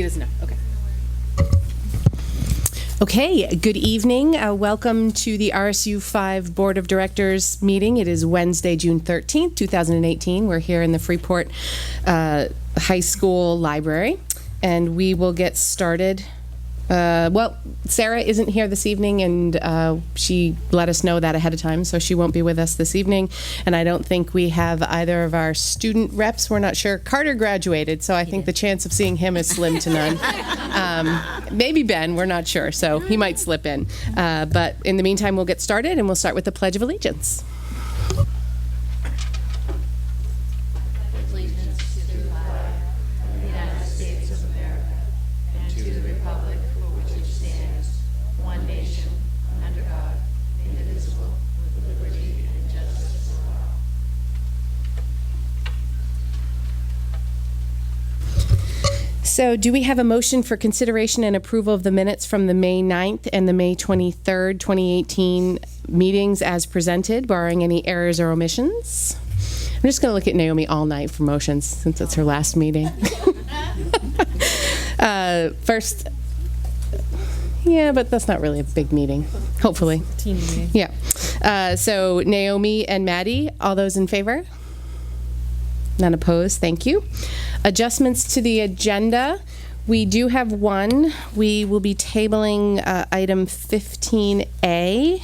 is enough. Okay. Okay, good evening. Welcome to the RSU 5 Board of Directors meeting. It is Wednesday, June 13th, 2018. We're here in the Freeport High School Library, and we will get started. Well, Sarah isn't here this evening, and she let us know that ahead of time, so she won't be with us this evening. And I don't think we have either of our student reps. We're not sure. Carter graduated, so I think the chance of seeing him is slim to none. Maybe Ben, we're not sure, so he might slip in. But in the meantime, we'll get started, and we'll start with the Pledge of Allegiance. So do we have a motion for consideration and approval of the minutes from the May 9th and the May 23rd, 2018 meetings as presented, barring any errors or omissions? I'm just going to look at Naomi all night for motions since it's her last meeting. First, yeah, but that's not really a big meeting, hopefully. Teeny meeting. Yeah. So Naomi and Maddie, all those in favor? None opposed, thank you. Adjustments to the agenda. We do have one. We will be tabling item 15A,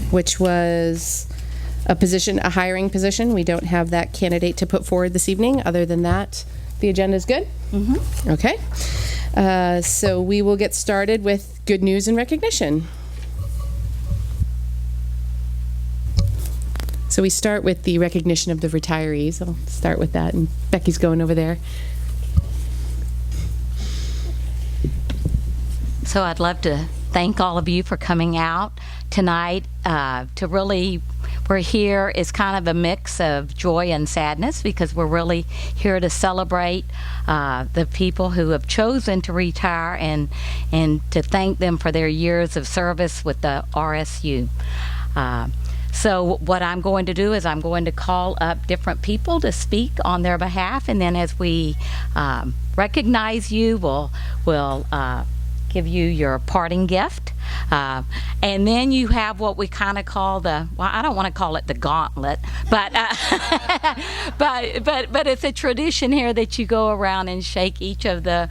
which was a hiring position. We don't have that candidate to put forward this evening. Other than that, the agenda is good? Mm-hmm. Okay. So we will get started with good news and recognition. So we start with the recognition of the retirees. I'll start with that, and Becky's going over there. So I'd love to thank all of you for coming out tonight. We're here is kind of a mix of joy and sadness, because we're really here to celebrate the people who have chosen to retire and to thank them for their years of service with the RSU. So what I'm going to do is I'm going to call up different people to speak on their behalf, and then as we recognize you, we'll give you your parting gift. And then you have what we kind of call I don't want to call it the gauntlet, but but it's a tradition here that you go around and shake each of the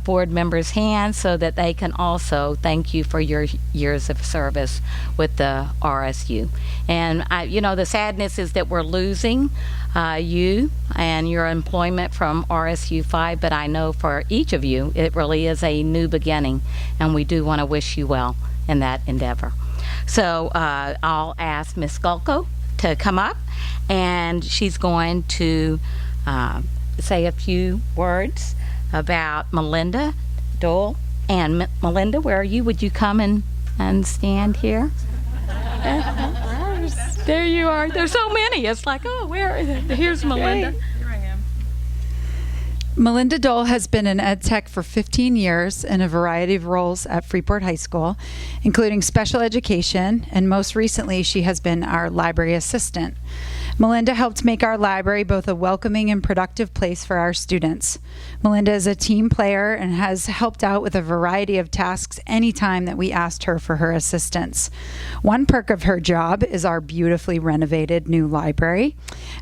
board members' hands so that they can also thank you for your years of service with the RSU. And the sadness is that we're losing you and your employment from RSU 5, but I know for each of you it really is a new beginning, and we do want to wish you well in that endeavor. So I'll ask Ms. Skulko to come up, and she's going to say a few words about Melinda Doyle. And Melinda, where are you? Would you come and stand here? There you are. There's so many. It's like, oh, here's Melinda. Here I am. Melinda Doyle has been in ed tech for 15 years in a variety of roles at Freeport High School, including special education, and most recently she has been our library assistant. Melinda helped make our library both a welcoming and productive place for our students. Melinda is a team player and has helped out with a variety of tasks anytime that we asked her for her assistance. One perk of her job is our beautifully renovated new library,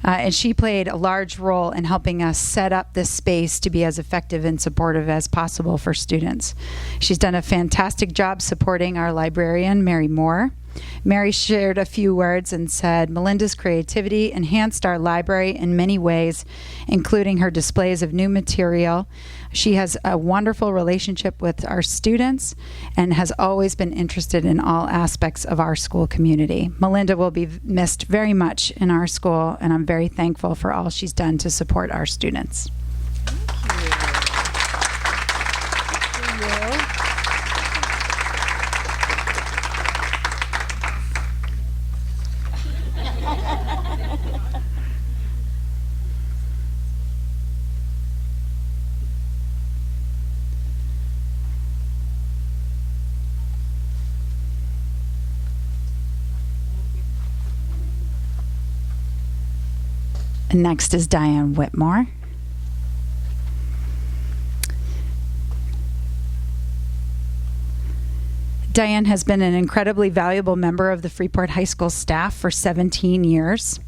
and she played a large role in helping us set up this space to be as effective and supportive as possible for students. She's done a fantastic job supporting our librarian, Mary Moore. Mary shared a few words and said, Melinda's creativity enhanced our library in many ways, including her displays of new material. She has a wonderful relationship with our students and has always been interested in all aspects of our school community. Melinda will be missed very much in our school, and I'm very thankful for all she's done to support our students. Next is Diane Whitmore. Diane has been an incredibly valuable member of the Freeport High School staff for 17 years.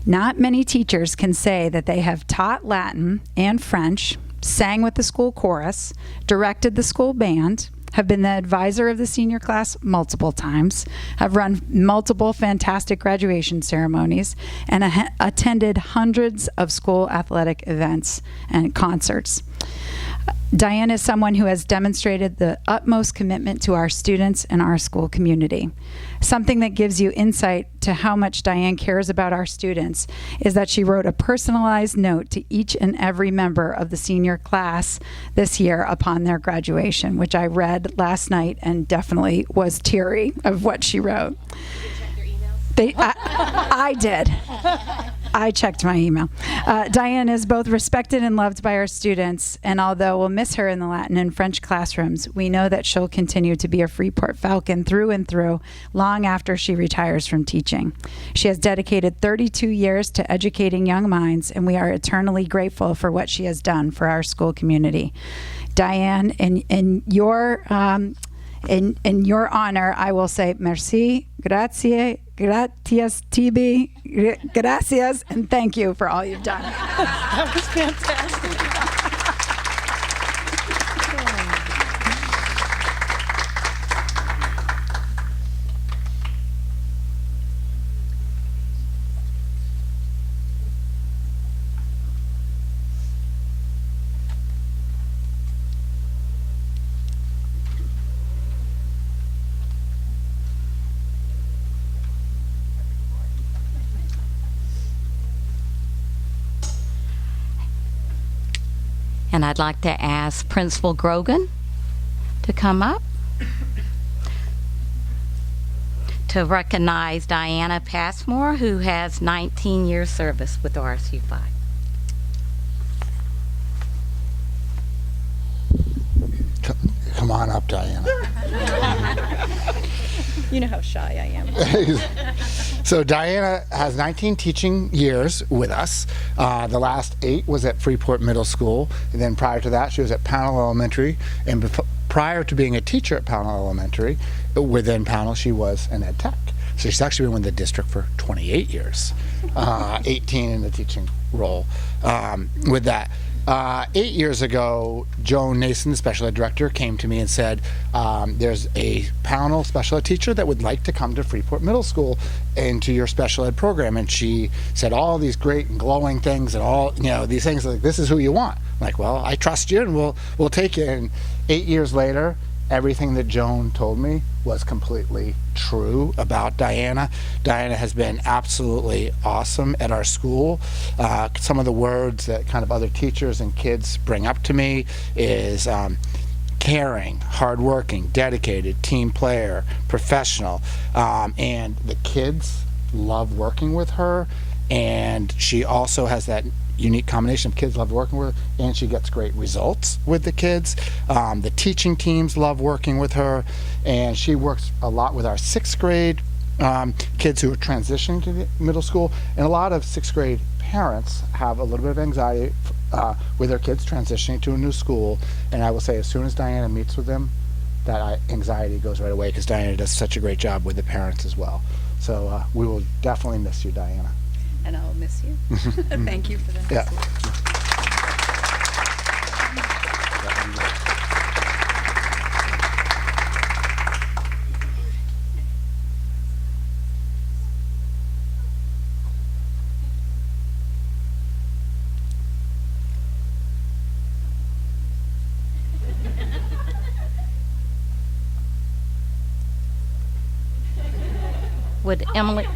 Not many teachers can say that they have taught Latin and French, sang with the school chorus, directed the school band, have been the advisor of the senior class multiple times, have run multiple fantastic graduation ceremonies, and attended hundreds of school athletic events and concerts. Diane is someone who has demonstrated the utmost commitment to our students and our school community. Something that gives you insight to how much Diane cares about our students is that she wrote a personalized note to each and every member of the senior class this year upon their graduation, which I read last night and definitely was teary of what she wrote. I did. I checked my email. Diane is both respected and loved by our students, and although we'll miss her in the Latin and French classrooms, we know that she'll continue to be a Freeport Falcon through and through long after she retires from teaching. She has dedicated 32 years to educating young minds, and we are eternally grateful for what she has done for our school community. Diane, in your honor, I will say merci, grazie, gratias tibi, gracias, and thank you for all you've done. That was fantastic. And I'd like to ask Principal Grogan to come up to recognize Diana Passmore, who has 19 years service with RSU 5. Come on up, Diana. You know how shy I am. So Diana has 19 teaching years with us. The last 8 was at Freeport Middle School, and then prior to that she was at Pownell Elementary, and prior to being a teacher at Pownell Elementary, within Pownell she was an ed tech. So she's actually been with the district for 28 years, 18 in the teaching role. With that, 8 years ago, Joan Nason, the special ed director, came to me and said, there's a Pownell special ed teacher that would like to come to Freeport Middle School into your special ed program. And she said all these great and glowing things and all, these things like, this is who you want. I'm like, well, I trust you and we'll take you. And 8 years later, everything that Joan told me was completely true about Diana. Diana has been absolutely awesome at our school. Some of the words that kind of other teachers and kids bring up to me is caring, hardworking, dedicated, team player, professional, and the kids love working with her. And she also has that unique combination of kids love working with her, and she gets great results with the kids. The teaching teams love working with her, and she works a lot with our 6th grade kids who are transitioning to the middle school, and a lot of 6th grade parents have a little bit of anxiety with their kids transitioning to a new school. And I will say, as soon as Diana meets with them, that anxiety goes right away, because Diana does such a great job with the parents as well. So we will definitely miss you, Diana. And I'll miss you. Thank you for the nice words. Would Emily...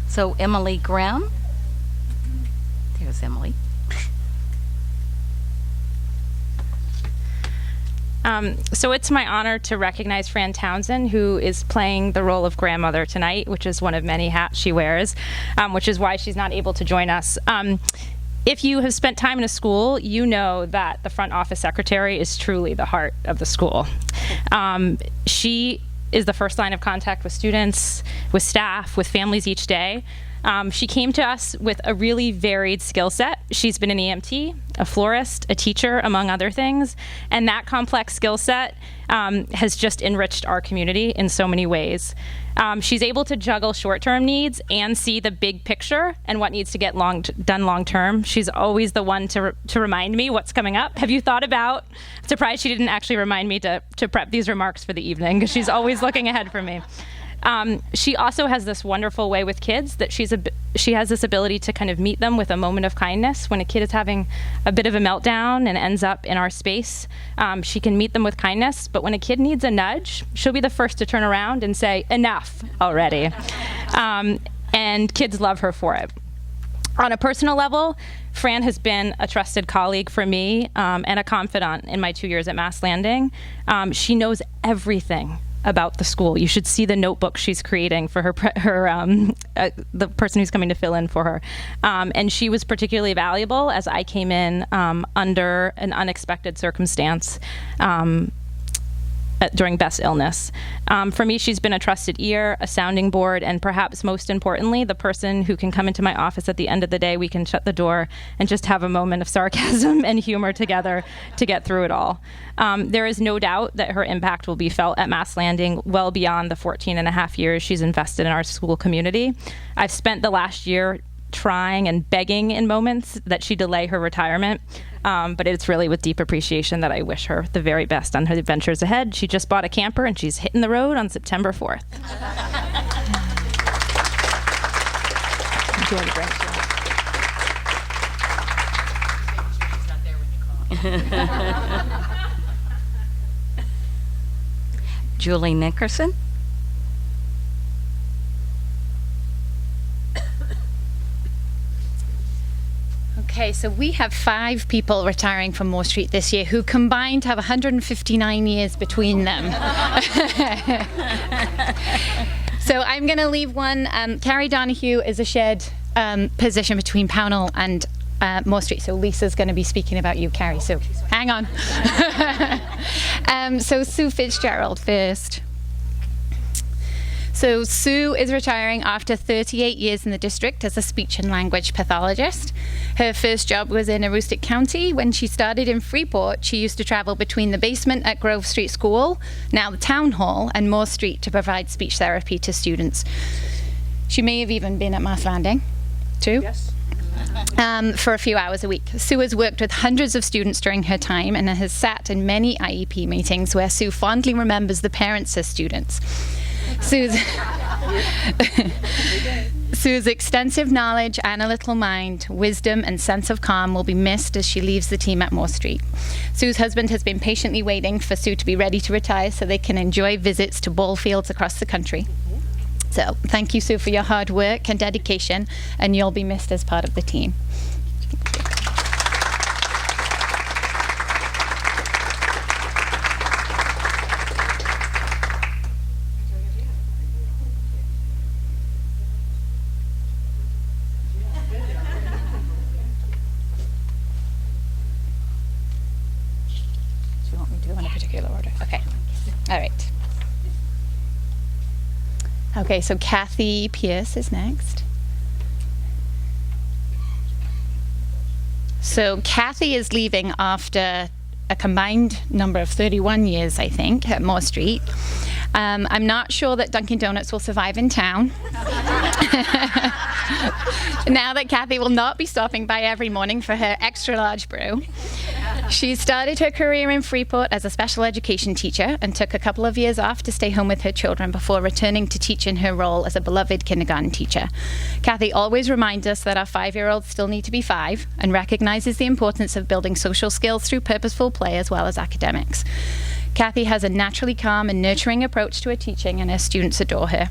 So Emily Grimm. There's Emily. So it's my honor to recognize Fran Townsend, who is playing the role of grandmother tonight, which is one of many hats she wears, which is why she's not able to join us. If you have spent time in a school, you know that the front office secretary is truly the heart of the school. She is the first line of contact with students, with staff, with families each day. She came to us with a really varied skill set. She's been an EMT, a florist, a teacher, among other things, and that complex skill set has just enriched our community in so many ways. She's able to juggle short-term needs and see the big picture and what needs to get done long-term. She's always the one to remind me what's coming up. Have you thought about? Surprised she didn't actually remind me to prep these remarks for the evening, because she's always looking ahead for me. She also has this wonderful way with kids that she has this ability to kind of meet them with a moment of kindness. When a kid is having a bit of a meltdown and ends up in our space, she can meet them with kindness. But when a kid needs a nudge, she'll be the first to turn around and say, "Enough already." And kids love her for it. On a personal level, Fran has been a trusted colleague for me and a confidant in my 2 years at Mass Landing. She knows everything about the school. You should see the notebook she's creating for the person who's coming to fill in for her. And she was particularly valuable as I came in under an unexpected circumstance during Beth's illness. For me, she's been a trusted ear, a sounding board, and perhaps most importantly, the person who can come into my office at the end of the day. We can shut the door and just have a moment of sarcasm and humor together to get through it all. There is no doubt that her impact will be felt at Mass Landing well beyond the 14 and a half years she's invested in our school community. I've spent the last year trying and begging in moments that she delay her retirement. But it's really with deep appreciation that I wish her the very best on her adventures ahead. She just bought a camper and she's hitting the road on September 4th. Enjoy the break. Julie Nickerson. Okay, so we have 5 people retiring from Moore Street this year who combined have 159 years between them. So I'm going to leave one. Carrie Donahue is a shared position between Pownell and Moore Street. So Lisa's going to be speaking about you, Carrie. So hang on. So Sue Fitzgerald first. So Sue is retiring after 38 years in the district as a speech and language pathologist. Her first job was in Aroostook County. When she started in Freeport, she used to travel between the basement at Grove Street School, now the Town Hall, and Moore Street to provide speech therapy to students. She may have even been at Mass Landing, too. Yes. For a few hours a week. Sue has worked with hundreds of students during her time and has sat in many IEP meetings where Sue fondly remembers the parents as students. Sue's extensive knowledge, analytical mind, wisdom, and sense of calm will be missed as she leaves the team at Moore Street. Sue's husband has been patiently waiting for Sue to be ready to retire so they can enjoy visits to ball fields across the country. So thank you, Sue, for your hard work and dedication, and you'll be missed as part of the team. All right. Okay, so Kathy PS is next. So Kathy is leaving after a combined number of 31 years, I think, at Moore Street. I'm not sure that Dunkin' Donuts will survive in town. Now that Kathy will not be stopping by every morning for her extra large brew. She started her career in Freeport as a special education teacher and took a couple of years off to stay home with her children before returning to teach in her role as a beloved kindergarten teacher. Kathy always reminds us that our 5-year-olds still need to be 5 and recognizes the importance of building social skills through purposeful play as well as academics. Kathy has a naturally calm and nurturing approach to her teaching, and her students adore her.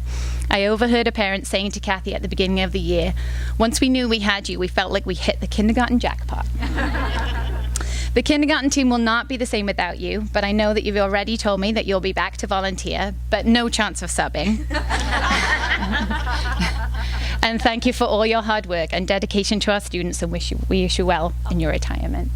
I overheard a parent saying to Kathy at the beginning of the year, "Once we knew we had you, we felt like we hit the kindergarten jackpot." The kindergarten team will not be the same without you, but I know that you've already told me that you'll be back to volunteer, but no chance of subbing. And thank you for all your hard work and dedication to our students, and we wish you well in your retirement.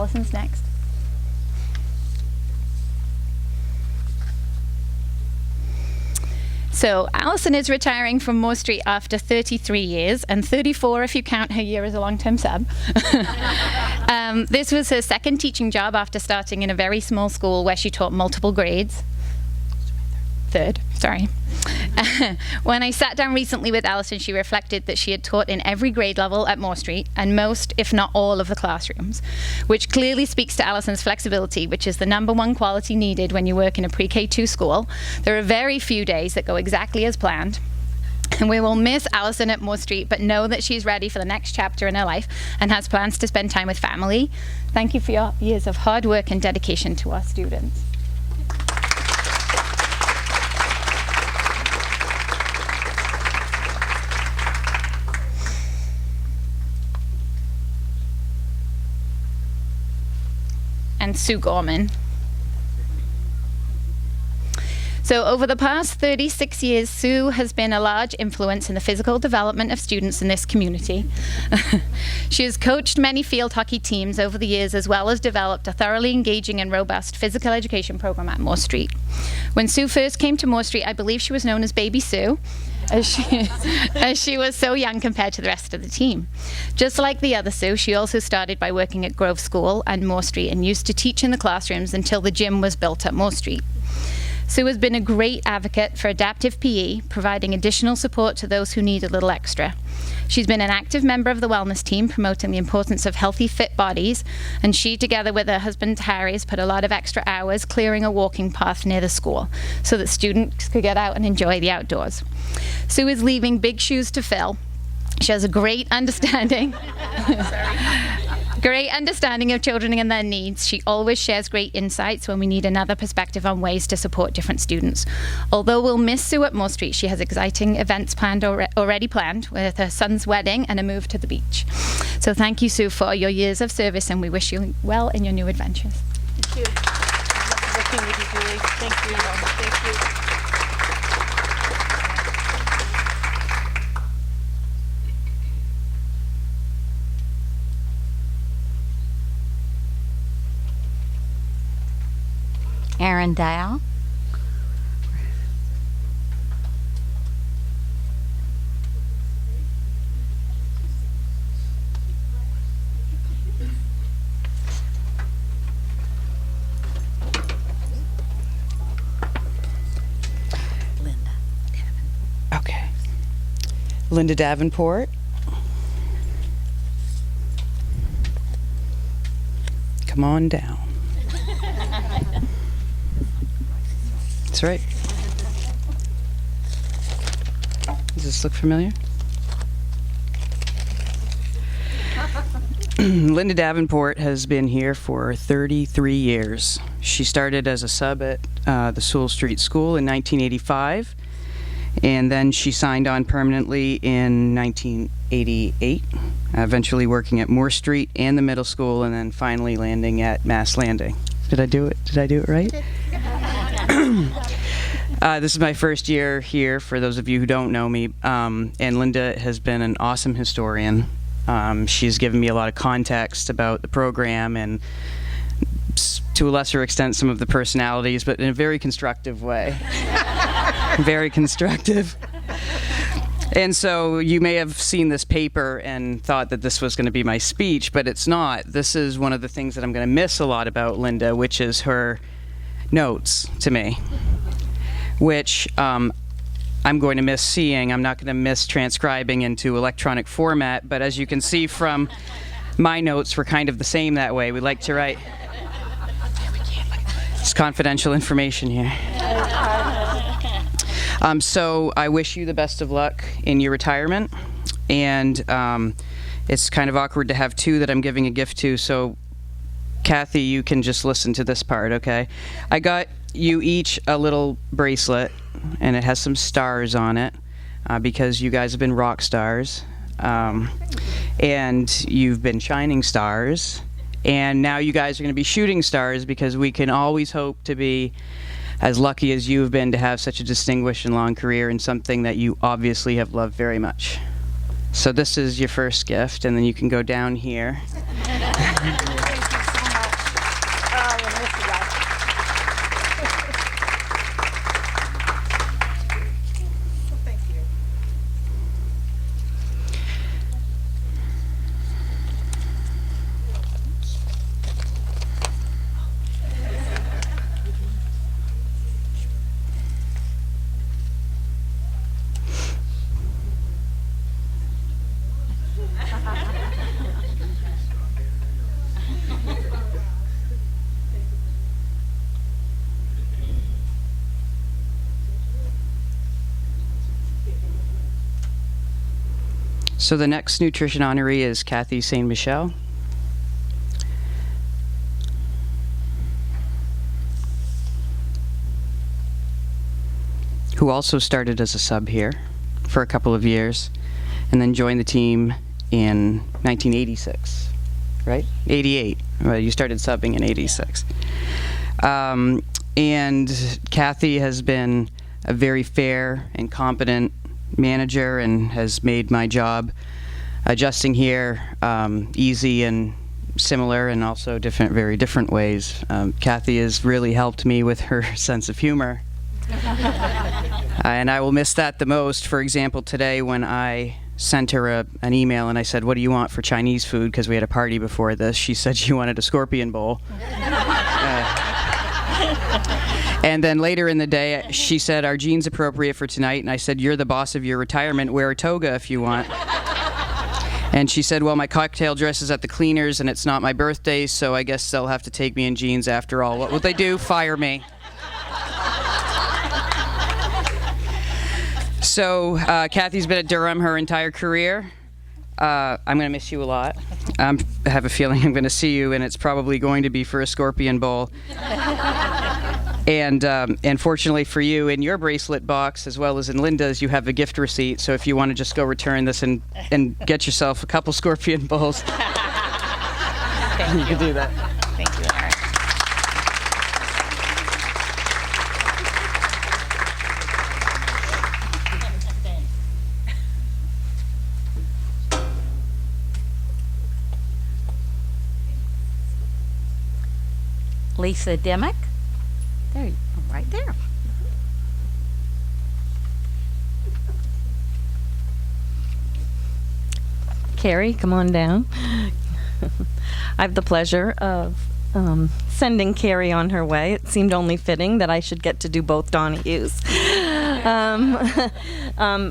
Allison's next. So Allison is retiring from Moore Street after 33 years, and 34 if you count her year as a long-term sub. This was her second teaching job after starting in a very small school where she taught multiple grades. Third, sorry. When I sat down recently with Allison, she reflected that she had taught in every grade level at Moore Street and most, if not all, of the classrooms, which clearly speaks to Allison's flexibility, which is the #1 quality needed when you work in a pre-K2 school. There are very few days that go exactly as planned. And we will miss Allison at Moore Street, but know that she's ready for the next chapter in her life and has plans to spend time with family. Thank you for your years of hard work and dedication to our students. And Sue Gorman. So over the past 36 years, Sue has been a large influence in the physical development of students in this community. She has coached many field hockey teams over the years, as well as developed a thoroughly engaging and robust physical education program at Moore Street. When Sue first came to Moore Street, I believe she was known as Baby Sue, as she was so young compared to the rest of the team. Just like the other Sue, she also started by working at Grove School and Moore Street and used to teach in the classrooms until the gym was built at Moore Street. Sue has been a great advocate for adaptive PE, providing additional support to those who need a little extra. She's been an active member of the wellness team, promoting the importance of healthy, fit bodies, and she, together with her husband Harry, has put a lot of extra hours clearing a walking path near the school so that students could get out and enjoy the outdoors. Sue is leaving big shoes to fill. She has a great understanding of children and their needs. She always shares great insights when we need another perspective on ways to support different students. Although we'll miss Sue at Moore Street, she has exciting events already planned with her son's wedding and a move to the beach. So thank you, Sue, for your years of service, and we wish you well in your new adventures. Thank you. Working with you, Julie. Thank you. Thank you. Aaron Dow. Okay. Linda Davenport. Come on down. That's right. Does this look familiar? Linda Davenport has been here for 33 years. She started as a sub at the Sewell Street School in 1985, and then she signed on permanently in 1988, eventually working at Moore Street and the middle school, and then finally landing at Mass Landing. Did I do it? Did I do it right? This is my first year here, for those of you who don't know me, and Linda has been an awesome historian. She's given me a lot of context about the program and, to a lesser extent, some of the personalities, but in a very constructive way. Very constructive. And so you may have seen this paper and thought that this was going to be my speech, but it's not. This is one of the things that I'm going to miss a lot about Linda, which is her notes to me, which I'm going to miss seeing. I'm not going to miss transcribing into electronic format, but as you can see from my notes, we're kind of the same that way. We like to write. It's confidential information here. So I wish you the best of luck in your retirement, and it's kind of awkward to have two that I'm giving a gift to, so Kathy, you can just listen to this part, okay? I got you each a little bracelet, and it has some stars on it, because you guys have been rock stars, and you've been shining stars, and now you guys are going to be shooting stars, because we can always hope to be as lucky as you've been to have such a distinguished and long career in something that you obviously have loved very much. So this is your first gift, and then you can go down here. Thank you so much. So the next nutrition honoree is Kathy San Michele. Who also started as a sub here for a couple of years and then joined the team in 1986, right? 88. Well, you started subbing in 86. And Kathy has been a very fair and competent manager and has made my job adjusting here easy and similar, and also very different ways. Kathy has really helped me with her sense of humor. And I will miss that the most. For example, today when I sent her an email and I said, "What do you want for Chinese food?" because we had a party before this. She said she wanted a scorpion bowl. And then later in the day, she said, "Are jeans appropriate for tonight?" And I said, "You're the boss of your retirement. Wear a toga if you want." And she said, "Well, my cocktail dress is at the cleaners and it's not my birthday, so I guess they'll have to take me in jeans after all. What will they do? Fire me." So Kathy's been at Durham her entire career. I'm going to miss you a lot. I have a feeling I'm going to see you, and it's probably going to be for a scorpion bowl. And fortunately for you, in your bracelet box, as well as in Linda's, you have a gift receipt. So if you want to just go return this and get yourself a couple scorpion bowls, you can do that. Thank you, Eric. Lisa Demick. There you go, right there. Carrie, come on down. I have the pleasure of sending Carrie on her way. It seemed only fitting that I should get to do both Donahues.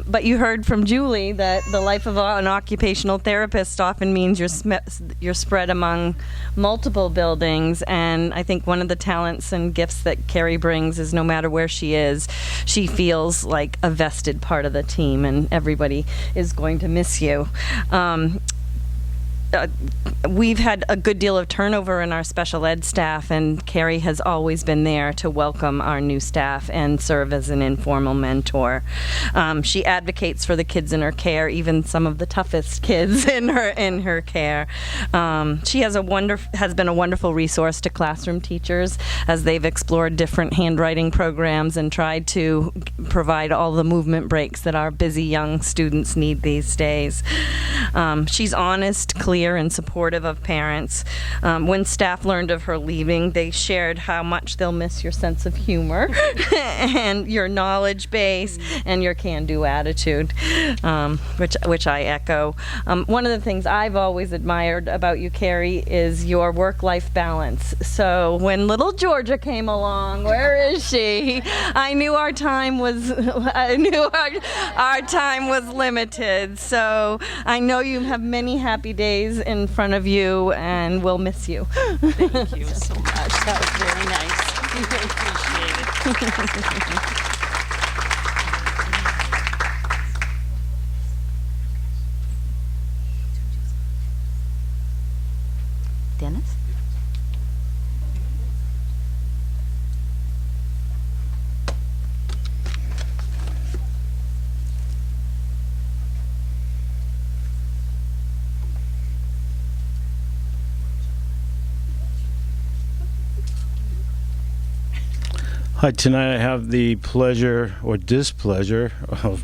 But you heard from Julie that the life of an occupational therapist often means you're spread among multiple buildings, and I think one of the talents and gifts that Carrie brings is no matter where she is, she feels like a vested part of the team, and everybody is going to miss you. We've had a good deal of turnover in our special ed staff, and Carrie has always been there to welcome our new staff and serve as an informal mentor. She advocates for the kids in her care, even some of the toughest kids in her care. She has been a wonderful resource to classroom teachers as they've explored different handwriting programs and tried to provide all the movement breaks that our busy young students need these days. She's honest, clear, and supportive of parents. When staff learned of her leaving, they shared how much they'll miss your sense of humor and your knowledge base and your can-do attitude, which I echo. One of the things I've always admired about you, Carrie, is your work-life balance. So when little Georgia came along, where is she? I knew our time was limited. So I know you have many happy days in front of you, and we'll miss you. Thank you so much. That was very nice. We really appreciate it. Dennis? Hi, tonight I have the pleasure or displeasure of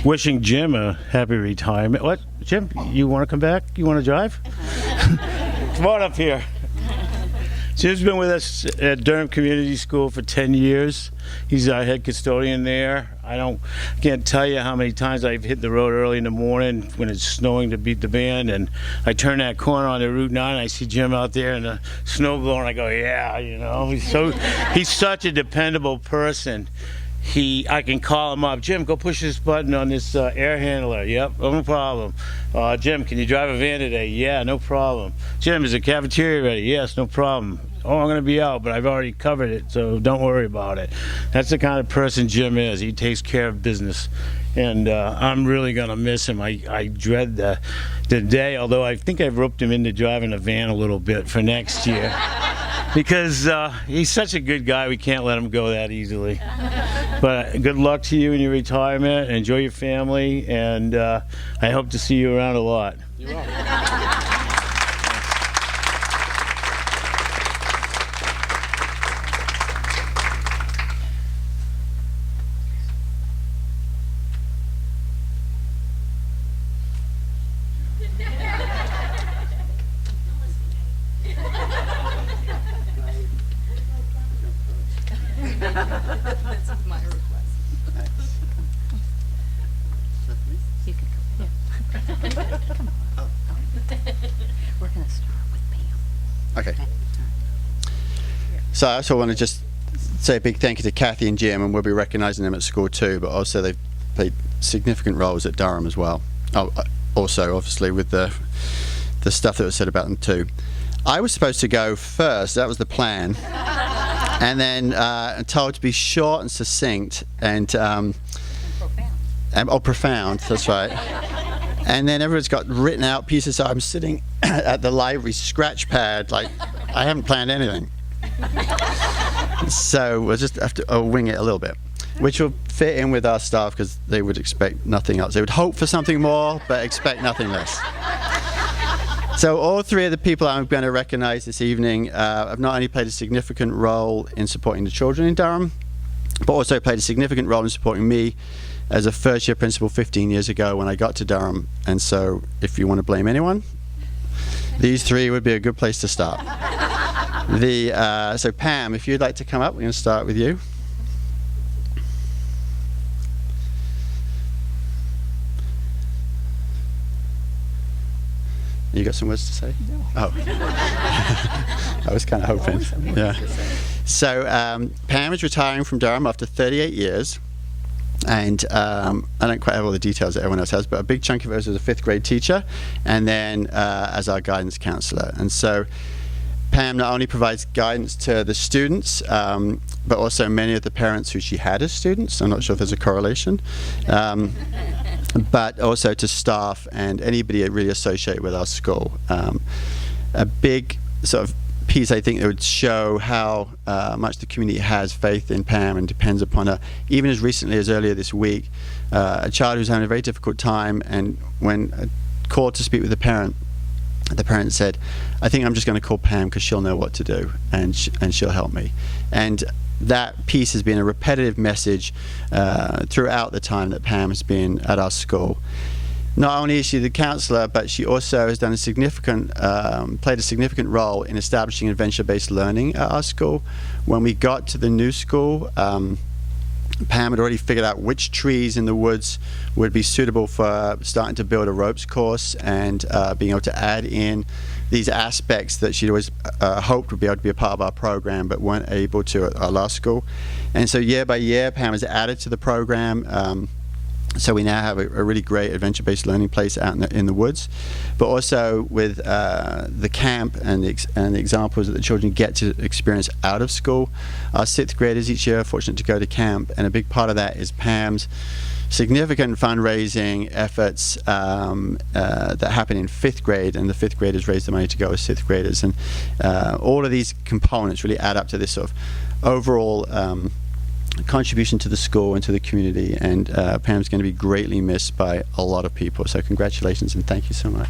wishing Jim a happy retirement. What? Jim, you want to come back? You want to drive? Come on up here. Jim's been with us at Durham Community School for 10 years. He's our head custodian there. I can't tell you how many times I've hit the road early in the morning when it's snowing to beat the band, and I turn that corner on the Route 9, and I see Jim out there in the snow blowing. I go, yeah, you know, he's such a dependable person. I can call him up. Jim, go push this button on this air handler. Yep, no problem. Jim, can you drive a van today? Yeah, no problem. Jim, is the cafeteria ready? Yes, no problem. Oh, I'm going to be out, but I've already covered it, so don't worry about it. That's the kind of person Jim is. He takes care of business. and I'm really going to miss him. I dread the day, although I think I've roped him into driving a van a little bit for next year. Because he's such a good guy, we can't let him go that easily. But good luck to you in your retirement. Enjoy your family, and I hope to see you around a lot. You're welcome. We're going to start with Pam. Okay. So I also want to just say a big thank you to Kathy and Jim, and we'll be recognising them at school too, but also they've played significant roles at Durham as well. Also, obviously, with the stuff that was said about them too. I was supposed to go first, that was the plan, and then told to be short and succinct and profound, that's right. And then everyone's got written out pieces, so I'm sitting at the library scratch pad, like I haven't planned anything. So we'll just have to wing it a little bit, which will fit in with our staff because they would expect nothing else. They would hope for something more, but expect nothing less. So all three of the people I'm going to recognize this evening have not only played a significant role in supporting the children in Durham, but also played a significant role in supporting me as a first-year principal 15 years ago when I got to Durham. And so if you want to blame anyone, these three would be a good place to start. So Pam, if you'd like to come up, we're going to start with you. You got some words to say? No. Oh. I was kind of hoping. Yeah. So Pam is retiring from Durham after 38 years. And I don't quite have all the details that everyone else has, but a big chunk of it was as a 5th grade teacher and then as our guidance counselor. And so Pam not only provides guidance to the students, but also many of the parents who she had as students. I'm not sure if there's a correlation. But also to staff and anybody really associated with our school. A big sort of piece, I think, that would show how much the community has faith in Pam and depends upon her. Even as recently as earlier this week, a child who's having a very difficult time, and when called to speak with the parent said, I think I'm just going to call Pam because she'll know what to do and she'll help me. And that piece has been a repetitive message throughout the time that Pam has been at our school. Not only is she the counsellor, but she also has done played a significant role in establishing adventure-based learning at our school. When we got to the new school, Pam had already figured out which trees in the woods would be suitable for starting to build a ropes course and being able to add in these aspects that she'd always hoped would be able to be a part of our program but weren't able to at our last school. And so year by year, Pam has added to the program. So we now have a really great adventure-based learning place out in the woods, but also with the camp and the examples that the children get to experience out of school. Our 6th graders each year are fortunate to go to camp, and a big part of that is Pam's significant fundraising efforts that happen in 5th grade, and the 5th graders raise the money to go as 6th graders. And all of these components really add up to this sort of overall contribution to the school and to the community, and Pam's going to be greatly missed by a lot of people. So congratulations and thank you so much.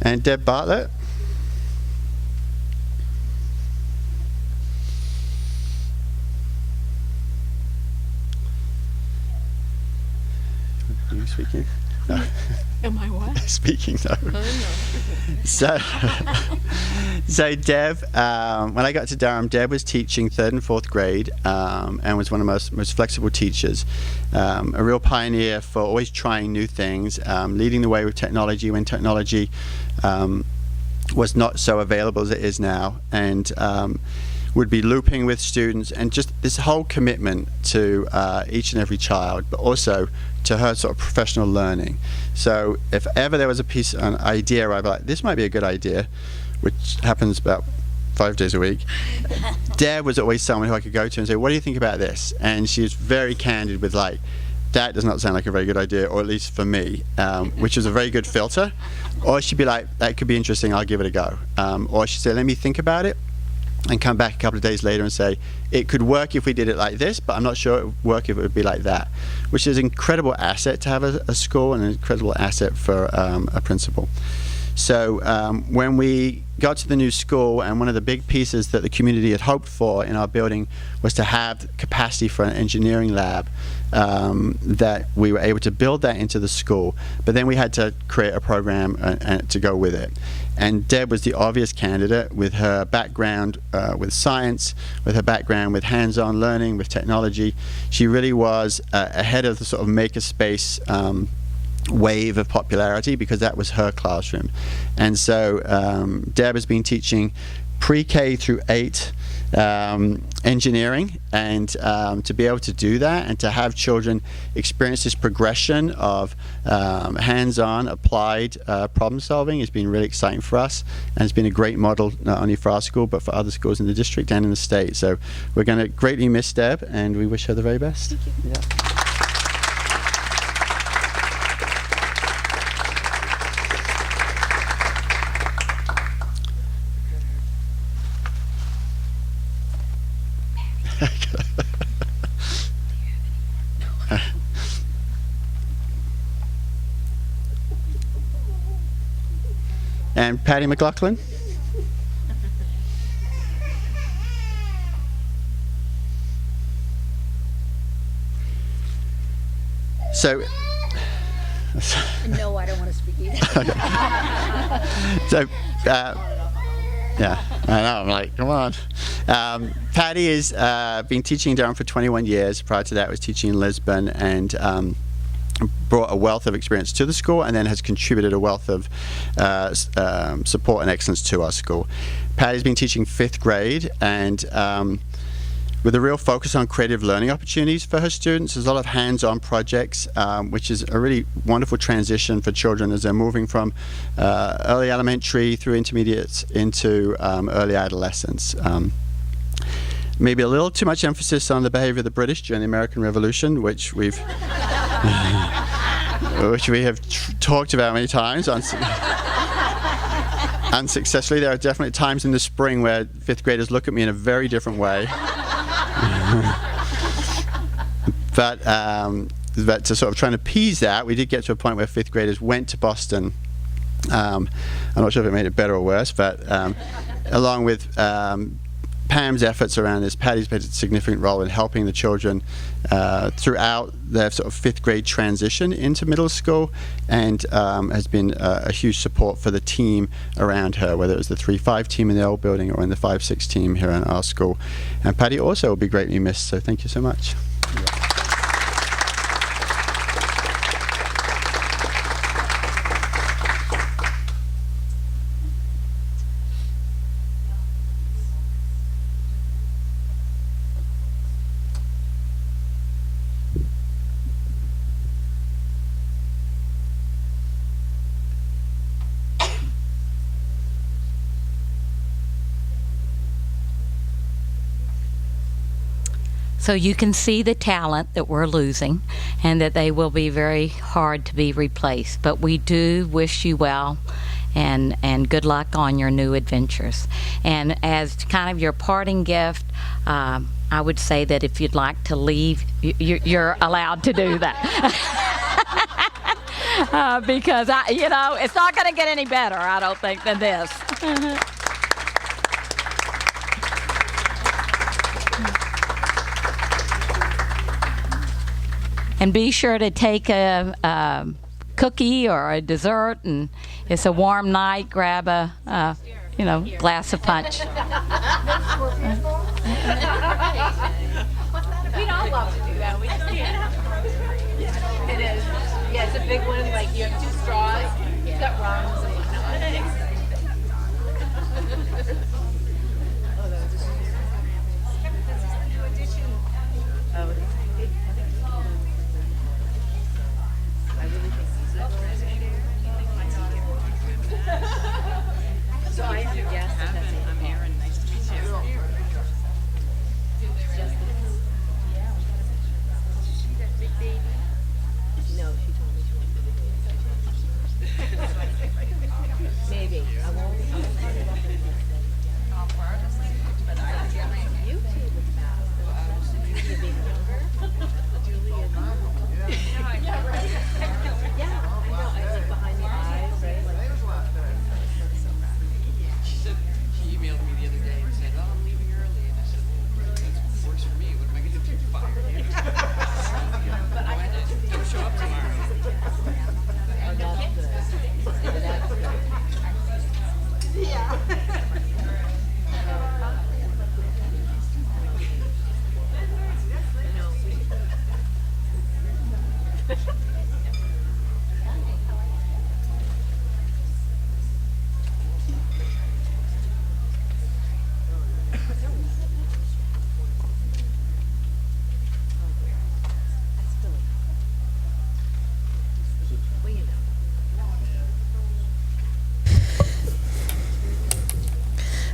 And Deb Bartlett. Are you speaking? No. Am I what? Speaking, no. So Deb, when I got to Durham, Deb was teaching 3rd and 4th grade and was one of the most flexible teachers. A real pioneer for always trying new things, leading the way with technology when technology was not so available as it is now. And would be looping with students, and just this whole commitment to each and every child, but also to her sort of professional learning. So if ever there was an idea where I'd be like, this might be a good idea, which happens about 5 days a week, Deb was always someone who I could go to and say, what do you think about this? And she was very candid with like, that does not sound like a very good idea, or at least for me, which was a very good filter. Or she'd be like, that could be interesting, I'll give it a go. Or she'd say, let me think about it, and come back a couple of days later and say, it could work if we did it like this, but I'm not sure it would work if it would be like that, which is an incredible asset to have a school, and an incredible asset for a principal. So when we got to the new school, and one of the big pieces that the community had hoped for in our building was to have capacity for an engineering lab, that we were able to build that into the school, but then we had to create a program to go with it. And Deb was the obvious candidate with her background with science, with her background with hands-on learning, with technology. She really was ahead of the sort of makerspace wave of popularity, because that was her classroom. And so Deb has been teaching pre-K through 8 engineering, and to be able to do that and to have children experience this progression of hands-on applied problem solving has been really exciting for us, and it's been a great model not only for our school but for other schools in the district and in the state. So we're going to greatly miss Deb, and we wish her the very best. Thank you. Yeah. And Patty McLaughlin. So, no, I don't want to speak either. So, yeah, I know, I'm like, come on. Patty has been teaching in Durham for 21 years. Prior to that, was teaching in Lisbon, and brought a wealth of experience to the school, and then has contributed a wealth of support and excellence to our school. Patty's been teaching 5th grade, and with a real focus on creative learning opportunities for her students. There's a lot of hands-on projects, which is a really wonderful transition for children as they're moving from early elementary through intermediates into early adolescence. Maybe a little too much emphasis on the behavior of the British during the American Revolution, which we have talked about many times unsuccessfully. There are definitely times in the spring where 5th graders look at me in a very different way. But to sort of try and appease that, we did get to a point where 5th graders went to Boston. I'm not sure if it made it better or worse, but along with Pam's efforts around this, Patty's played a significant role in helping the children throughout their sort of 5th grade transition into middle school, and has been a huge support for the team around her, whether it was the 3-5 team in the old building or in the 5-6 team here in our school. And Patty also will be greatly missed, so thank you so much. So you can see the talent that we're losing, and that they will be very hard to be replaced. But we do wish you well, and good luck on your new adventures. And as kind of your parting gift, I would say that if you'd like to leave, you're allowed to do that. Because it's not going to get any better, I don't think, than this. And be sure to take a cookie or a dessert, and it's a warm night, grab a glass of punch. We'd all love to do that. It is. Yeah, it's a big one. Like, you have 2 straws. You've got rungs and whatnot.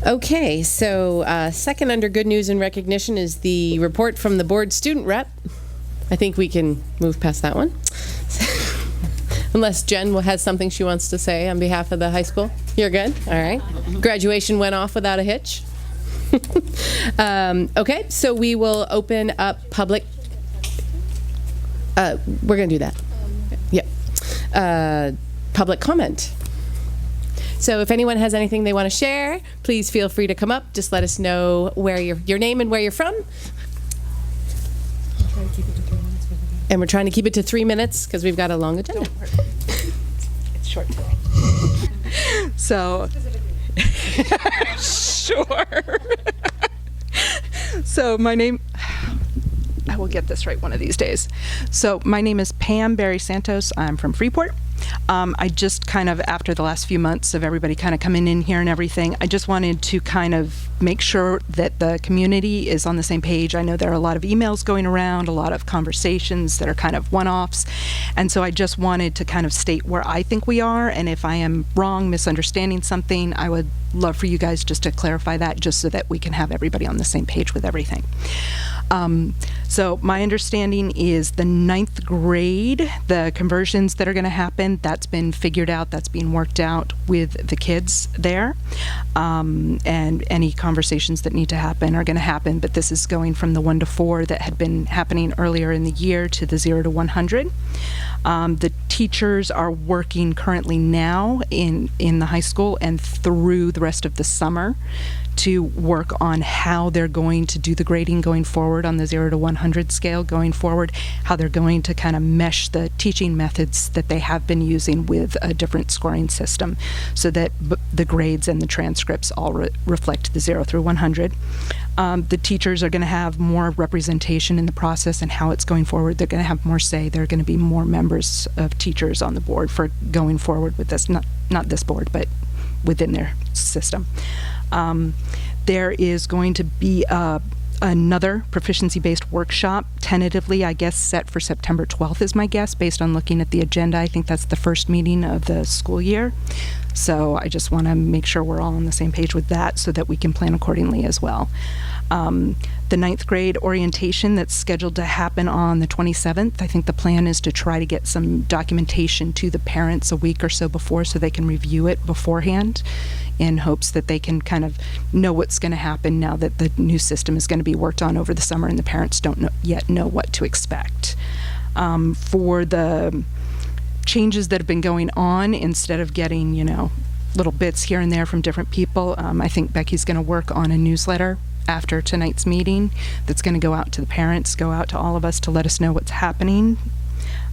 Okay, so second under good news and recognition is the report from the board student rep. I think we can move past that one. Unless Jen has something she wants to say on behalf of the high school. You're good? All right. Graduation went off without a hitch. Okay, so we will open up public. We're going to do that. Yep. Public comment. So if anyone has anything they want to share, please feel free to come up. Just let us know where your name and where you're from. And we're trying to keep it to 3 minutes because we've got a long agenda. It's short today. So, sure. So my name, I will get this right one of these days. So my name is Pam Berry Santos. I'm from Freeport. I just kind of, after the last few months of everybody kind of coming in here and everything, I just wanted to kind of make sure that the community is on the same page. I know there are a lot of emails going around, a lot of conversations that are kind of one-offs, and so I just wanted to kind of state where I think we are, and if I am wrong, misunderstanding something, I would love for you guys just to clarify that, just so that we can have everybody on the same page with everything. So my understanding is the 9th grade, the conversions that are going to happen, that's been figured out, that's being worked out with the kids there. And any conversations that need to happen are going to happen, but this is going from the 1 to 4 that had been happening earlier in the year to the 0 to 100. The teachers are working currently now in the high school and through the rest of the summer to work on how they're going to do the grading going forward on the 0 to 100 scale going forward, how they're going to kind of mesh the teaching methods that they have been using with a different scoring system so that the grades and the transcripts all reflect the 0 through 100. The teachers are going to have more representation in the process and how it's going forward. They're going to have more say. There are going to be more members of teachers on the board for going forward with this, not this board, but within their system. There is going to be another proficiency-based workshop, tentatively, I guess, set for September 12th is my guess, based on looking at the agenda. I think that's the first meeting of the school year. So I just want to make sure we're all on the same page with that so that we can plan accordingly as well. The 9th grade orientation that's scheduled to happen on the 27th, I think the plan is to try to get some documentation to the parents a week or so before so they can review it beforehand in hopes that they can kind of know what's going to happen now that the new system is going to be worked on over the summer and the parents don't yet know what to expect. For the changes that have been going on, instead of getting, little bits here and there from different people, I think Becky's going to work on a newsletter after tonight's meeting that's going to go out to the parents, go out to all of us to let us know what's happening.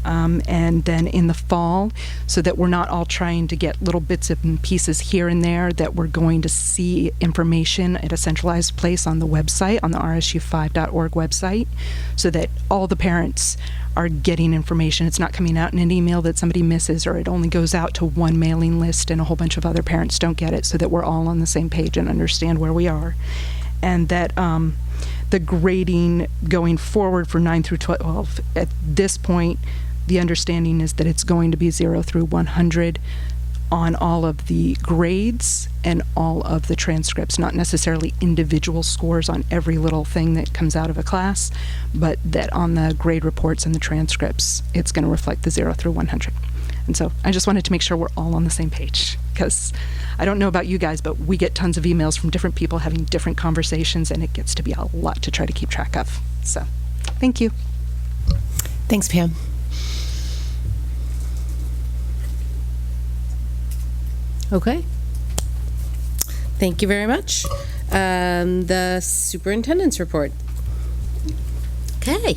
And then in the fall, so that we're not all trying to get little bits and pieces here and there, that we're going to see information at a centralized place on the website, on the rsu5.org website, so that all the parents are getting information. It's not coming out in an email that somebody misses, or it only goes out to one mailing list and a whole bunch of other parents don't get it, so that we're all on the same page and understand where we are. And that the grading going forward for 9 through 12, at this point, the understanding is that it's going to be 0 through 100 on all of the grades and all of the transcripts, not necessarily individual scores on every little thing that comes out of a class, but that on the grade reports and the transcripts, it's going to reflect the 0 through 100. And so I just wanted to make sure we're all on the same page, because I don't know about you guys, but we get tons of emails from different people having different conversations, and it gets to be a lot to try to keep track of. So, thank you. Thanks, Pam. Okay. Thank you very much. The Superintendent's Report. Okay,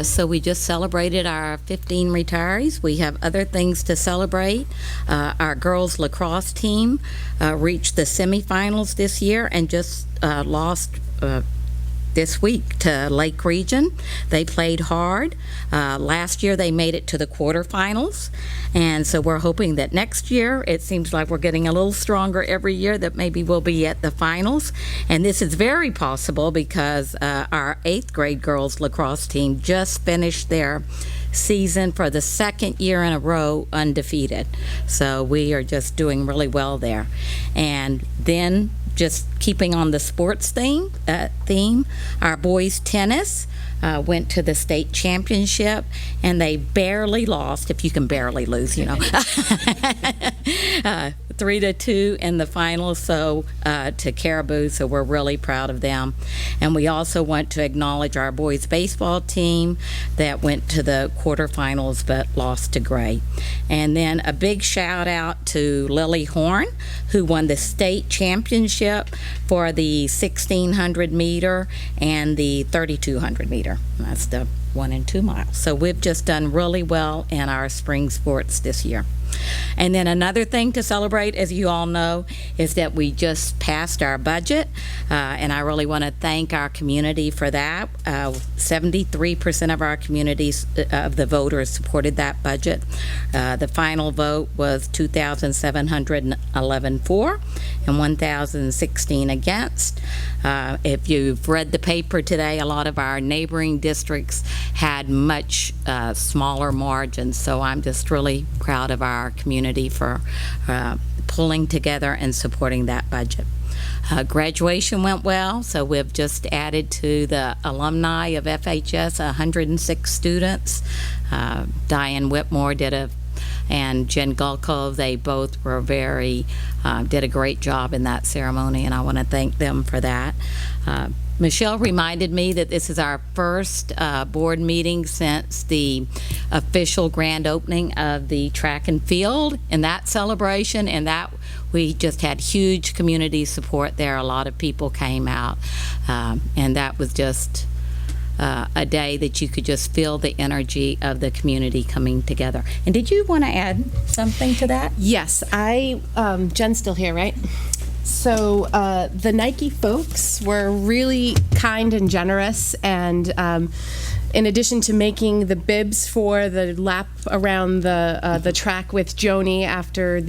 so we just celebrated our 15 retirees. We have other things to celebrate. Our girls lacrosse team reached the semifinals this year and just lost this week to Lake Region. They played hard. Last year they made it to the quarterfinals, and so we're hoping that next year, it seems like we're getting a little stronger every year, that maybe we'll be at the finals. And this is very possible because our 8th grade girls lacrosse team just finished their season for the 2nd year in a row undefeated. So we are just doing really well there. And then just keeping on the sports theme, our boys tennis went to the state championship, and they barely lost, if you can barely lose, 3-2 in the final, to Caribou, so we're really proud of them. And we also want to acknowledge our boys baseball team that went to the quarterfinals but lost to Gray. And then a big shout out to Lily Horn, who won the state championship for the 1600 meter and the 3200 meter. That's the 1 and 2 miles. So we've just done really well in our spring sports this year. And then another thing to celebrate, as you all know, is that we just passed our budget, and I really want to thank our community for that. 73% of our communities, of the voters, supported that budget. The final vote was 2,711 for and 1,016 against. If you've read the paper today, a lot of our neighboring districts had much smaller margins, so I'm just really proud of our community for pulling together and supporting that budget. Graduation went well, so we've just added to the alumni of FHS 106 students. Diane Whitmore and Jen Gulko, they both were did a great job in that ceremony, and I want to thank them for that. Michelle reminded me that this is our first board meeting since the official grand opening of the track and field and that celebration, and that we just had huge community support there. A lot of people came out, and that was just a day that you could just feel the energy of the community coming together. And did you want to add something to that? Yes, Jen's still here, right? So the Nike folks were really kind and generous, and in addition to making the bibs for the lap around the track with Joni after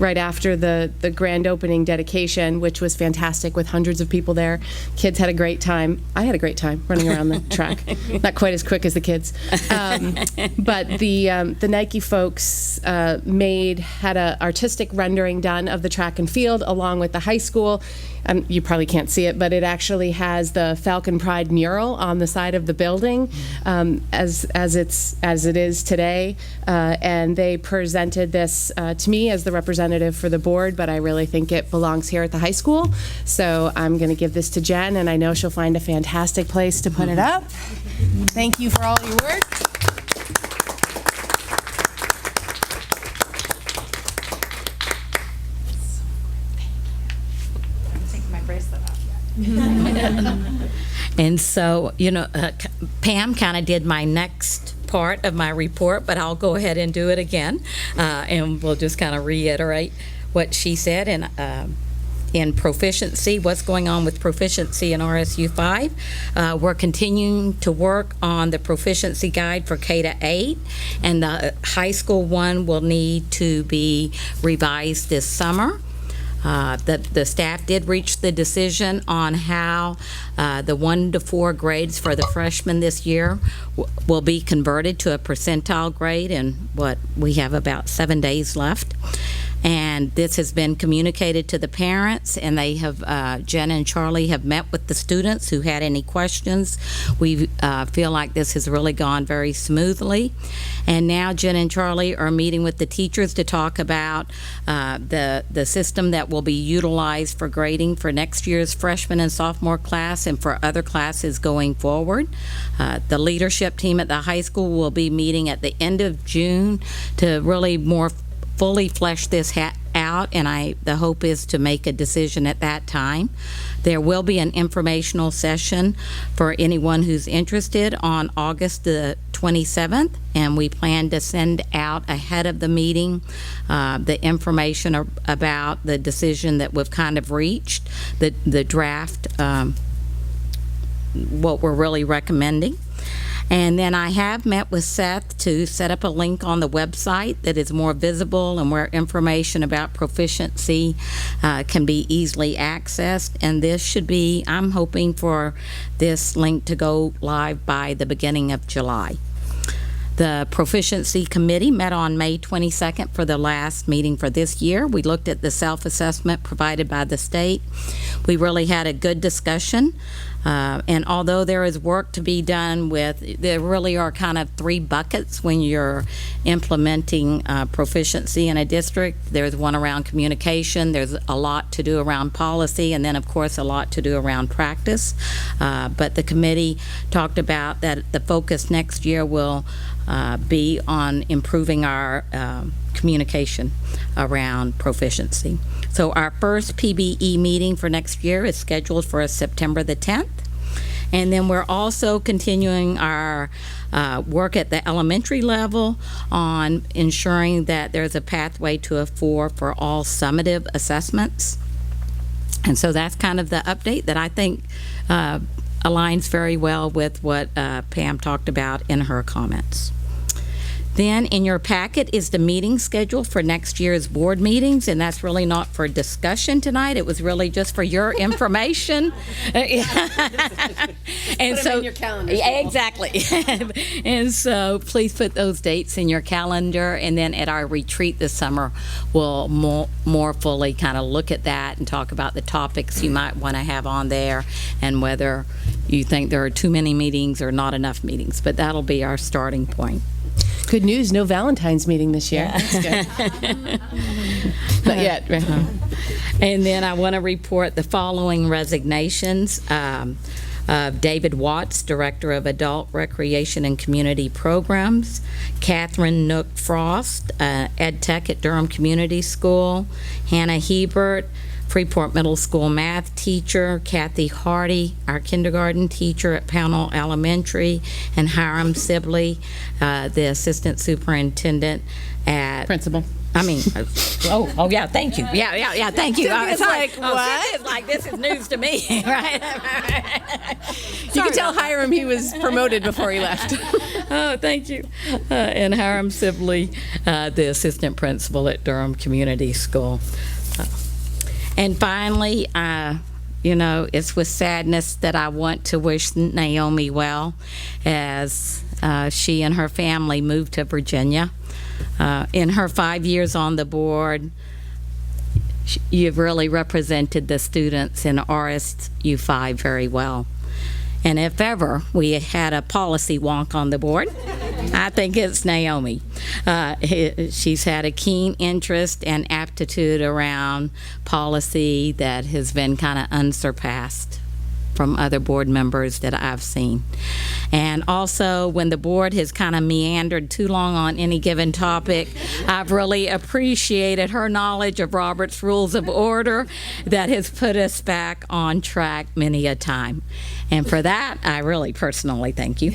right after the grand opening dedication, which was fantastic with hundreds of people there. Kids had a great time. I had a great time running around the track. Not quite as quick as the kids. But the Nike folks had an artistic rendering done of the track and field along with the high school. You probably can't see it, but it actually has the Falcon Pride mural on the side of the building, as it is today. And they presented this to me as the representative for the board, but I really think it belongs here at the high school. So I'm going to give this to Jen, and I know she'll find a fantastic place to put it up. Thank you for all your work. And so, Pam kind of did my next part of my report, but I'll go ahead and do it again, and we'll just kind of reiterate what she said. And in proficiency, what's going on with proficiency in RSU 5. We're continuing to work on the proficiency guide for K-8, and the high school one will need to be revised this summer. The staff did reach the decision on how the 1 to 4 grades for the freshmen this year will be converted to a percentile grade in we have about 7 days left. And this has been communicated to the parents, and they have, Jen and Charlie have met with the students who had any questions. We feel like this has really gone very smoothly. And now Jen and Charlie are meeting with the teachers to talk about the system that will be utilized for grading for next year's freshman and sophomore class and for other classes going forward. The leadership team at the high school will be meeting at the end of June to really more fully flesh this out, and the hope is to make a decision at that time. There will be an informational session for anyone who's interested on August the 27th, and we plan to send out ahead of the meeting the information about the decision that we've kind of reached, the draft, what we're really recommending. And then I have met with Seth to set up a link on the website that is more visible and where information about proficiency can be easily accessed. And this should be, I'm hoping for this link to go live by the beginning of July. The Proficiency Committee met on May 22nd for the last meeting for this year. We looked at the self-assessment provided by the state. We really had a good discussion. And although there is work to be done there really are kind of three buckets when you're implementing proficiency in a district. There's one around communication, there's a lot to do around policy, and then of course a lot to do around practice. But the committee talked about that the focus next year will be on improving our communication around proficiency. So our first PBE meeting for next year is scheduled for September the 10th. And then we're also continuing our work at the elementary level on ensuring that there's a pathway to a 4 for all summative assessments. And so that's kind of the update that I think aligns very well with what Pam talked about in her comments. Then in your packet is the meeting schedule for next year's board meetings, and that's really not for discussion tonight. It was really just for your information. And Put them in your calendar. Exactly. And so please put those dates in your calendar, and then at our retreat this summer, we'll more fully kind of look at that and talk about the topics you might want to have on there and whether you think there are too many meetings or not enough meetings. But that'll be our starting point. Good news, no Valentine's meeting this year. That's good. Not yet. And then I want to report the following resignations. David Watts, Director of Adult Recreation and Community Programs. Catherine Nook Frost, Ed Tech at Durham Community School. Hannah Hebert, Freeport Middle School math teacher. Kathy Hardy, our kindergarten teacher at Pownell Elementary. And Hiram Sibley, the assistant superintendent at... Principal. Oh yeah, thank you. Yeah, thank you. It's like, what? It's like, this is news to me, right? You can tell Hiram he was promoted before he left. Oh, thank you. And Hiram Sibley, the assistant principal at Durham Community School. And finally, it's with sadness that I want to wish Naomi well as she and her family moved to Virginia. In her 5 years on the board, you've really represented the students in RSU 5 very well. And if ever we had a policy wonk on the board, I think it's Naomi. She's had a keen interest and aptitude around policy that has been kind of unsurpassed from other board members that I've seen. And also, when the board has kind of meandered too long on any given topic, I've really appreciated her knowledge of Robert's Rules of Order that has put us back on track many a time. And for that, I really personally thank you.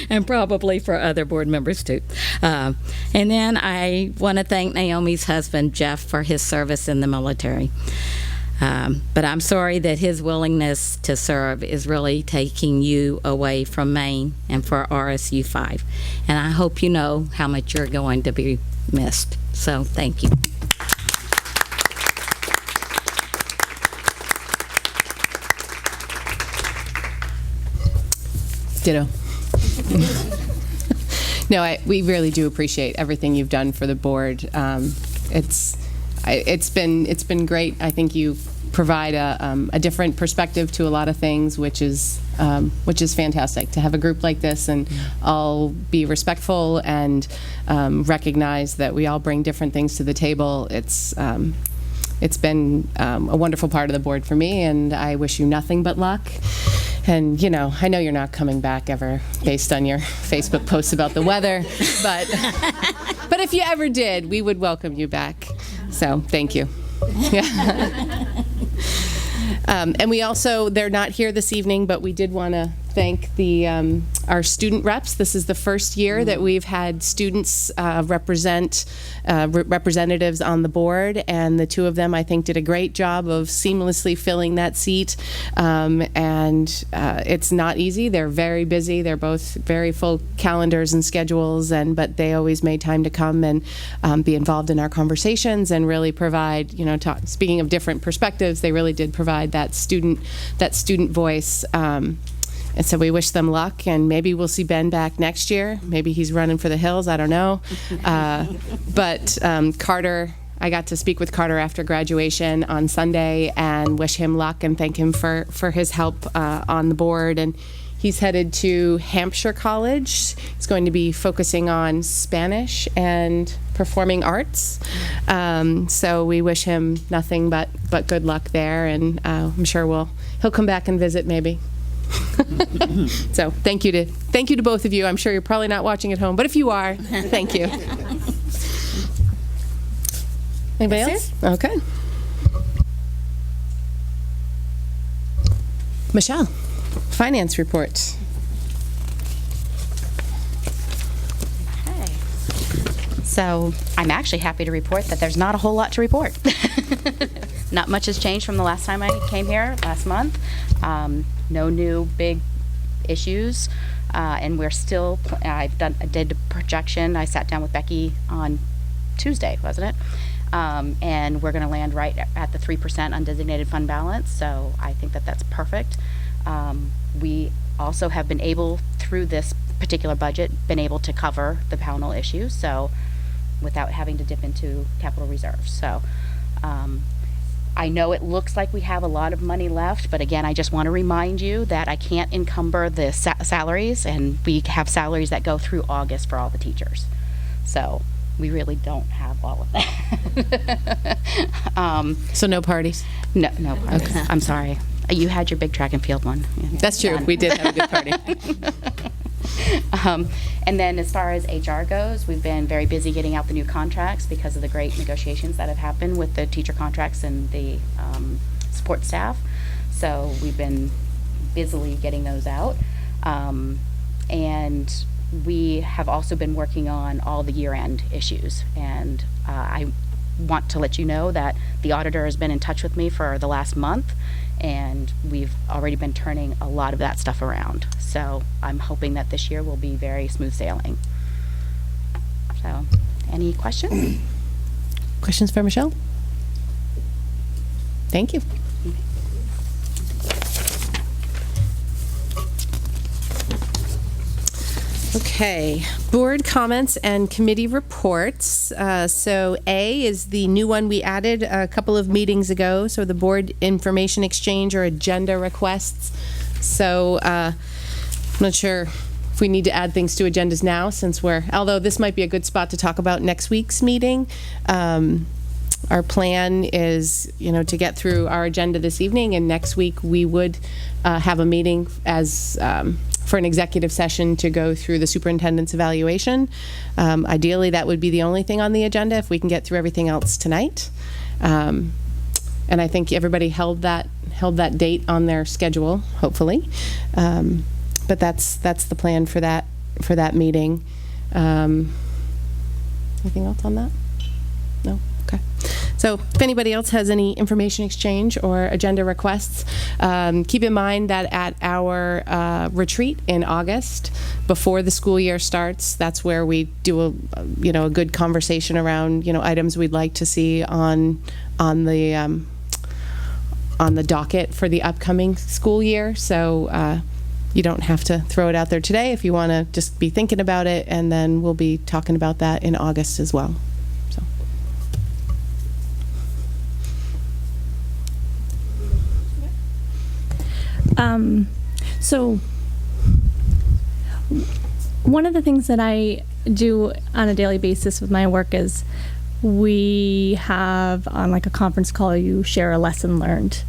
And probably for other board members too. And then I want to thank Naomi's husband, Jeff, for his service in the military. But I'm sorry that his willingness to serve is really taking you away from Maine and for RSU 5. And I hope you know how much you're going to be missed. So thank you. Ditto. No, we really do appreciate everything you've done for the board. It's been great. I think you provide a different perspective to a lot of things, which is fantastic. To have a group like this and all be respectful and recognize that we all bring different things to the table. It's been a wonderful part of the board for me, and I wish you nothing but luck. And, I know you're not coming back ever based on your Facebook posts about the weather, but if you ever did, we would welcome you back. So, thank you. Yeah. And we also, they're not here this evening, but we did want to thank our student reps. This is the first year that we've had students representatives on the board, and the two of them, I think, did a great job of seamlessly filling that seat. And it's not easy. They're very busy. They're both very full calendars and schedules, but they always made time to come and be involved in our conversations and really provide, speaking of different perspectives, they really did provide that student voice. And so we wish them luck, and maybe we'll see Ben back next year. Maybe he's running for the hills, I don't know. But Carter, I got to speak with Carter after graduation on Sunday and wish him luck and thank him for his help on the board. And he's headed to Hampshire College. He's going to be focusing on Spanish and performing arts. So we wish him nothing but good luck there, and I'm sure he'll come back and visit maybe. So thank you to both of you. I'm sure you're probably not watching at home, but if you are, thank you. Anybody else? Okay. Michelle, finance report. So I'm actually happy to report that there's not a whole lot to report. Not much has changed from the last time I came here last month. No new big issues, and we're still. I did a projection. I sat down with Becky on Tuesday, wasn't it? And we're going to land right at the 3% undesignated fund balance. So I think that that's perfect. We also have been able, through this particular budget, been able to cover the Pownell issue. So without having to dip into capital reserves. So. I know it looks like we have a lot of money left, but again, I just want to remind you that I can't encumber the salaries, and we have salaries that go through August for all the teachers. So we really don't have all of that. So no parties? No parties. Okay. I'm sorry. You had your big track and field one. That's true. We did have a good party. And then as far as HR goes, we've been very busy getting out the new contracts because of the great negotiations that have happened with the teacher contracts and the support staff. So we've been busily getting those out. And we have also been working on all the year-end issues. And I want to let you know that the auditor has been in touch with me for the last month, and we've already been turning a lot of that stuff around. So I'm hoping that this year will be very smooth sailing. So, any questions? Questions for Michelle? Thank you. Okay, board comments and committee reports. So A is the new one we added a couple of meetings ago. So the board information exchange or agenda requests. So I'm not sure if we need to add things to agendas now, since although this might be a good spot to talk about next week's meeting. Our plan is, to get through our agenda this evening, and next week we would have a meeting for an executive session to go through the superintendent's evaluation. Ideally, that would be the only thing on the agenda if we can get through everything else tonight. And I think everybody held that date on their schedule, hopefully. But that's the plan for that meeting. Anything else on that? No? Okay. So if anybody else has any information exchange or agenda requests, keep in mind that at our retreat in August, before the school year starts, that's where we do a good conversation around items we'd like to see on the docket for the upcoming school year. So you don't have to throw it out there today if you want to just be thinking about it, and then we'll be talking about that in August as well. So one of the things that I do on a daily basis with my work is we have on like a conference call, you share a lesson learned.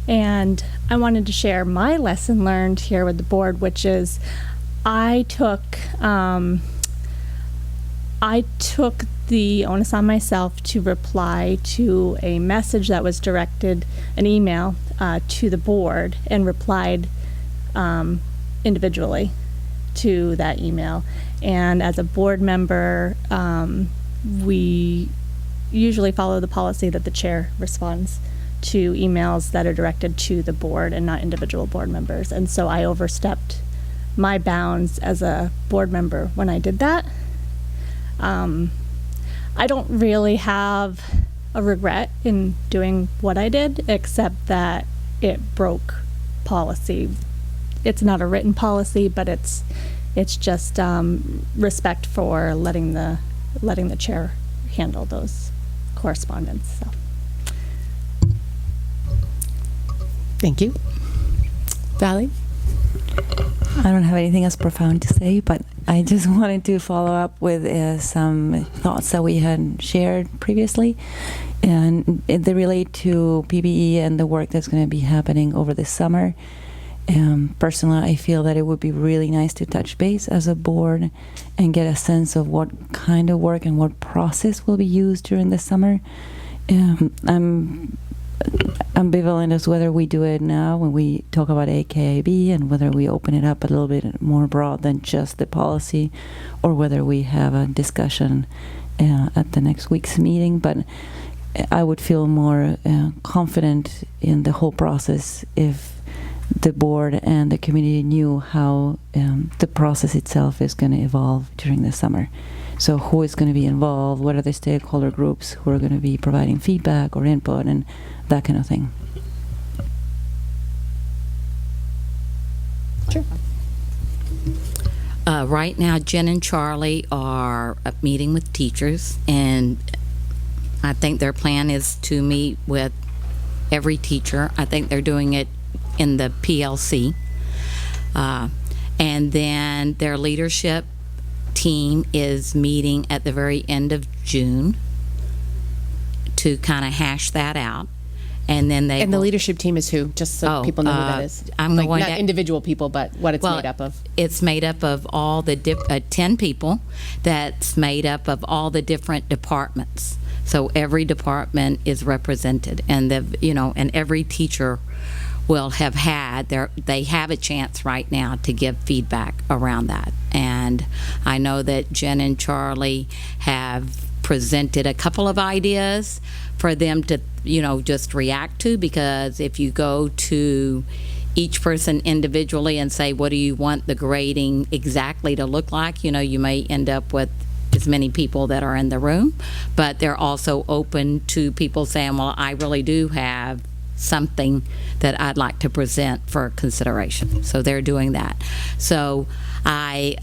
And I wanted to share my lesson learned here with the board, which is I took the onus on myself to reply to a message that was directed, an email to the board, and replied individually to that email. And as a board member, we usually follow the policy that the chair responds to emails that are directed to the board and not individual board members. And so I overstepped my bounds as a board member when I did that. I don't really have a regret in doing what I did, except that it broke policy it's not a written policy, but it's just respect for letting the chair handle those correspondence. So. Thank you. Valerie? I don't have anything else profound to say, but I just wanted to follow up with some thoughts that we had shared previously, and they relate to PBE and the work that's going to be happening over the summer. Personally, I feel that it would be really nice to touch base as a board and get a sense of what kind of work and what process will be used during the summer. I'm ambivalent as whether we do it now when we talk about AKIB and whether we open it up a little bit more broad than just the policy, or whether we have a discussion at the next week's meeting. But I would feel more confident in the whole process if the board and the community knew how the process itself is going to evolve during the summer. So who is going to be involved, what are the stakeholder groups who are going to be providing feedback or input, and that kind of thing. Sure. Right now, Jen and Charlie are meeting with teachers, and I think their plan is to meet with every teacher. I think they're doing it in the PLC. And then their leadership team is meeting at the very end of June to kind of hash that out. And then they. And the leadership team is who? Just so people know who that is. I'm like going not to, individual people, but what it's made up of. It's made up of all the 10 people. That's made up of all the different departments. So every department is represented, and and every teacher will have had they have a chance right now to give feedback around that. And I know that Jen and Charlie have presented a couple of ideas for them to just react to, because if you go to each person individually and say, what do you want the grading exactly to look like, you may end up with as many people that are in the room. But they're also open to people saying, well, I really do have something that I'd like to present for consideration. So they're doing that. So by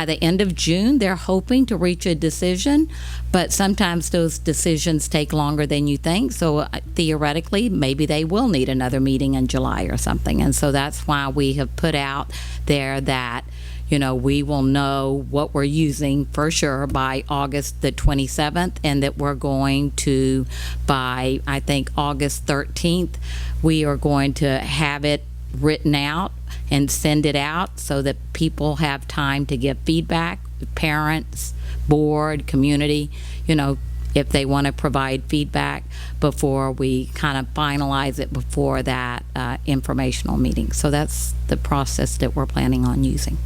the end of June, they're hoping to reach a decision, but sometimes those decisions take longer than you think. So theoretically, maybe they will need another meeting in July or something. And so that's why we have put out there that we will know what we're using for sure by August the 27th, and that we're going to, by I think August 13th, we are going to have it written out and send it out so that people have time to give feedback, parents, board, community, if they want to provide feedback before we kind of finalize it before that informational meeting. So that's the process that we're planning on using.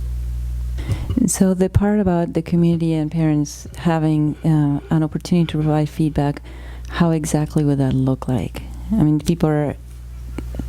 So the part about the community and parents having an opportunity to provide feedback, how exactly would that look like? I mean, people are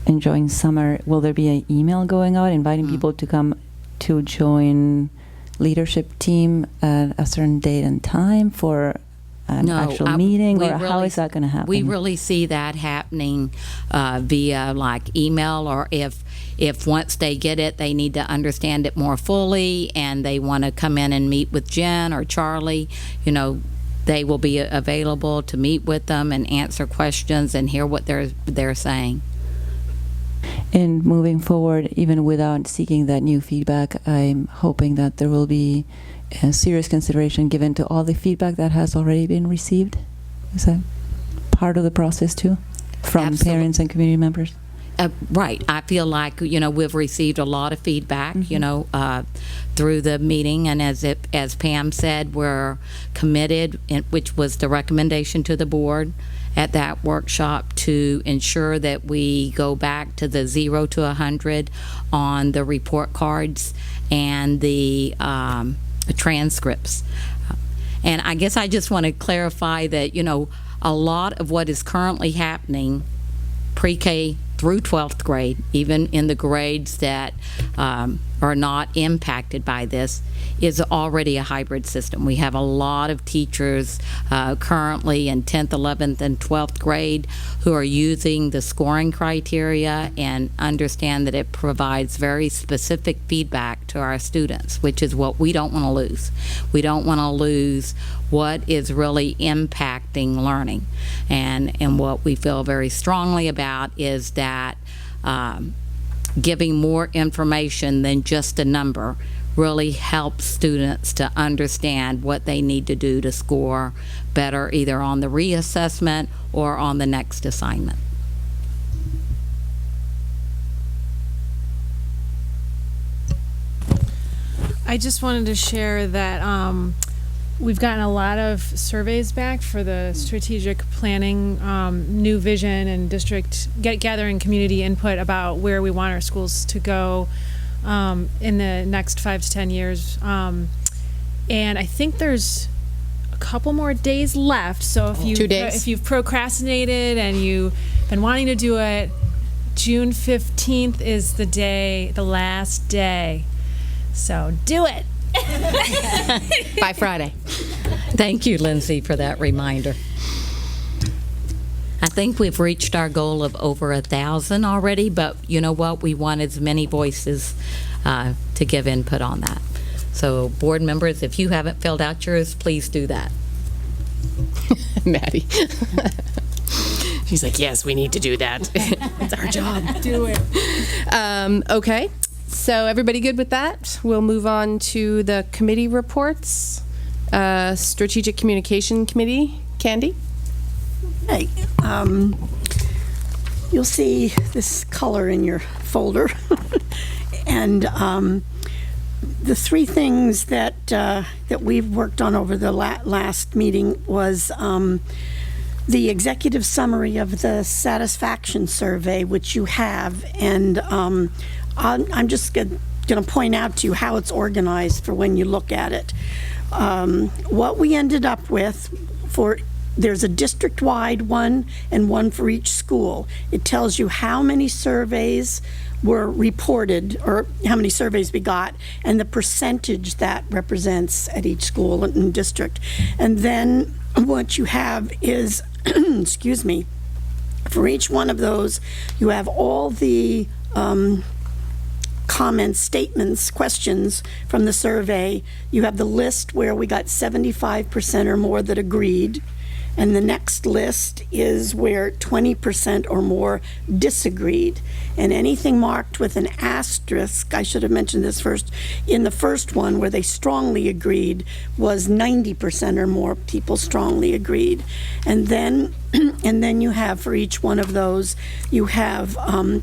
enjoying summer. Will there be an email going out inviting people to come to join leadership team at a certain date and time for an actual meeting, or how is that going to happen? We really see that happening via like email, or if once they get it, they need to understand it more fully and they want to come in and meet with Jen or Charlie, they will be available to meet with them and answer questions and hear what they're saying. And moving forward, even without seeking that new feedback, I'm hoping that there will be a serious consideration given to all the feedback that has already been received. Is that part of the process too, from parents and community members? Right. I feel like, we've received a lot of feedback, through the meeting. And as Pam said, we're committed, which was the recommendation to the board at that workshop, to ensure that we go back to the 0 to 100 on the report cards and the transcripts. And I guess I just want to clarify that, a lot of what is currently happening pre-K through 12th grade, even in the grades that are not impacted by this is already a hybrid system. We have a lot of teachers currently in 10th, 11th, and 12th grade who are using the scoring criteria and understand that it provides very specific feedback to our students, which is what we don't want to lose. We don't want to lose what is really impacting learning. And what we feel very strongly about is that giving more information than just a number really helps students to understand what they need to do to score better, either on the reassessment or on the next assignment. I just wanted to share that we've gotten a lot of surveys back for the strategic planning, new vision, and district gathering community input about where we want our schools to go in the next 5 to 10 years. And I think there's a couple more days left. So if you've procrastinated and you've been wanting to do it, June 15th is the last day. So do it. By Friday. Thank you, Lindsay, for that reminder. I think we've reached our goal of over 1,000 already, but you know what? We want as many voices to give input on that. So, board members, if you haven't filled out yours, please do that. Maddie. She's like, yes, we need to do that. It's our job. Do it. Okay. So everybody good with that? We'll move on to the committee reports. Strategic Communication Committee. Candy? Hey, you'll see this color in your folder. And the three things that we've worked on over the last meeting was the executive summary of the satisfaction survey, which you have, and I'm just going to point out to you how it's organized for when you look at it. What we ended up with there's a district-wide one and one for each school. It tells you how many surveys were reported or how many surveys we got and the percentage that represents at each school and district. And then what you have is, excuse me, for each one of those, you have all the comments, statements, questions from the survey. You have the list where we got 75% or more that agreed, and the next list is where 20% or more disagreed. And anything marked with an asterisk, I should have mentioned this first, in the first one where they strongly agreed was 90% or more people strongly agreed. And then you have, for each one of those, you have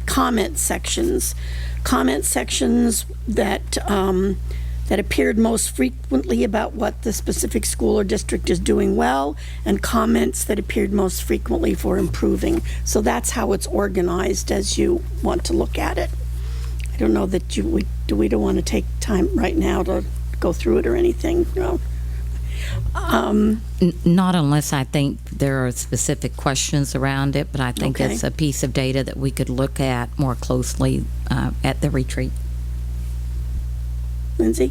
comment sections. Comment sections that appeared most frequently about what the specific school or district is doing well, and comments that appeared most frequently for improving. So that's how it's organized as you want to look at it. I don't know that we don't want to take time right now to go through it or anything. No. Not unless I think there are specific questions around it, but I think it's a piece of data that we could look at more closely at the retreat. Lindsay?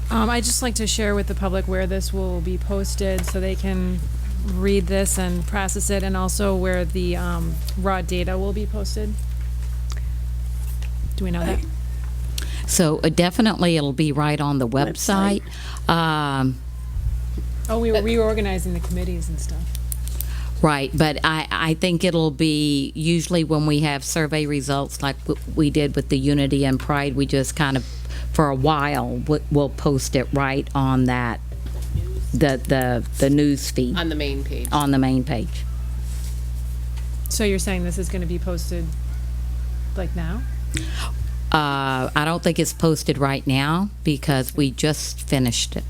I'd just like to share with the public where this will be posted so they can read this and process it, and also where the raw data will be posted. Do we know that? So definitely it'll be right on the website. We were reorganizing the committees and stuff. Right, but I think it'll be usually when we have survey results like we did with the Unity and Pride, we just kind of, for a while, we'll post it right on that, the news feed. On the main page. On the main page. So you're saying this is going to be posted like now? I don't think it's posted right now because we just finished it.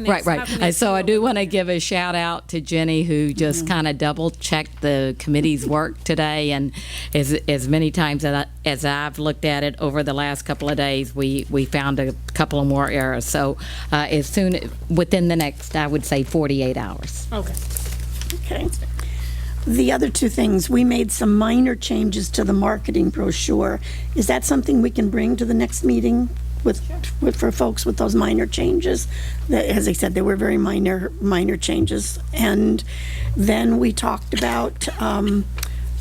Right. So I do want to give a shout out to Jenny, who just kind of double checked the committee's work today, and as many times as I've looked at it over the last couple of days, we found a couple of more errors. So within the next, I would say 48 hours. Okay. The other two things, we made some minor changes to the marketing brochure. Is that something we can bring to the next meeting for folks with those minor changes? That, as I said, they were very minor changes. And then we talked about a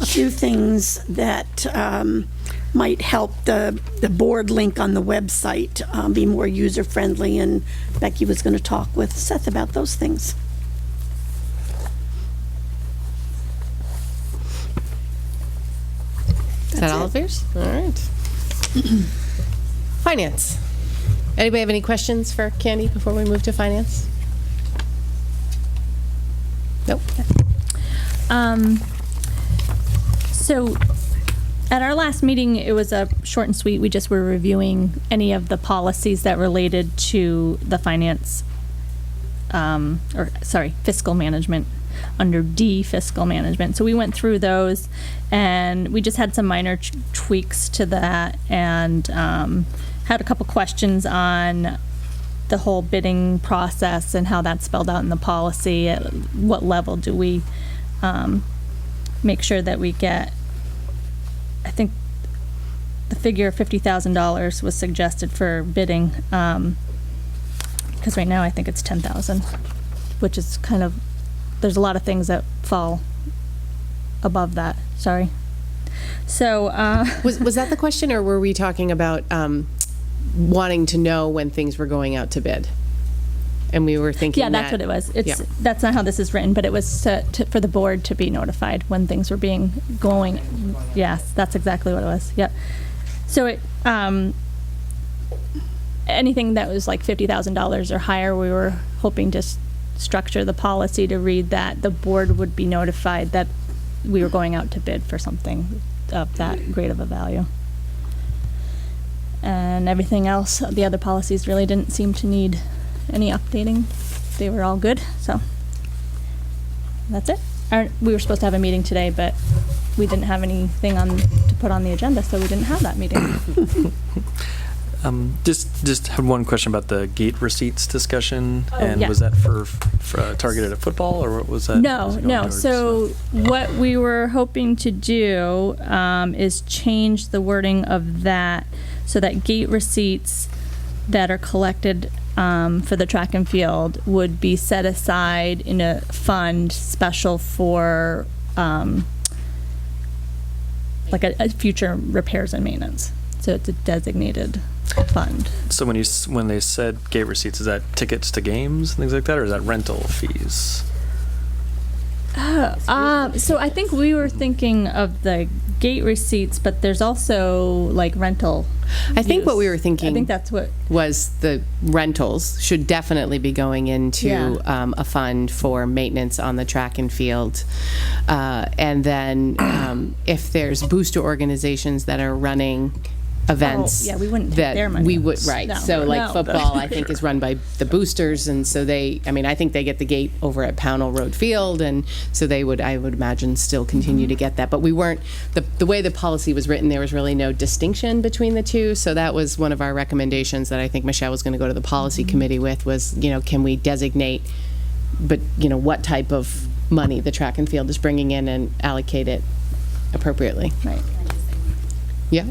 few things that might help the board link on the website be more user-friendly, and Becky was going to talk with Seth about those things. Is that all of yours? All right. Finance. Anybody have any questions for Candy before we move to finance? Nope. So at our last meeting, it was a short and sweet. We just were reviewing any of the policies that related to the finance, fiscal management, under D, fiscal management. So we went through those, and we just had some minor tweaks to that, and had a couple questions on the whole bidding process and how that's spelled out in the policy. At what level do we make sure that we get, I think the figure of $50,000 was suggested for bidding, because right now I think it's $10,000, which is kind of, there's a lot of things that fall above that. Sorry. So was that the question, or were we talking about wanting to know when things were going out to bid? And we were thinking, yeah, that's what it was. That's not how this is written, but it was for the board to be notified when things were going. Yes, that's exactly what it was. Yep. So it anything that was like $50,000 or higher, we were hoping to structure the policy to read that the board would be notified that we were going out to bid for something of that great of a value. And everything else, the other policies really didn't seem to need any updating. They were all good, so that's it. We were supposed to have a meeting today, but we didn't have anything to put on the agenda, so we didn't have that meeting. Just had one question about the gate receipts discussion, and yeah. Was that for targeted at football, or what was that? No. So what we were hoping to do is change the wording of that so that gate receipts that are collected for the track and field would be set aside in a fund special for like a future repairs and maintenance. So it's a designated fund. So when they said gate receipts, is that tickets to games and things like that, or is that rental fees? So I think we were thinking of the gate receipts, but there's also like rental. I think what we were thinking, I think that's what was the rentals should definitely be going into a fund for maintenance on the track and field, and then if there's booster organizations that are running events, we wouldn't take that their money. we would No. So like No. football, I think is run by the boosters, and so I think they get the gate over at Pownell Road Field, and so I would imagine still continue to get that. But we weren't the way the policy was written. There was really no distinction between the two. So that was one of our recommendations that I think Michelle was going to go to the policy committee with was, can we designate, but what type of money the track and field is bringing in and allocate it appropriately. Right. Yeah.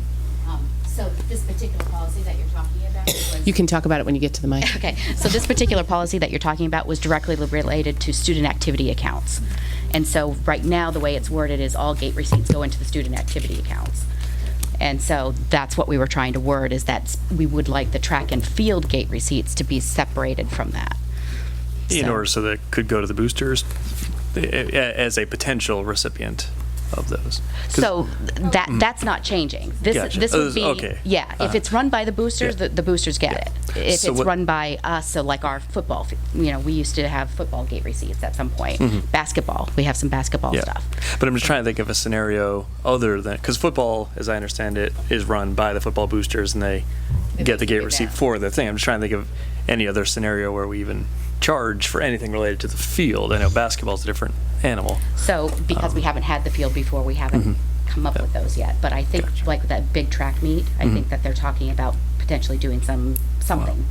So this particular policy that you're talking about was... You can talk about it when you get to the mic. Okay, so this particular policy that you're talking about was directly related to student activity accounts. And so right now, the way it's worded is all gate receipts go into the student activity accounts. And so that's what we were trying to word, is that we would like the track and field gate receipts to be separated from that. In order so that it could go to the boosters as a potential recipient of those. So that's not changing. This would be if it's run by the boosters, the boosters get it. If So it's what- run by us, so like our football, we used to have football gate receipts at some point. Basketball, we have some basketball stuff. But I'm just trying to think of a scenario other than, because football, as I understand it, is run by the football boosters, and they get the gate receipt for the thing. I'm just trying to think of any other scenario where we even charge for anything related to the field. I know basketball's a different animal. So because we haven't had the field before, we haven't come up with those yet. But I think like that big track meet, I think that they're talking about potentially doing something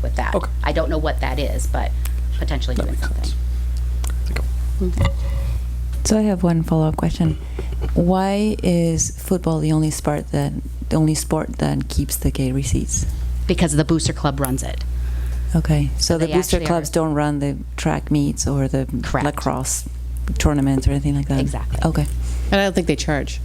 with that. Okay. I don't know what that is, but potentially doing something. So I have one follow-up question. Why is football the only sport that keeps the gate receipts? Because the booster club runs it. Okay, so the they booster actually clubs don't run the track meets or the lacrosse tournaments or anything like that? Exactly. Okay. And I don't think they charge.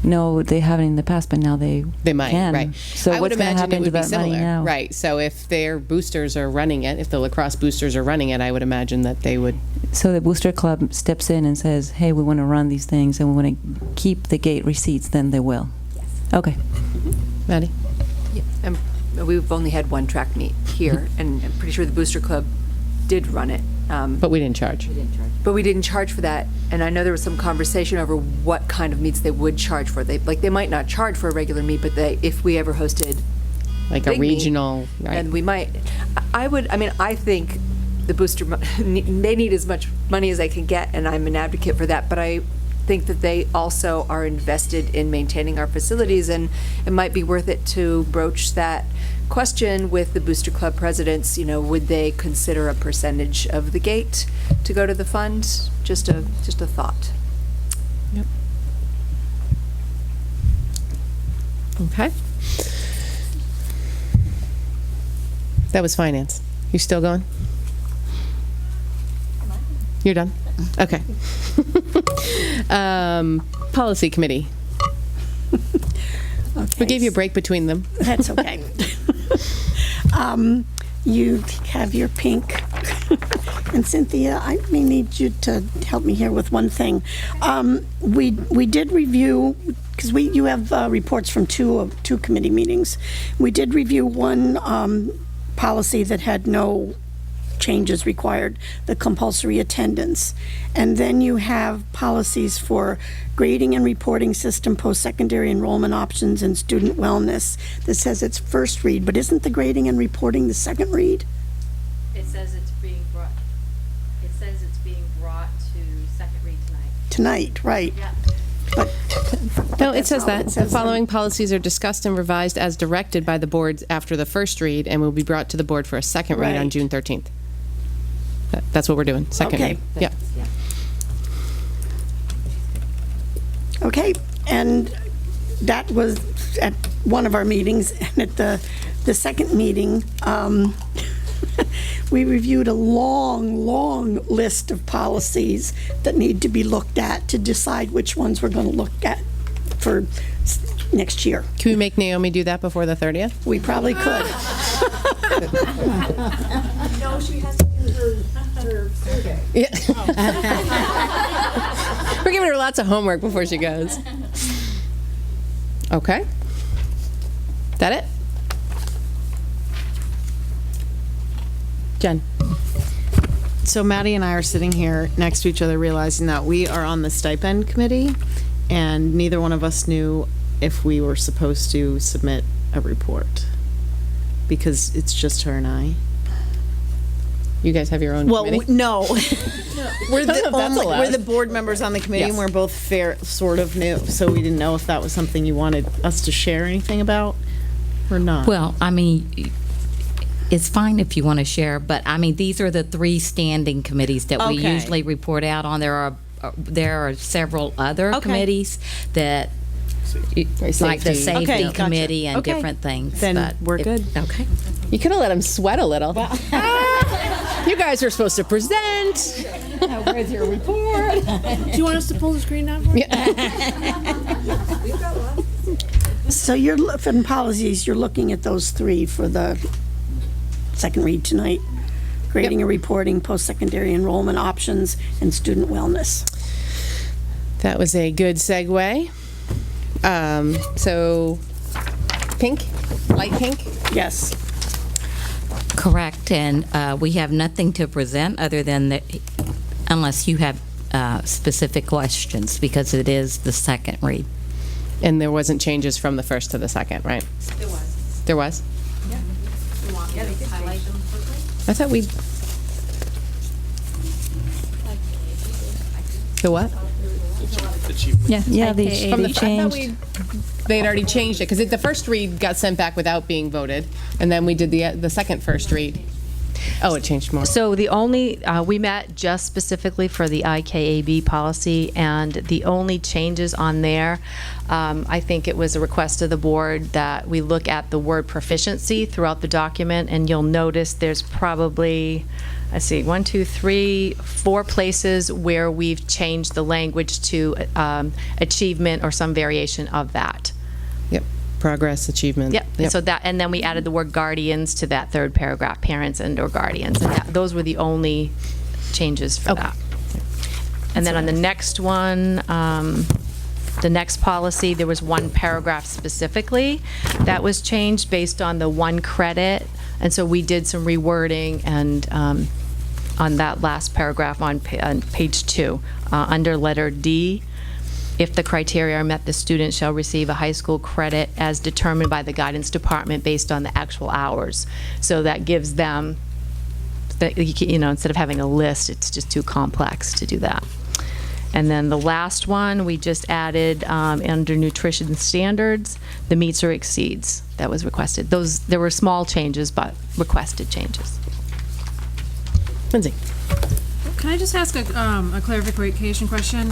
No, they haven't in the past, but now they might, can. right. So I would what's going to imagine happen it would to be that similar. money now? Right. So if their boosters are running it, if the lacrosse boosters are running it, I would imagine that they would. So the booster club steps in and says, hey, we want to run these things and we want to keep the gate receipts, then they will. Yes. Okay. Maddie? Yeah. We've only had one track meet here, and I'm pretty sure the booster club did run it. But we didn't charge. But we didn't charge for that, and I know there was some conversation over what kind of meets they would charge for. They might not charge for a regular meet, but if we ever hosted like a big regional, meet, right? then we might. I think the booster they need as much money as they can get, and I'm an advocate for that. But I think that they also are invested in maintaining our facilities, and it might be worth it to broach that question with the booster club presidents. Would they consider a percentage of the gate to go to the fund? Just a thought. Yep. Okay. That was finance. You still going? You're done? Okay. Policy committee. Okay. We gave you a break between them. That's okay. You have your pink. And Cynthia, I may need you to help me here with one thing. We did review, because you have reports from two committee meetings. We did review one policy that had no changes required, the compulsory attendance. And then you have policies for grading and reporting system, post-secondary enrollment options, and student wellness. This says it's first read, but isn't the grading and reporting the second read? It says it's being brought to second read tonight. Tonight, right. Yeah. No, it says that. The following policies are discussed and revised as directed by the board after the first read and will be brought to the board for a second read on Right. June 13th. That's what we're doing, second Okay. read. Yeah. Okay, and that was at one of our meetings, and at the second meeting, we reviewed a long list of policies that need to be looked at to decide which ones we're going to look at for next year. Can we make Naomi do that before the 30th? We probably could. No, she has to do her survey. Yeah. We're giving her lots of homework before she goes. Okay. That it? Jen. So Maddie and I are sitting here next to each other realizing that we are on the stipend committee and neither one of us knew if we were supposed to submit a report because it's just her and I. You guys have your own committee? No. We're That's allowed. the board members on the committee, Yes. and we're both sort of new, so we didn't know if that was something you wanted us to share anything about or not. Well, I mean, it's fine if you want to share, but I mean, these are the three standing committees that we Okay. usually report out on. There are several other Okay. committees that, like the safety Okay, gotcha. committee and Okay. different things. Then but we're good. Okay. You could have let him sweat a little. You guys are supposed to present. Where's your report? Do you want us to pull the screen down for you? So from policies, you're looking at those three for the second read tonight. Grading and reporting, post-secondary enrollment options, and student wellness. That was a good segue. So, pink? Light pink? Yes. Correct, and we have nothing to present other than unless you have specific questions, because it is the second read. And there wasn't changes from the first to the second, right? There was. There was? Yeah. Yeah, they did highlight them quickly. I thought we... The what? Yeah, they From the, I thought changed. they had already changed it, because the first read got sent back without being voted, and then we did the second first read. Oh, it changed more. So the only, we met just specifically for the IKAB policy, and the only changes on there, I think it was a request of the board that we look at the word proficiency throughout the document, and you'll notice there's probably, let's see, 1, 2, 3, 4 places where we've changed the language to achievement or some variation of that. Yep. Progress, achievement. Yep. So that, and then we added the word guardians to that third paragraph, parents and/or guardians, and those were the only changes for that. And then on the next one, the next policy, there was one paragraph specifically that was changed based on the 1 credit, and so we did some rewording and on that last paragraph on page 2, under letter D. If the criteria are met, the student shall receive a high school credit as determined by the guidance department based on the actual hours. So that gives them, instead of having a list, it's just too complex to do that. And then the last one, we just added under nutrition standards, the meets or exceeds that was requested. There were small changes, but requested changes. Lindsay. Can I just ask a clarification question?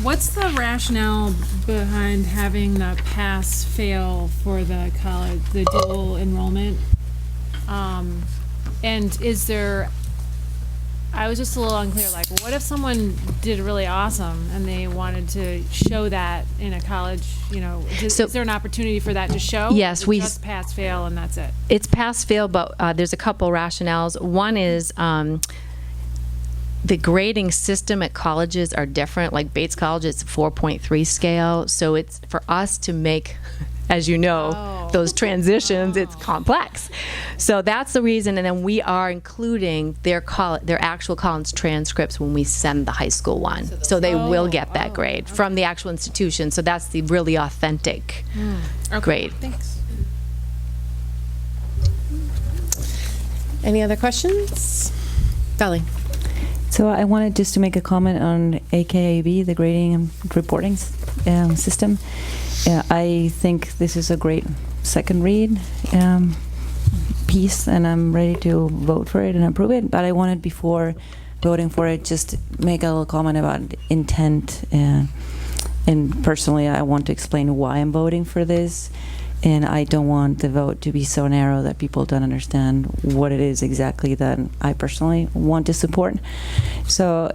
What's the rationale behind having the pass-fail for the college, the dual enrollment? And is there, I was just a little unclear, like, what if someone did really awesome and they wanted to show that in a college, is there an opportunity for that to show? Yes, we just pass-fail and that's it? It's pass-fail, but there's a couple rationales. One is, the grading system at colleges are different. Like Bates College, it's a 4.3 scale. So it's for us to make, as you know, those transitions, it's complex. So that's the reason. And then we are including their actual college transcripts when we send the high school one. So they will get that grade from the actual institution. So that's the really authentic grade. Thanks. Any other questions? Dolly. So I wanted just to make a comment on AKAB, the grading and reporting system. I think this is a great second read piece, and I'm ready to vote for it and approve it. But I wanted, before voting for it, just make a little comment about intent. And personally, I want to explain why I'm voting for this. And I don't want the vote to be so narrow that people don't understand what it is exactly that I personally want to support. So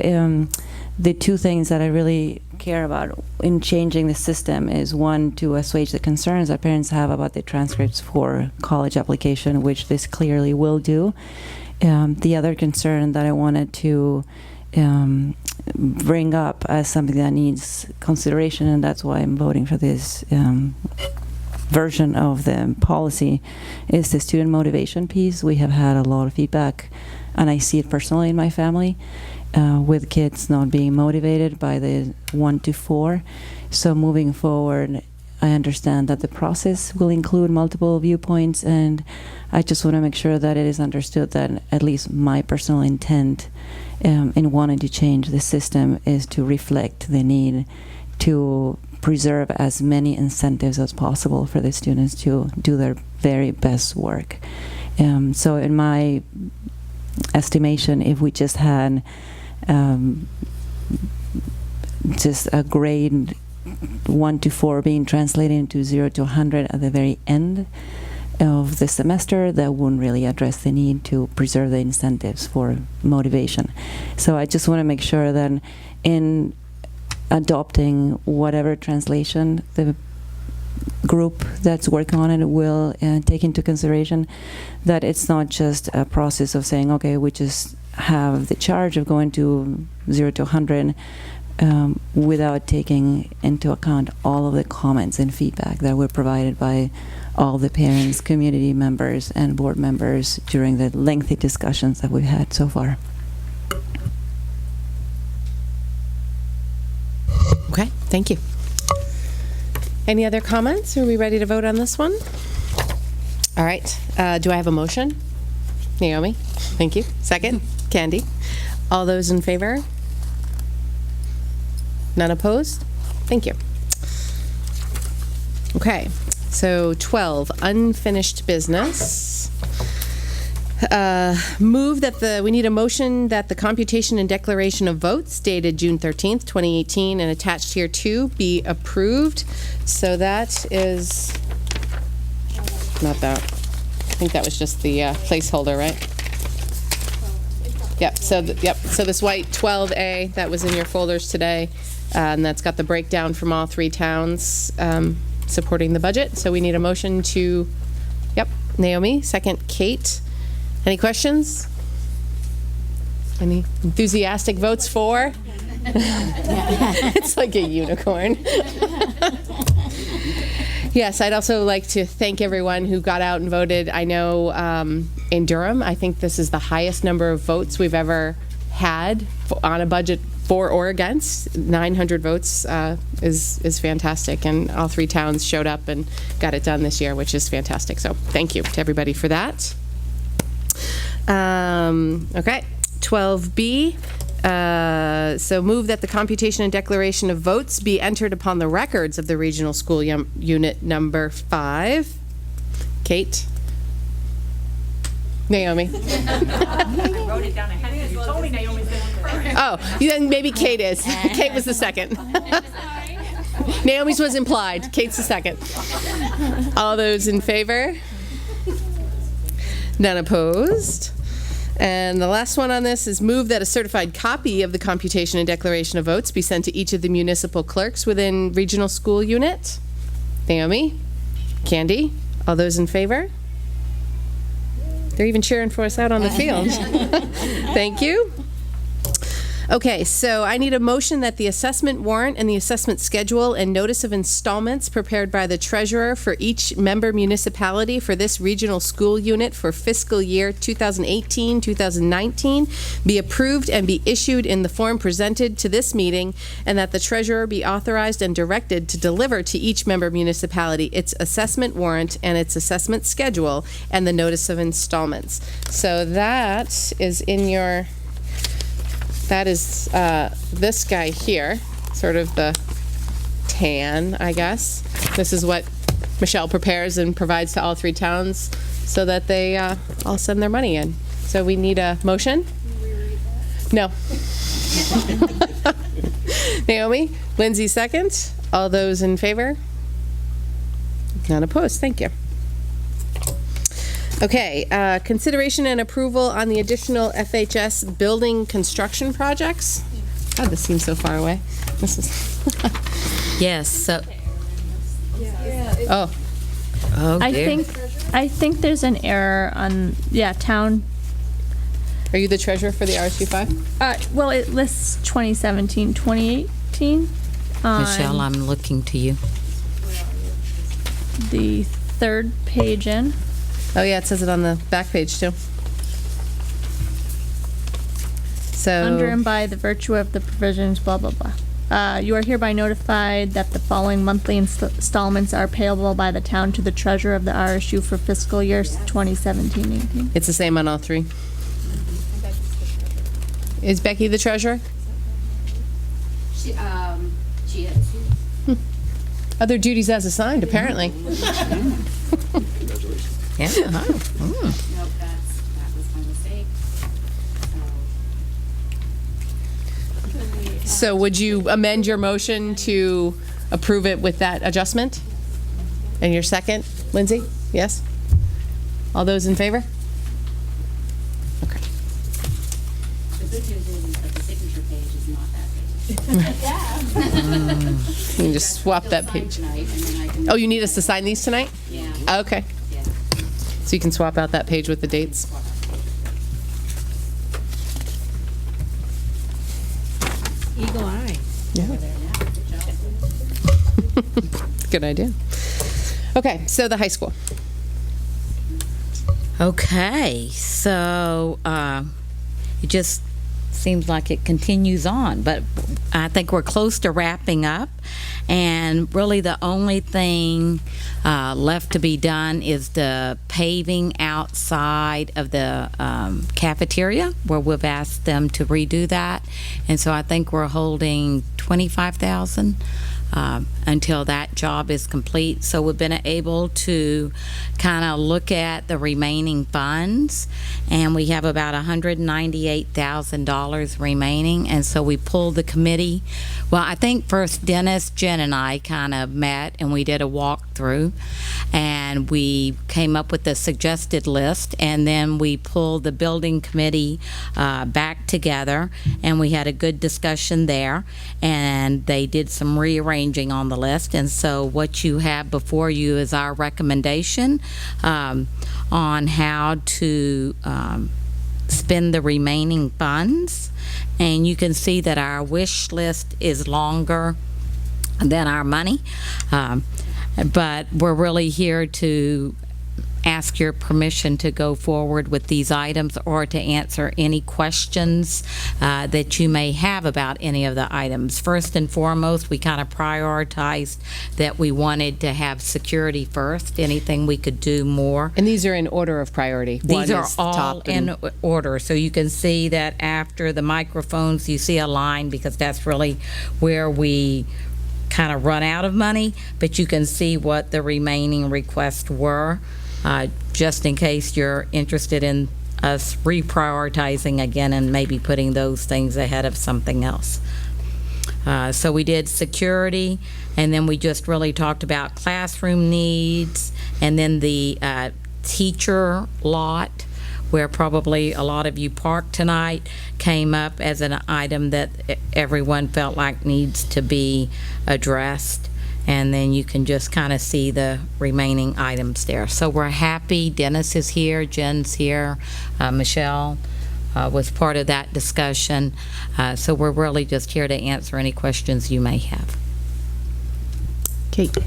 the 2 things that I really care about in changing the system is, one, to assuage the concerns that parents have about the transcripts for college application, which this clearly will do. The other concern that I wanted to bring up as something that needs consideration, and that's why I'm voting for this version of the policy, is the student motivation piece. We have had a lot of feedback, and I see it personally in my family, with kids not being motivated by the 1 to 4. So moving forward, I understand that the process will include multiple viewpoints, and I just want to make sure that it is understood that at least my personal intent in wanting to change the system is to reflect the need to preserve as many incentives as possible for the students to do their very best work. So in my estimation, if we just had just a grade 1 to 4 being translated into 0 to 100 at the very end of the semester, that wouldn't really address the need to preserve the incentives for motivation. So I just want to make sure that in adopting whatever translation the group that's working on it will take into consideration, that it's not just a process of saying, okay, we just have the charge of going to 0 to 100 without taking into account all of the comments and feedback that were provided by all the parents, community members, and board members during the lengthy discussions that we've had so far. Okay, thank you. Any other comments? Are we ready to vote on this one? All right. Do I have a motion? Naomi? Thank you. Second? Candy? All those in favor? None opposed? Thank you. Okay. So 12, unfinished business. Move that we need a motion that the computation and declaration of votes dated June 13th, 2018, and attached here too be approved. So that is not that. I think that was just the placeholder, right? Yep. So this white 12A that was in your folders today, and that's got the breakdown from all three towns supporting the budget. So we need a motion to. Yep. Naomi, second. Kate. Any questions? Any enthusiastic votes for? It's like a unicorn. Yes, I'd also like to thank everyone who got out and voted. I know in Durham, I think this is the highest number of votes we've ever had on a budget for or against. 900 votes is fantastic, and all three towns showed up and got it done this year, which is fantastic. So thank you to everybody for that. Okay, 12B. So move that the computation and declaration of votes be entered upon the records of the regional school unit number 5. Kate? Naomi? I wrote it down ahead of you. You told me Naomi's going Oh, then maybe Kate is. Kate was the second. Naomi's was implied. Kate's the second. All those in favor? None opposed. And the last one on this is move that a certified copy of the computation and declaration of votes be sent to each of the municipal clerks within regional school unit. Naomi? Candy? All those in favor? They're even cheering for us out on the field. Thank you. Okay, so I need a motion that the assessment warrant and the assessment schedule and notice of installments prepared by the treasurer for each member municipality for this regional school unit for fiscal year 2018-2019 be approved and be issued in the form presented to this meeting, and that the treasurer be authorized and directed to deliver to each member municipality its assessment warrant and its assessment schedule and the notice of installments. So that is in your... That is this guy here, sort of the tan, I guess. This is what Michelle prepares and provides to all three towns so that they all send their money in. So we need a motion? No. Naomi? Lindsay second. All those in favor? None opposed. Thank you. Okay, consideration and approval on the additional FHS building construction projects. God, this seems so far away. This is Yes. So. Oh. Oh dear. I think there's an error on town. Are you the treasurer for the RSU 5? Well, it lists 2017, 2018. Michelle, I'm looking to you. The third page in. Oh yeah, it says it on the back page too. So Under and by the virtue of the provisions, blah, blah, blah. You are hereby notified that the following monthly installments are payable by the town to the treasurer of the RSU for fiscal year 2017-18. It's the same on all three. Is Becky the treasurer? She is. Other duties as assigned, apparently. Yeah. Nope, that was my mistake. So would you amend your motion to approve it with that adjustment? And your second, Lindsay? Yes? All those in favor? Okay. The good news is that the signature page is not that page. You can just swap that page. Oh, you need us to sign these tonight? Yeah. Okay. So you can swap out that page with the dates. Eagle eye. Yeah. Good idea. Okay, so the high school. Okay, so it just seems like it continues on, but I think we're close to wrapping up, and really the only thing left to be done is the paving outside of the cafeteria, where we've asked them to redo that, and so I think we're holding $25,000 until that job is complete. So we've been able to kind of look at the remaining funds, and we have about $198,000 remaining. And so we pulled the committee. Well, I think first Dennis, Jen, and I kind of met and we did a walkthrough, and we came up with a suggested list, and then we pulled the building committee back together, and we had a good discussion there, and they did some rearranging on the list. And so what you have before you is our recommendation on how to spend the remaining funds. And you can see that our wish list is longer than our money, but we're really here to ask your permission to go forward with these items or to answer any questions that you may have about any of the items. First and foremost, we kind of prioritized that we wanted to have security first, anything we could do more. And these are in order of priority. These are all in order. So you can see that after the microphones, you see a line, because that's really where we kind of run out of money, but you can see what the remaining requests were. Just in case you're interested in us reprioritizing again and maybe putting those things ahead of something else. So we did security, and then we just really talked about classroom needs, and then the teacher lot, where probably a lot of you parked tonight, came up as an item that everyone felt like needs to be addressed. And then you can just kind of see the remaining items there. So we're happy. Dennis is here, Jen's here, Michelle was part of that discussion. So we're really just here to answer any questions you may have. Kate.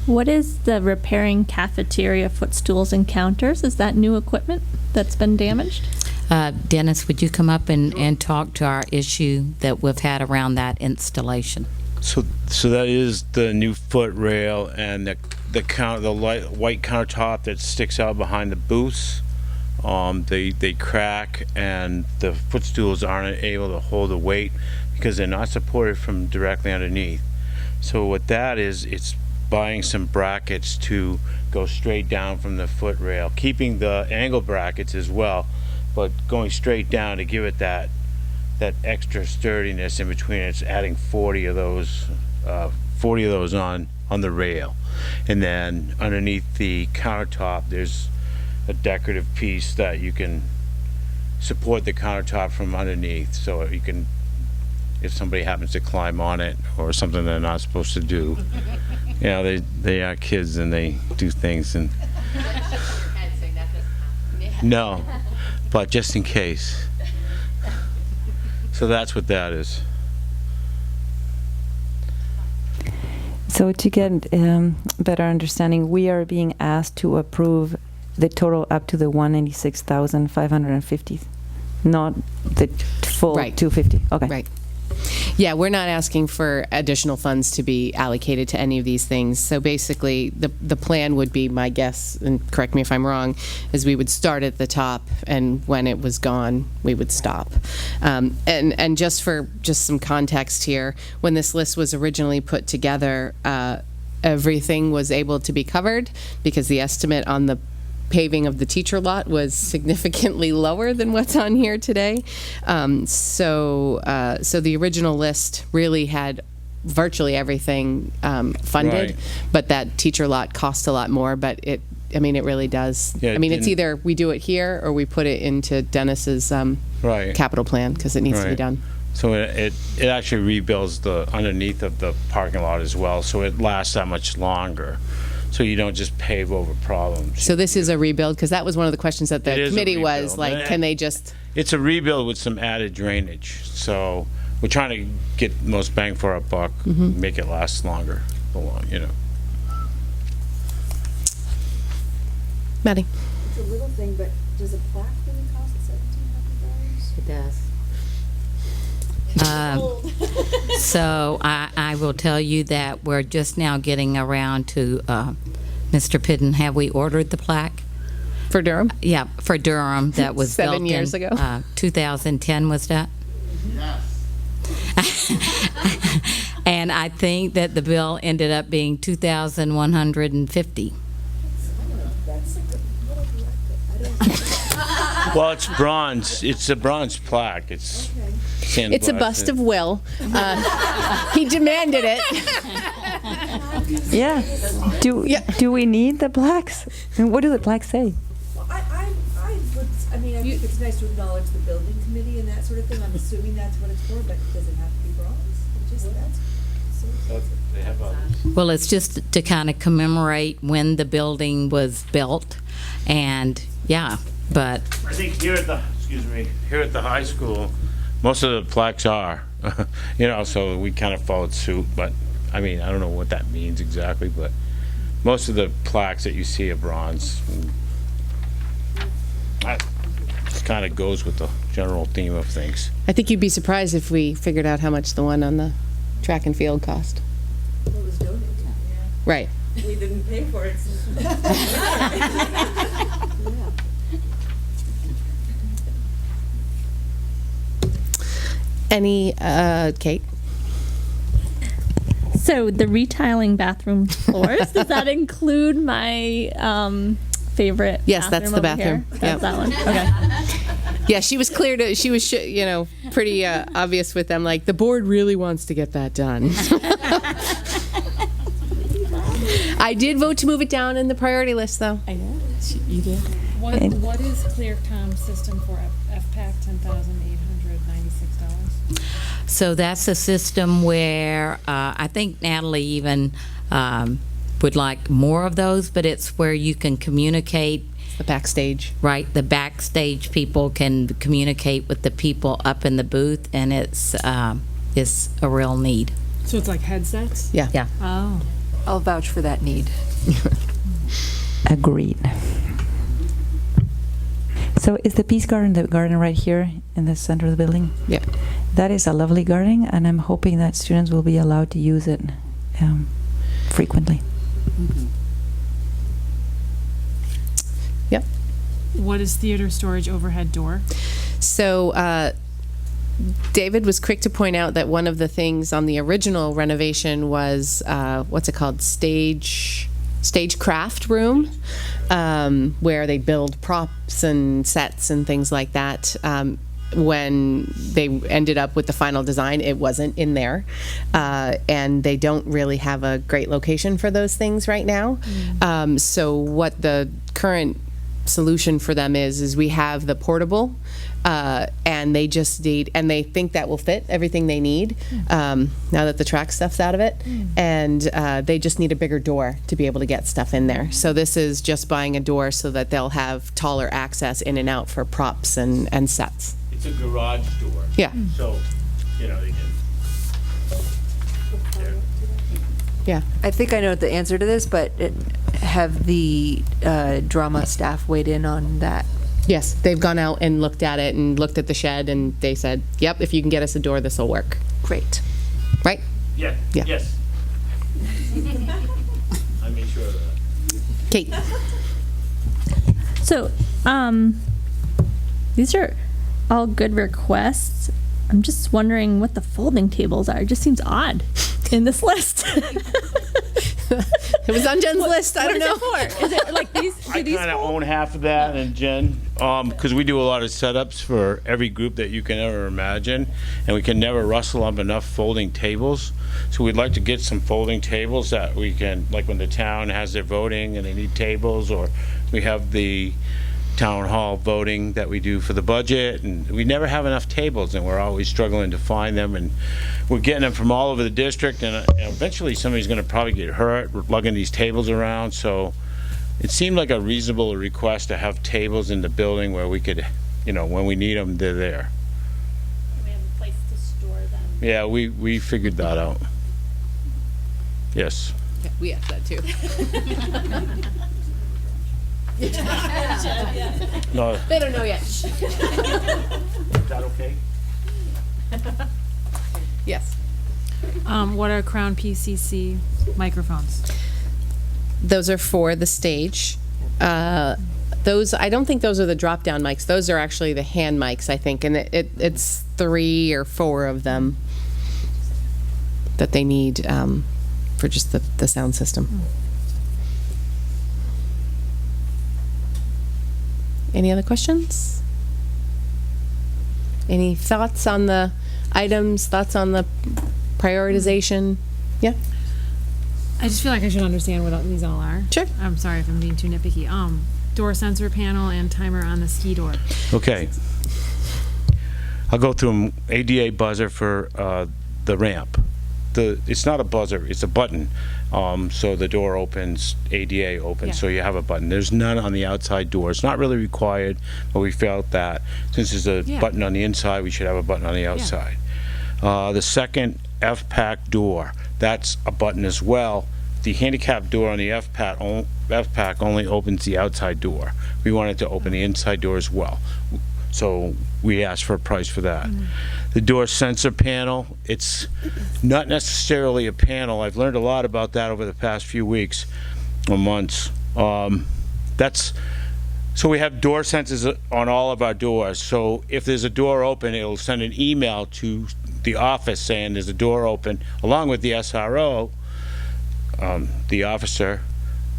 What is the repairing cafeteria footstools and counters? Is that new equipment that's been damaged? Dennis, would you come up and talk to our issue that we've had around that installation? So that is the new foot rail and the white countertop that sticks out behind the booths. They crack, and the footstools aren't able to hold the weight because they're not supported from directly underneath. So what that is, it's buying some brackets to go straight down from the foot rail, keeping the angle brackets as well, but going straight down to give it that extra sturdiness in between. It's adding 40 of those on the rail, and then underneath the countertop there's a decorative piece that you can support the countertop from underneath, so you can, if somebody happens to climb on it or something they're not supposed to do, you know, they are kids and they do things, and no, but just in case. So that's what that is. So to get better understanding, we are being asked to approve the total up to the $196,550, not the full Right. 250. Okay. Right. Yeah, we're not asking for additional funds to be allocated to any of these things. So basically, the plan would be, my guess, and correct me if I'm wrong, is we would start at the top, and when it was gone, we would stop. And just for some context here, when this list was originally put together, everything was able to be covered because the estimate on the paving of the teacher lot was significantly lower than what's on here today. So the original list really had virtually everything funded, Right. but that teacher lot cost a lot more. But it really does. Yeah, I mean, it's and- either we do it here or we put it into Dennis's Right. capital plan because it needs to be Right. done. So it actually rebuilds the underneath of the parking lot as well, so it lasts that much longer. So you don't just pave over problems. So this is a rebuild, because that was one of the questions that It the is a committee was rebuild. like, can they just? It's a rebuild with some added drainage. So we're trying to get the most bang for our buck, make it last longer, you know. Maddie. It's a little thing, but does a plaque really cost $1,700? It does. So I will tell you that we're just now getting around to Mr. Pidden. Have we ordered the plaque? For Durham? Yeah, for Durham. That was 7 built years in, ago. 2010 was that? And I think that the bill ended up being $2,150. Well, it's bronze. It's a bronze plaque. It's It's a bust of Will. He demanded it. Yeah. Do we need the plaques? And what do the plaques say? Well, I think it's nice to acknowledge the building committee and that sort of thing. I'm assuming that's what it's for, but does it have to be bronze? They have others. Well, it's just to kind of commemorate when the building was built, and yeah, but I think here at the high school, most of the plaques are, so we kind of followed suit. But I mean, I don't know what that means exactly, but most of the plaques that you see are bronze. That just kind of goes with the general theme of things. I think you'd be surprised if we figured out how much the one on the track and field cost. Well, it was donated. Yeah. Right. We didn't pay for it. Any, Kate? So the retiling bathroom floors, does that include my favorite Yes, that's the bathroom bathroom. over here? That's that one? Okay. Yeah, she was clear she was, pretty obvious with them, like, the board really wants to get that done. I did vote to move it down in the priority list, though. I know, you did. What is ClearComm system for FPAC, $10,896? so that's a system where I think Natalie even would like more of those, but it's where you can communicate. The backstage. Right, the backstage people can communicate with the people up in the booth, and it's a real need. So it's like headsets? Yeah. Yeah. Oh. I'll vouch for that need. Agreed. So is the Peace Garden the garden right here in the center of the building? Yep. That is a lovely garden, and I'm hoping that students will be allowed to use it frequently. Mm-hmm. Yep. What is theater storage overhead door? So David was quick to point out that one of the things on the original renovation was what's it called, stagecraft room, where they build props and sets and things like that. When they ended up with the final design, it wasn't in there, and they don't really have a great location for those things right now. So what the current solution for them is we have the portable, and they just need, and they think that will fit everything they need now that the track stuff's out of it, and they just need a bigger door to be able to get stuff in there. So this is just buying a door so that they'll have taller access in and out for props and sets. It's a garage door. Yeah. So, they can. Yeah. I think I know the answer to this, but have the drama staff weighed in on that? Yes, they've gone out and looked at it and looked at the shed, and they said, yep, if you can get us a door, this will work. Great. Right? Yeah. Yeah. Yes. I made sure of that. Kate. So, these are all good requests. I'm just wondering what the folding tables are. It just seems odd in this list. It was on Jen's list. I don't know. What is it for? Is it like these? I kind of own half of that, and Jen, because we do a lot of setups for every group that you can ever imagine, and we can never rustle up enough folding tables. So we'd like to get some folding tables that we can, like when the town has their voting and they need tables, or we have the town hall voting that we do for the budget, and we never have enough tables, and we're always struggling to find them, and we're getting them from all over the district, and eventually somebody's going to probably get hurt lugging these tables around. So it seemed like a reasonable request to have tables in the building where we could, when we need them, they're there. We have a place to store them. Yeah, we figured that out. Yes. Yeah, we asked that too. No. They don't know yet. Is that okay? Yes. What are Crown PCC microphones? Those are for the stage. Those, I don't think those are the drop-down mics. Those are actually the hand mics, I think, and it's 3 or 4 of them. that they need for just the sound system. Any other questions? Any thoughts on the items, thoughts on the prioritization? Yeah? I just feel like I should understand what these all are. Sure. I'm sorry if I'm being too nitpicky. Door sensor panel and timer on the ski door. Okay. I'll go through them. ADA buzzer for the ramp. It's not a buzzer, it's a button. So the door opens, ADA opens, so you have a button. There's none on the outside door. It's not really required, but we felt that since there's a button on the inside, we should have a button on the outside. The second FPAC door, that's a button as well. The handicap door on the FPAC only opens the outside door. We wanted to open the inside door as well. So we asked for a price for that. The door sensor panel, it's not necessarily a panel. I've learned a lot about that over the past few weeks or months. So we have door sensors on all of our doors. So if there's a door open, it'll send an email to the office saying there's a door open, along with the SRO, the officer,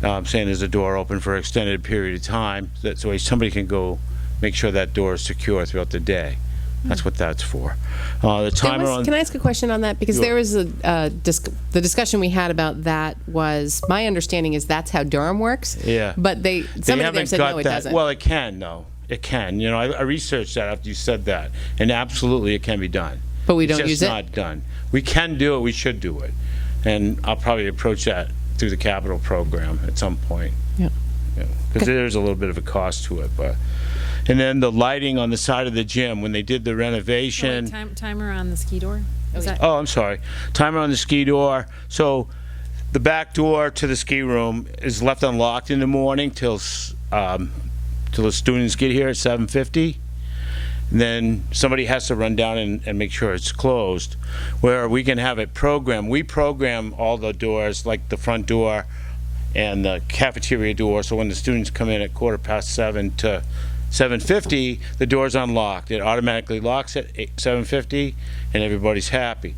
saying there's a door open for an extended period of time, so somebody can go make sure that door is secure throughout the day. That's what that's for. The timer Can I ask a question on that? Because there was the discussion we had about that was, my understanding is that's how Durham works. Yeah. But somebody there said no, it doesn't. Well, it can, though. It can. You know, I researched that after you said that, and absolutely it can be done. But we don't use it? It's just not done. We can do it. We should do it. And I'll probably approach that through the capital program at some point. Yeah. Because there's a little bit of a cost to it, but. And then the lighting on the side of the gym, when they did the renovation. Timer on the ski door? I'm sorry. Timer on the ski door. So the back door to the ski room is left unlocked in the morning till the students get here at 7:50. And then somebody has to run down and make sure it's closed, where we can have it programmed. We program all the doors, like the front door and the cafeteria door, so when the students come in at 7:15 to 7:50, the door's unlocked. It automatically locks at 7:50, and everybody's happy.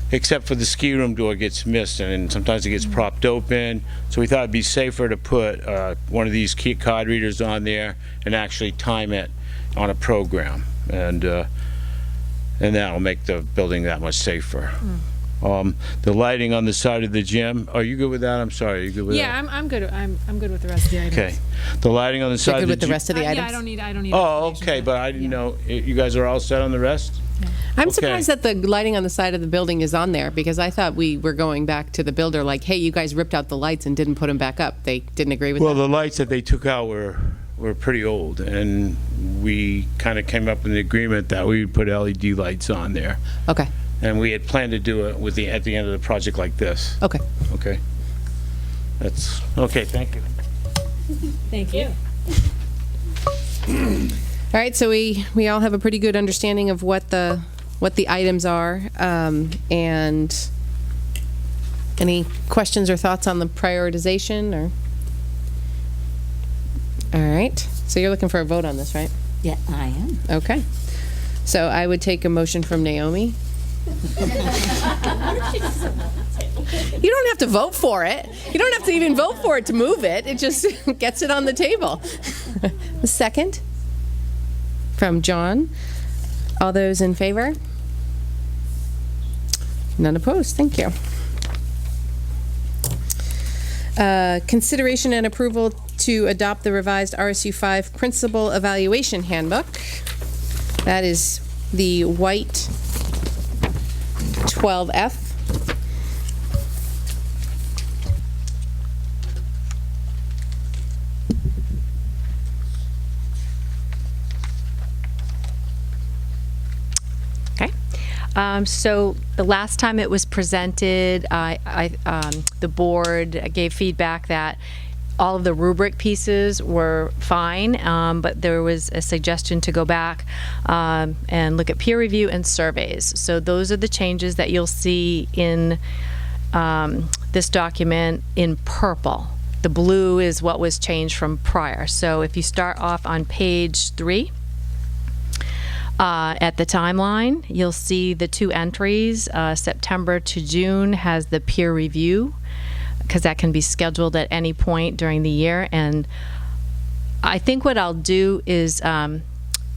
Except for the ski room door gets missed, and sometimes it gets propped open. So we thought it'd be safer to put one of these key card readers on there and actually time it on a program, and that'll make the building that much safer. The lighting on the side of the gym. Are you good with that? I'm sorry. Are you good with that? Yeah, I'm good. I'm good with the rest of the items. Okay. The lighting on the side. You're good of with the rest of the items. Yeah, I don't need. Oh, okay. But I didn't know you guys are all set on the rest. Yeah. I'm surprised that the lighting on the side of the building is on there, because I thought we were going back to the builder like, hey, you guys ripped out the lights and didn't put them back up. They didn't agree with that. Well, the lights that they took out were pretty old, and we kind of came up with an agreement that we would put LED lights on there. Okay. And we had planned to do it at the end of the project like this. Okay. Okay. That's okay. Thank you. Thank you. All right, so we all have a pretty good understanding of what the items are, and any questions or thoughts on the prioritization? Or all right, so you're looking for a vote on this, right? Yeah, I am. Okay, so I would take a motion from Naomi. You don't have to vote for it. You don't have to even vote for it to move it. It just gets it on the table. The second from John. All those in favor? None opposed. Thank you. Consideration and approval to adopt the revised RSU 5 Principal Evaluation Handbook. That is the white 12F. Okay. So the last time it was presented, the board gave feedback that all of the rubric pieces were fine, but there was a suggestion to go back and look at peer review and surveys. So those are the changes that you'll see in this document in purple. The blue is what was changed from prior. So if you start off on page 3, At the timeline, you'll see the 2 entries. September to June has the peer review, because that can be scheduled at any point during the year. And I think what I'll do is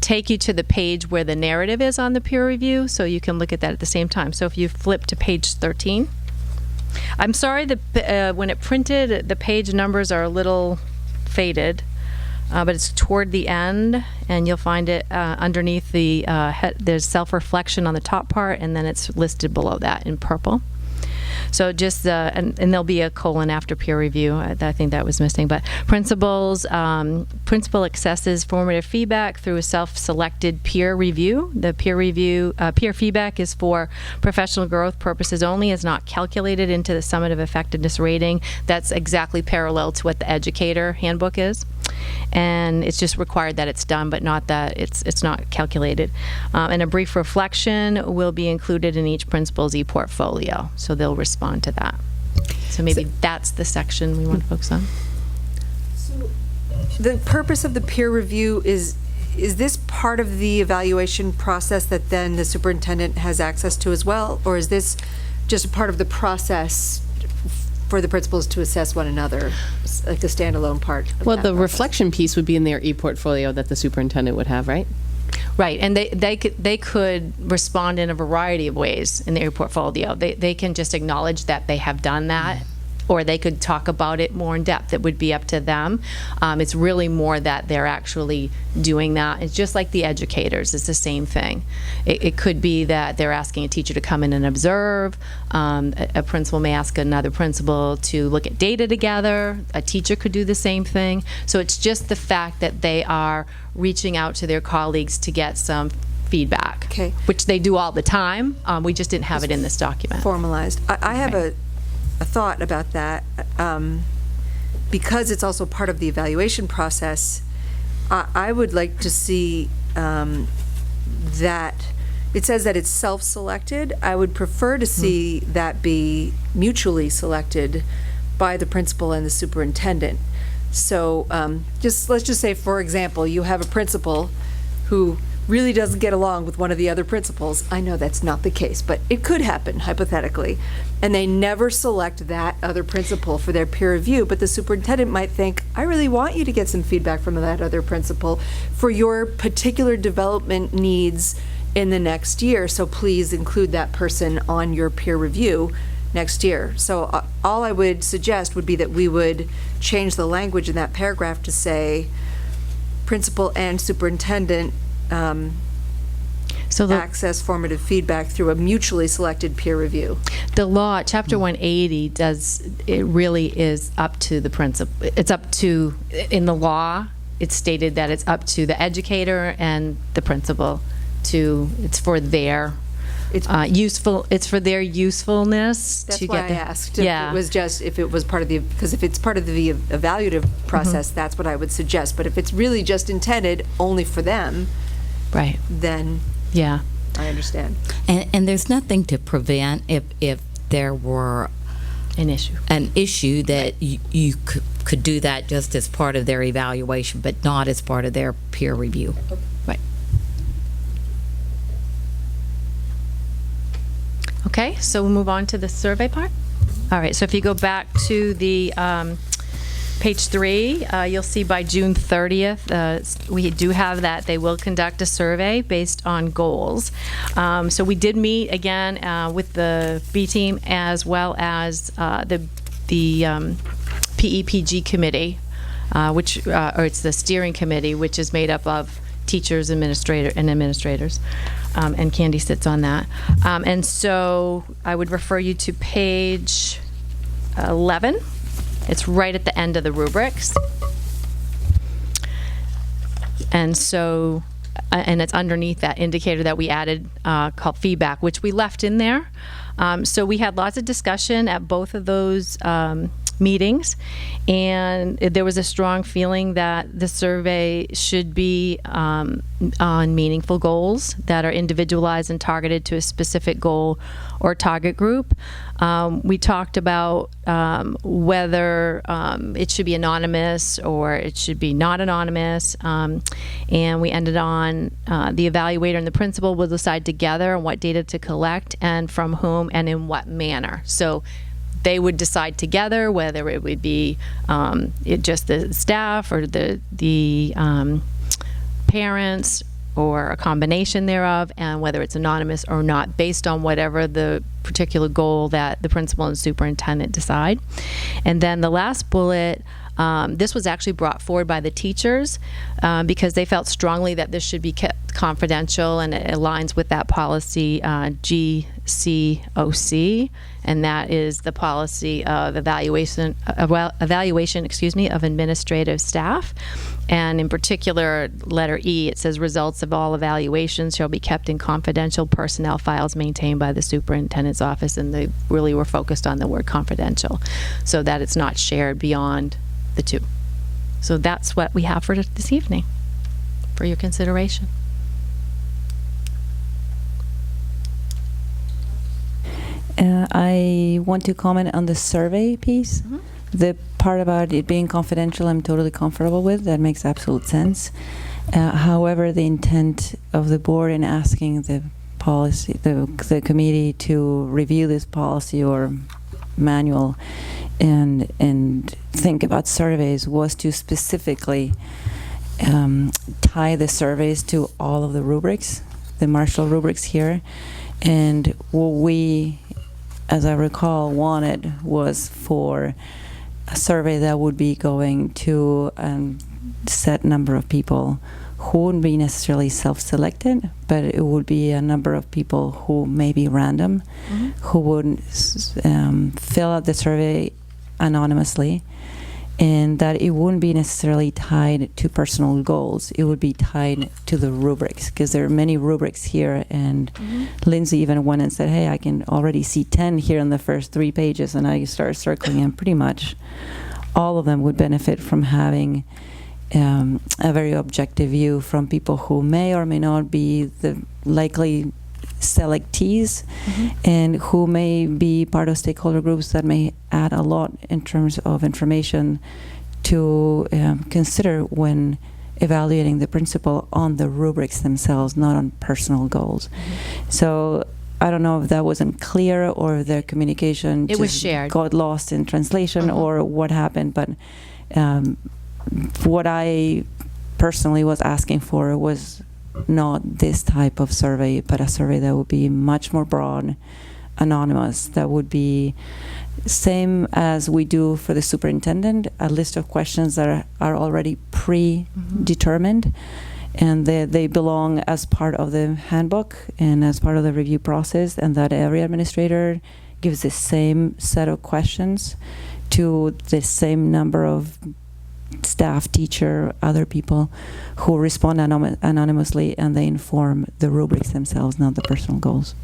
take you to the page where the narrative is on the peer review, so you can look at that at the same time. So if you flip to page 13. I'm sorry, when it printed, the page numbers are a little faded, but it's toward the end, and you'll find it underneath there's self-reflection on the top part, and then it's listed below that in purple. So just and there'll be a colon after peer review. I think that was missing. But principal accesses formative feedback through a self-selected peer review. The peer feedback is for professional growth purposes only. It's not calculated into the summative effectiveness rating. That's exactly parallel to what the educator handbook is. And it's just required that it's done, but not that it's not calculated. And a brief reflection will be included in each principal's e-portfolio, so they'll respond to that. So maybe that's the section we want to focus on. So the purpose of the peer review is this part of the evaluation process that then the superintendent has access to as well, or is this just a part of the process for the principals to assess one another, like a standalone part? Well, the reflection piece would be in their e-portfolio that the superintendent would have, right? Right, and they could respond in a variety of ways in their portfolio. They can just acknowledge that they have done that, or they could talk about it more in depth. It would be up to them. It's really more that they're actually doing that. It's just like the educators. It's the same thing. It could be that they're asking a teacher to come in and observe. A principal may ask another principal to look at data together. A teacher could do the same thing. So it's just the fact that they are reaching out to their colleagues to get some feedback, which they do all the time. We just didn't have it in this document. Formalized. I have a thought about that. Because it's also part of the evaluation process, I would like to see that it says that it's self-selected. I would prefer to see that be mutually selected by the principal and the superintendent. So let's just say, for example, you have a principal who really doesn't get along with one of the other principals. I know that's not the case, but it could happen, hypothetically. And they never select that other principal for their peer review, but the superintendent might think, I really want you to get some feedback from that other principal for your particular development needs in the next year, so please include that person on your peer review next year. So all I would suggest would be that we would change the language in that paragraph to say principal and superintendent access formative feedback through a mutually selected peer review. The law, Chapter 180, it really is up to the principal. It's up to, in the law, it's stated that it's up to the educator and the principal it's for their it's for their usefulness. That's to why get I asked if it was part of the, because if it's part of the evaluative process, that's what I would suggest. But if it's really just intended only for them, right, then I understand. And there's nothing to prevent if there were an issue that you could do that just as part of their evaluation, but not as part of their peer review. Right. Okay, so we'll move on to the survey part. All right, so if you go back to the page 3, you'll see by June 30th, we do have that they will conduct a survey based on goals. So we did meet again with the B team as well as the PEPG committee, or it's the steering committee, which is made up of teachers, administrators, and Candy sits on that. And so I would refer you to page 11. It's right at the end of the rubrics. And so, and it's underneath that indicator that we added called feedback, which we left in there. So we had lots of discussion at both of those meetings, and there was a strong feeling that the survey should be on meaningful goals that are individualized and targeted to a specific goal or target group. We talked about whether it should be anonymous or it should be not anonymous, and we ended on the evaluator and the principal will decide together on what data to collect and from whom and in what manner. So they would decide together whether it would be just the staff or the parents or a combination thereof, and whether it's anonymous or not, based on whatever the particular goal that the principal and superintendent decide. And then the last bullet, this was actually brought forward by the teachers because they felt strongly that this should be kept confidential, and it aligns with that policy GCOC, and that is the policy of evaluation of administrative staff. And in particular, letter E, it says results of all evaluations shall be kept in confidential personnel files maintained by the superintendent's office, and they really were focused on the word confidential, so that it's not shared beyond the two. So that's what we have for this evening for your consideration. I want to comment on the survey piece. Mm-hmm. The part about it being confidential, I'm totally comfortable with. That makes absolute sense. However, the intent of the board in asking the policy, the committee to review this policy or manual and think about surveys was to specifically tie the surveys to all of the rubrics, the Marshall rubrics here. And what we, as I recall, wanted was for a survey that would be going to a set number of people who wouldn't be necessarily self-selected, but it would be a number of people who may be random, mm-hmm. who would fill out the survey anonymously, and that it wouldn't be necessarily tied to personal goals. It would be tied to the rubrics, because there are many rubrics here, and mm-hmm. Lindsay even went and said, hey, I can already see 10 here in the first 3 pages, and I started circling, and pretty much all of them would benefit from having a very objective view from people who may or may not be the likely selectees, mm-hmm. and who may be part of stakeholder groups that may add a lot in terms of information to consider when evaluating the principal on the rubrics themselves, not on personal goals. Mm-hmm. So I don't know if that wasn't clear, or if their communication it was shared, got lost in translation, mm-hmm. or what happened, but what I personally was asking for was not this type of survey, but a survey that would be much more broad, anonymous, that would be same as we do for the superintendent, a list of questions that are already predetermined, and they belong as part of the handbook and as part of the review process, and that every administrator gives the same set of questions to the same number of staff, teacher, other people who respond anonymously, and they inform the rubrics themselves, not the personal goals.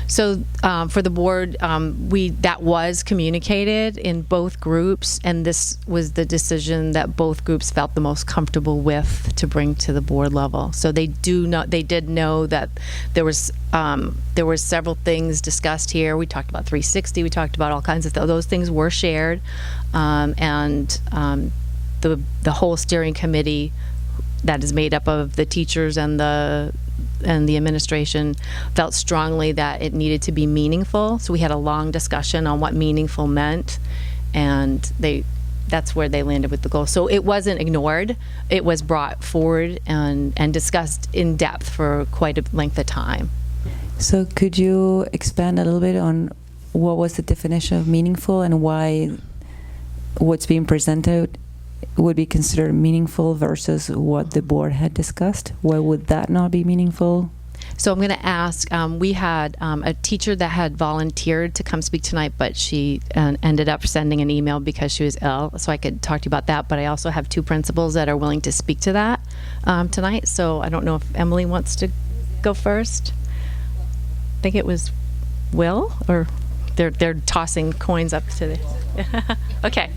So for the board, that was communicated in both groups, and this was the decision that both groups felt the most comfortable with to bring to the board level. So they did know that there were several things discussed here. We talked about 360. We talked about all kinds of those things were shared, and the whole steering committee that is made up of the teachers and the administration felt strongly that it needed to be meaningful. So we had a long discussion on what meaningful meant, and that's where they landed with the goal. So it wasn't ignored. It was brought forward and discussed in depth for quite a length of time. So could you expand a little bit on what was the definition of meaningful, and why what's being presented would be considered meaningful versus what the board had discussed? Why would that not be meaningful? So I'm going to ask, we had a teacher that had volunteered to come speak tonight, but she ended up sending an email because she was ill, so I could talk to you about that. But I also have 2 principals that are willing to speak to that tonight, so I don't know if Emily wants to go first. I think it was Will, or they're tossing coins up to the... Okay.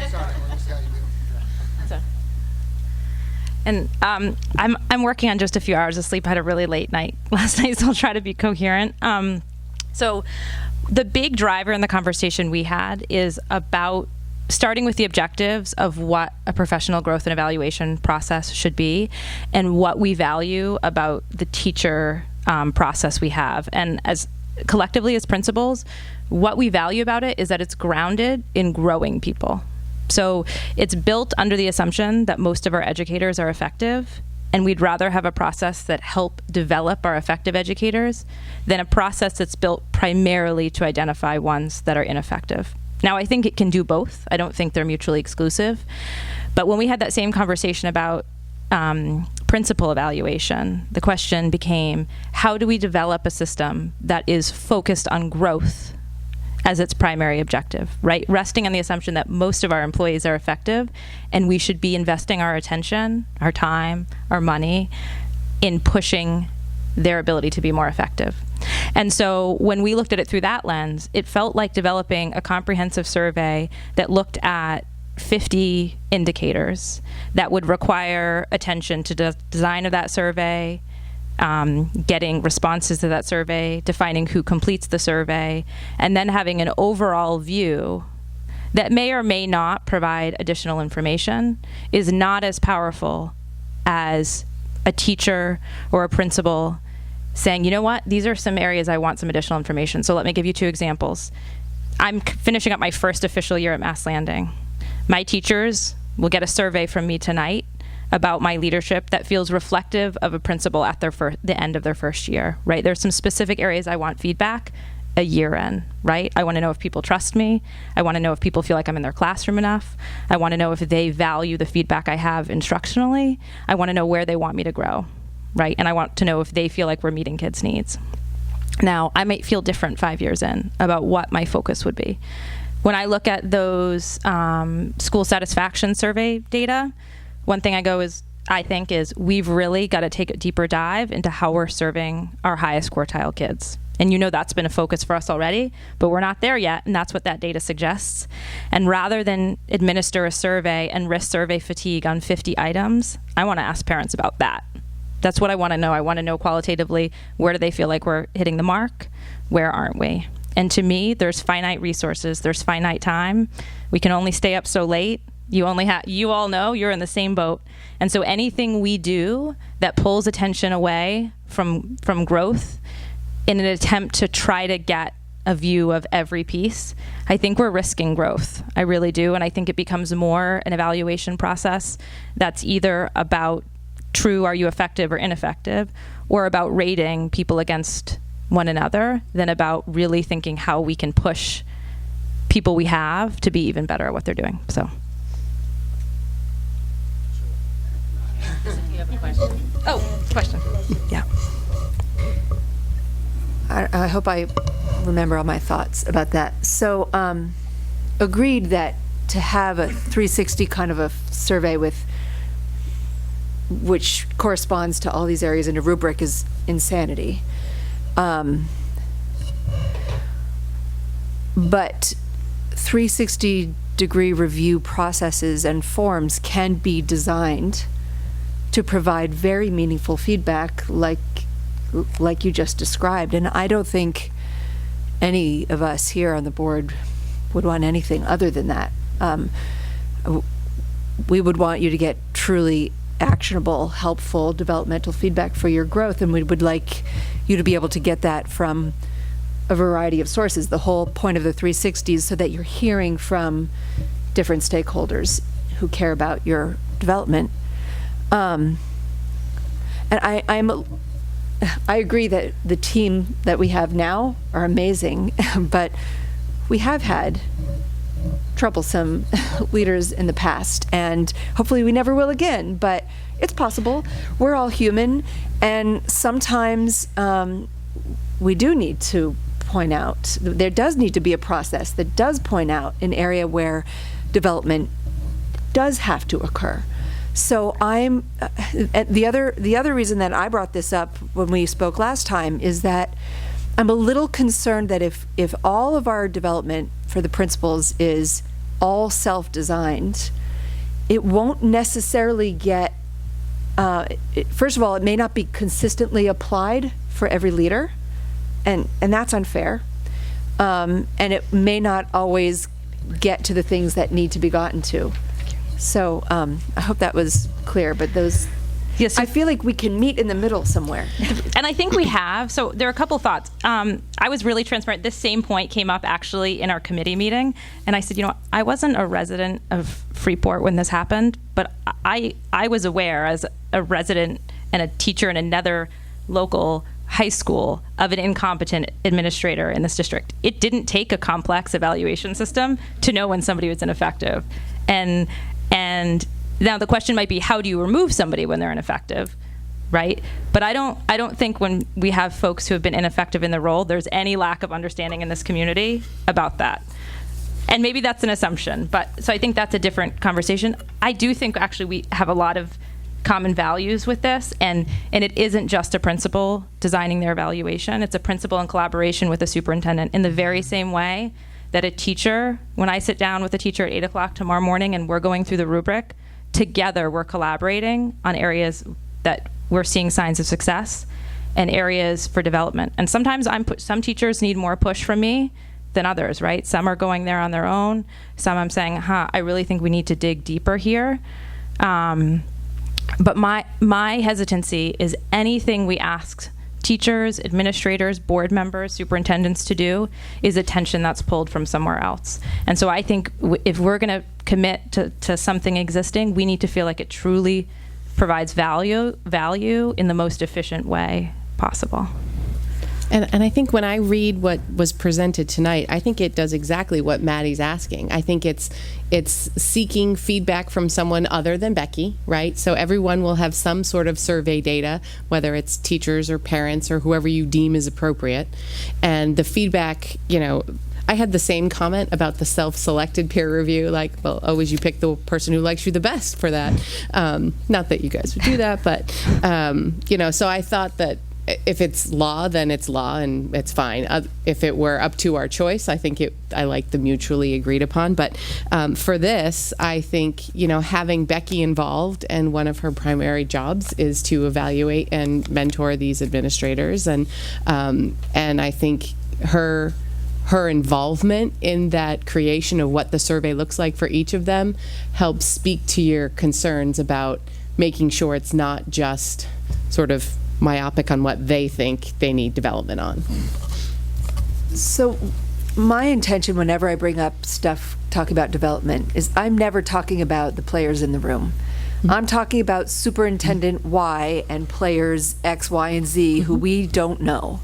And I'm working on just a few hours of sleep. I had a really late night last night, so I'll try to be coherent. So the big driver in the conversation we had is about starting with the objectives of what a professional growth and evaluation process should be and what we value about the teacher process we have. And as collectively as principals, what we value about it is that it's grounded in growing people. So it's built under the assumption that most of our educators are effective, and we'd rather have a process that help develop our effective educators than a process that's built primarily to identify ones that are ineffective. Now, I think it can do both. I don't think they're mutually exclusive. But when we had that same conversation about principal evaluation, the question became, how do we develop a system that is focused on growth as its primary objective, right? Resting on the assumption that most of our employees are effective, and we should be investing our attention, our time, our money in pushing their ability to be more effective. And so when we looked at it through that lens, it felt like developing a comprehensive survey that looked at 50 indicators that would require attention to the design of that survey, getting responses to that survey, defining who completes the survey, and then having an overall view that may or may not provide additional information is not as powerful as a teacher or a principal saying, you know what, these are some areas I want some additional information. So let me give you 2 examples. I'm finishing up my first official year at Mass Landing. My teachers will get a survey from me tonight about my leadership that feels reflective of a principal at the end of their first year, right? There's some specific areas I want feedback a year in, right? I want to know if people trust me. I want to know if people feel like I'm in their classroom enough. I want to know if they value the feedback I have instructionally. I want to know where they want me to grow, right? And I want to know if they feel like we're meeting kids' needs. Now, I might feel different 5 years in about what my focus would be. When I look at those school satisfaction survey data, one thing I think is we've really got to take a deeper dive into how we're serving our highest quartile kids. And you know that's been a focus for us already, but we're not there yet, and that's what that data suggests. And rather than administer a survey and risk survey fatigue on 50 items, I want to ask parents about that. That's what I want to know. I want to know qualitatively, where do they feel like we're hitting the mark? Where aren't we? And to me, there's finite resources. There's finite time. We can only stay up so late. You all know you're in the same boat. And so anything we do that pulls attention away from growth in an attempt to try to get a view of every piece, I think we're risking growth. I really do. And I think it becomes more an evaluation process that's either about true, are you effective or ineffective, or about rating people against one another than about really thinking how we can push people we have to be even better at what they're doing. So. You have a question? Oh, question. Yeah. I hope I remember all my thoughts about that. So, agreed that to have a 360 kind of a survey which corresponds to all these areas in a rubric is insanity. But 360-degree review processes and forms can be designed to provide very meaningful feedback like you just described. And I don't think any of us here on the board would want anything other than that. We would want you to get truly actionable, helpful, developmental feedback for your growth, and we would like you to be able to get that from a variety of sources. The whole point of the 360 is so that you're hearing from different stakeholders who care about your development. And I agree that the team that we have now are amazing, but we have had troublesome leaders in the past, and hopefully we never will again, but it's possible. We're all human, and sometimes we do need to point out, there does need to be a process that does point out an area where development does have to occur. So the other reason that I brought this up when we spoke last time is that I'm a little concerned that if all of our development for the principals is all self-designed, it won't necessarily get, first of all, it may not be consistently applied for every leader, and that's unfair. and it may not always get to the things that need to be gotten to. So I hope that was clear, but those, yes, I feel like we can meet in the middle somewhere. And I think we have. So there are a couple thoughts. I was really transparent. This same point came up actually in our committee meeting. And I said, I wasn't a resident of Freeport when this happened, but I was aware as a resident and a teacher in another local high school of an incompetent administrator in this district. It didn't take a complex evaluation system to know when somebody was ineffective. And now the question might be, how do you remove somebody when they're ineffective, right? But I don't think when we have folks who have been ineffective in the role, there's any lack of understanding in this community about that. And maybe that's an assumption, so I think that's a different conversation. I do think actually we have a lot of common values with this, and it isn't just a principal designing their evaluation. It's a principal in collaboration with the superintendent in the very same way that a teacher, when I sit down with a teacher at 8 o'clock tomorrow morning and we're going through the rubric, together we're collaborating on areas that we're seeing signs of success and areas for development. And sometimes some teachers need more push from me than others, right? Some are going there on their own. Some I'm saying, I really think we need to dig deeper here. But my hesitancy is anything we ask teachers, administrators, board members, superintendents to do is attention that's pulled from somewhere else. And so I think if we're going to commit to something existing, we need to feel like it truly provides value in the most efficient way possible. And I think when I read what was presented tonight, I think it does exactly what Maddie's asking. I think it's seeking feedback from someone other than Becky, right? So everyone will have some sort of survey data, whether it's teachers or parents or whoever you deem is appropriate. And the feedback, I had the same comment about the self-selected peer review, like, well, always you pick the person who likes you the best for that. Not that you guys would do that, but, so I thought that if it's law, then it's law and it's fine. If it were up to our choice, I think I like the mutually agreed upon. But for this, I think, having Becky involved, and one of her primary jobs is to evaluate and mentor these administrators. And I think her involvement in that creation of what the survey looks like for each of them helps speak to your concerns about making sure it's not just sort of myopic on what they think they need development on. So my intention whenever I bring up stuff talking about development is I'm never talking about the players in the room. I'm talking about Superintendent Y and players X, Y, and Z who we don't know.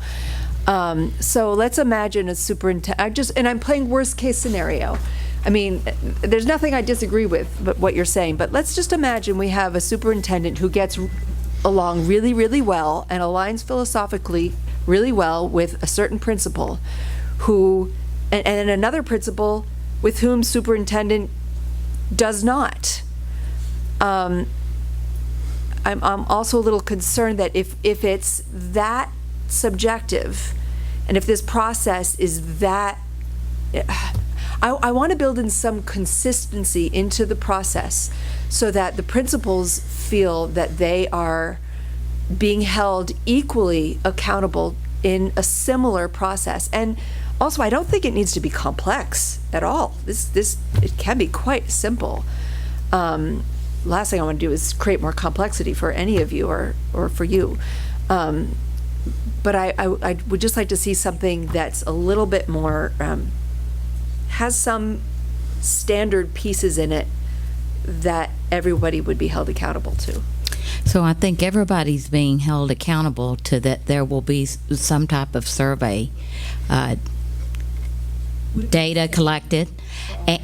So let's imagine a superintendent, and I'm playing worst case scenario. I mean, there's nothing I disagree with but what you're saying, but let's just imagine we have a superintendent who gets along really, really well and aligns philosophically really well with a certain principal who, and another principal with whom superintendent does not. I'm also a little concerned that if it's that subjective and if this process is that, I want to build in some consistency into the process so that the principals feel that they are being held equally accountable in a similar process. And also, I don't think it needs to be complex at all. It can be quite simple. Last thing I want to do is create more complexity for any of you or for you. But I would just like to see something that's a little bit more, has some standard pieces in it that everybody would be held accountable to. So I think everybody's being held accountable to that. There will be some type of survey data collected. It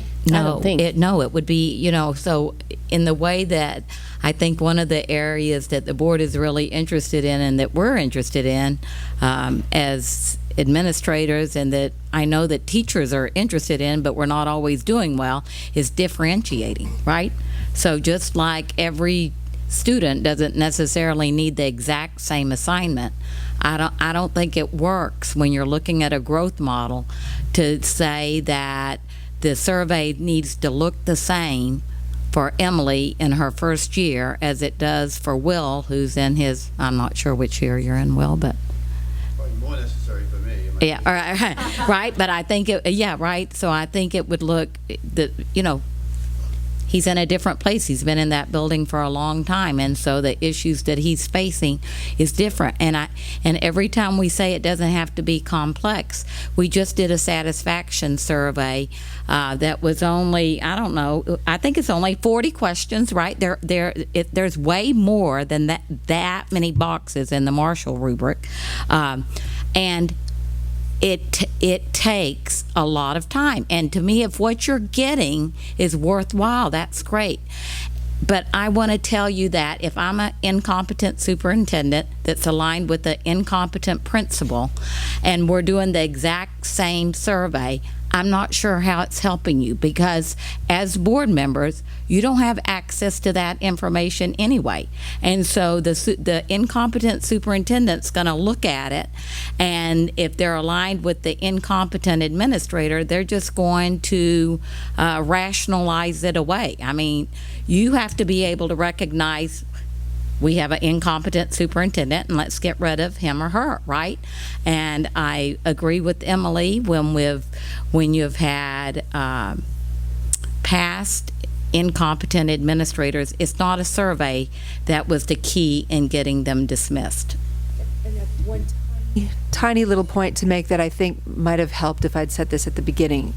would be, so in the way that I think one of the areas that the board is really interested in and that we're interested in as administrators, and that I know that teachers are interested in, but we're not always doing well, is differentiating, right? So just like every student doesn't necessarily need the exact same assignment, I don't think it works when you're looking at a growth model to say that the survey needs to look the same for Emily in her first year as it does for Will, who's in his, I'm not sure which year you're in, Will, but Probably more necessary for me. Yeah, all right, right. But I think right. So I think it would look that he's in a different place. He's been in that building for a long time, and so the issues that he's facing is different. And every time we say it doesn't have to be complex, we just did a satisfaction survey that was only, I don't know, I think it's only 40 questions, right? There's way more than that many boxes in the Marshall rubric, and it takes a lot of time. And to me, if what you're getting is worthwhile, that's great. But I want to tell you that if I'm an incompetent superintendent that's aligned with an incompetent principal, and we're doing the exact same survey, I'm not sure how it's helping you, because as board members, you don't have access to that information anyway. And so the incompetent superintendent's going to look at it, and if they're aligned with the incompetent administrator, they're just going to rationalize it away. I mean, you have to be able to recognize we have an incompetent superintendent, and let's get rid of him or her, right? And I agree with Emily when you've had past incompetent administrators, it's not a survey that was the key in getting them dismissed. And that's one tiny little point to make that I think might have helped if I'd said this at the beginning.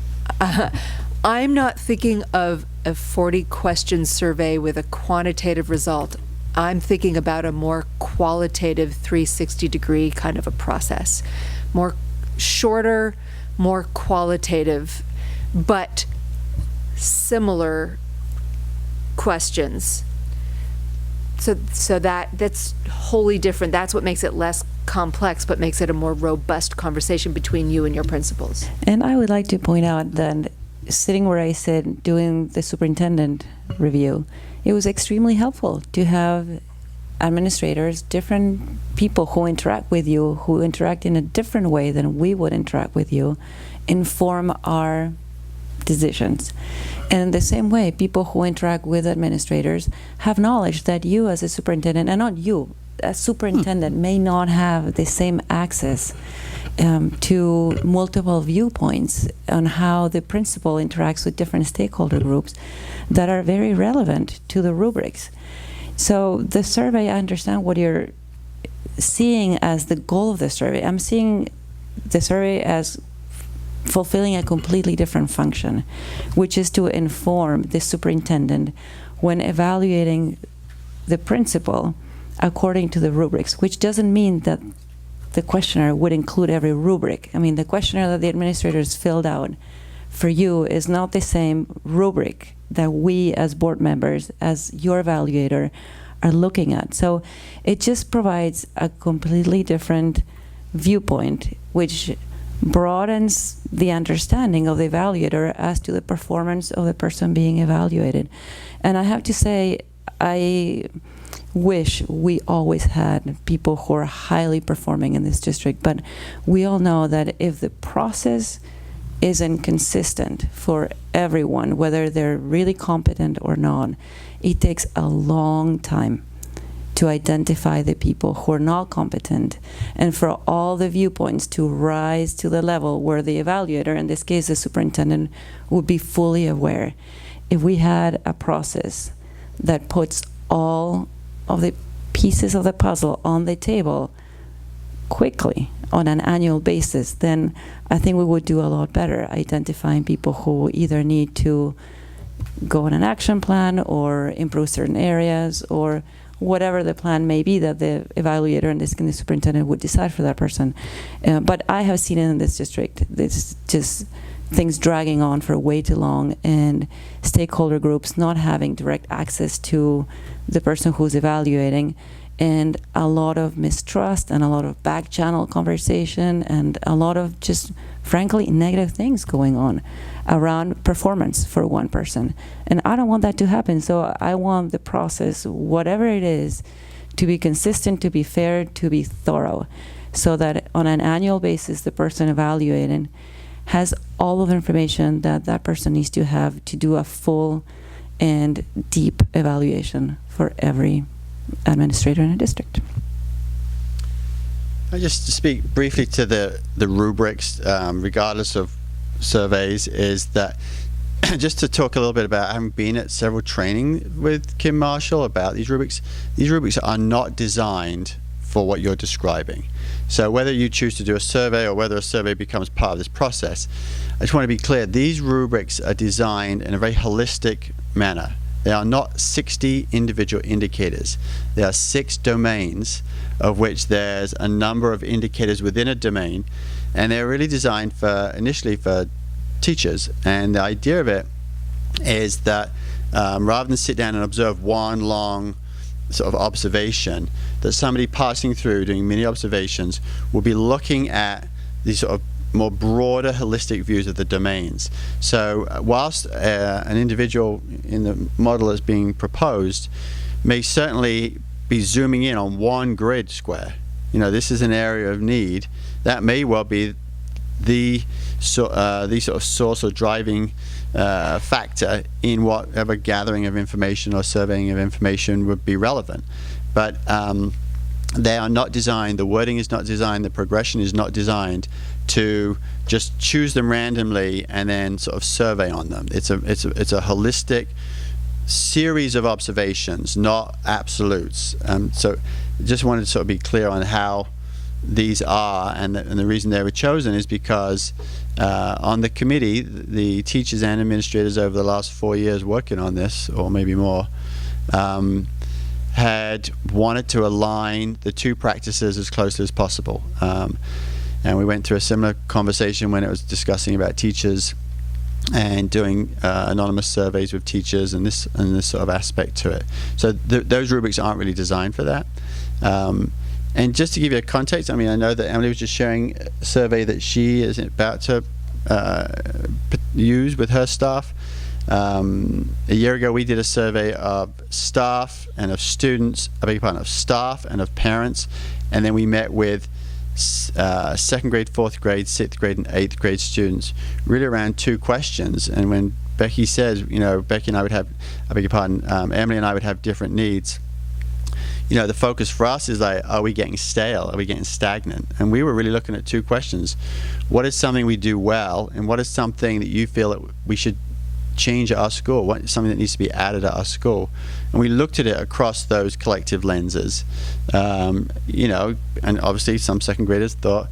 I'm not thinking of a 40-question survey with a quantitative result. I'm thinking about a more qualitative 360-degree kind of a process. More shorter, more qualitative, but similar questions. So that's wholly different. That's what makes it less complex, but makes it a more robust conversation between you and your principals. And I would like to point out that sitting where I sit doing the superintendent review, it was extremely helpful to have administrators, different people who interact with you, who interact in a different way than we would interact with you, inform our decisions. And in the same way, people who interact with administrators have knowledge that you as a superintendent, and not you, a superintendent may not have the same access to multiple viewpoints on how the principal interacts with different stakeholder groups that are very relevant to the rubrics. So the survey, I understand what you're seeing as the goal of the survey. I'm seeing the survey as fulfilling a completely different function, which is to inform the superintendent when evaluating the principal according to the rubrics, which doesn't mean that the questionnaire would include every rubric. I mean, the questionnaire that the administrators filled out for you is not the same rubric that we as board members, as your evaluator, are looking at. So it just provides a completely different viewpoint, which broadens the understanding of the evaluator as to the performance of the person being evaluated. And I have to say, I wish we always had people who are highly performing in this district, but we all know that if the process isn't consistent for everyone, whether they're really competent or not, it takes a long time to identify the people who are not competent, and for all the viewpoints to rise to the level where the evaluator, in this case the superintendent, would be fully aware. If we had a process that puts all of the pieces of the puzzle on the table quickly on an annual basis, then I think we would do a lot better identifying people who either need to go on an action plan or improve certain areas, or whatever the plan may be that the evaluator and the superintendent would decide for that person. But I have seen it in this district. It's just things dragging on for way too long, and stakeholder groups not having direct access to the person who's evaluating, and a lot of mistrust and a lot of back channel conversation and a lot of just frankly negative things going on around performance for one person. And I don't want that to happen. So I want the process, whatever it is, to be consistent, to be fair, to be thorough, so that on an annual basis the person evaluating has all of the information that that person needs to have to do a full and deep evaluation for every administrator in a district. I just to speak briefly to the rubrics, regardless of surveys, is that just to talk a little bit about having been at several training with Kim Marshall about these rubrics are not designed for what you're describing. So whether you choose to do a survey or whether a survey becomes part of this process, I just want to be clear, these rubrics are designed in a very holistic manner. They are not 60 individual indicators. There are 6 domains, of which there's a number of indicators within a domain, and they're really designed initially for teachers. And the idea of it is that rather than sit down and observe one long sort of observation, that somebody passing through doing mini observations will be looking at these sort of more broader holistic views of the domains. So whilst an individual in the model that's being proposed may certainly be zooming in on one grid square, this is an area of need, that may well be the sort of source or driving factor in whatever gathering of information or surveying of information would be relevant. But they are not designed, the wording is not designed, the progression is not designed to just choose them randomly and then sort of survey on them. It's a holistic series of observations, not absolutes. So just wanted to sort of be clear on how these are, and the reason they were chosen is because on the committee, the teachers and administrators over the last 4 years working on this, or maybe more, had wanted to align the two practices as closely as possible. And we went through a similar conversation when it was discussing about teachers and doing anonymous surveys with teachers and this sort of aspect to it. So those rubrics aren't really designed for that. And just to give you a context, I know that Emily was just sharing a survey that she is about to use with her staff. A year ago, we did a survey of staff and of students, of staff and of parents, and then we met with 2nd grade, 4th grade, 6th grade, and 8th grade students, really around 2 questions. And when Becky says, Becky and I would have, Emily and I would have different needs, the focus for us is like, are we getting stale? Are we getting stagnant? And we were really looking at 2 questions. What is something we do well, and what is something that you feel that we should change at our school? What is something that needs to be added at our school? And we looked at it across those collective lenses. And obviously some 2nd graders thought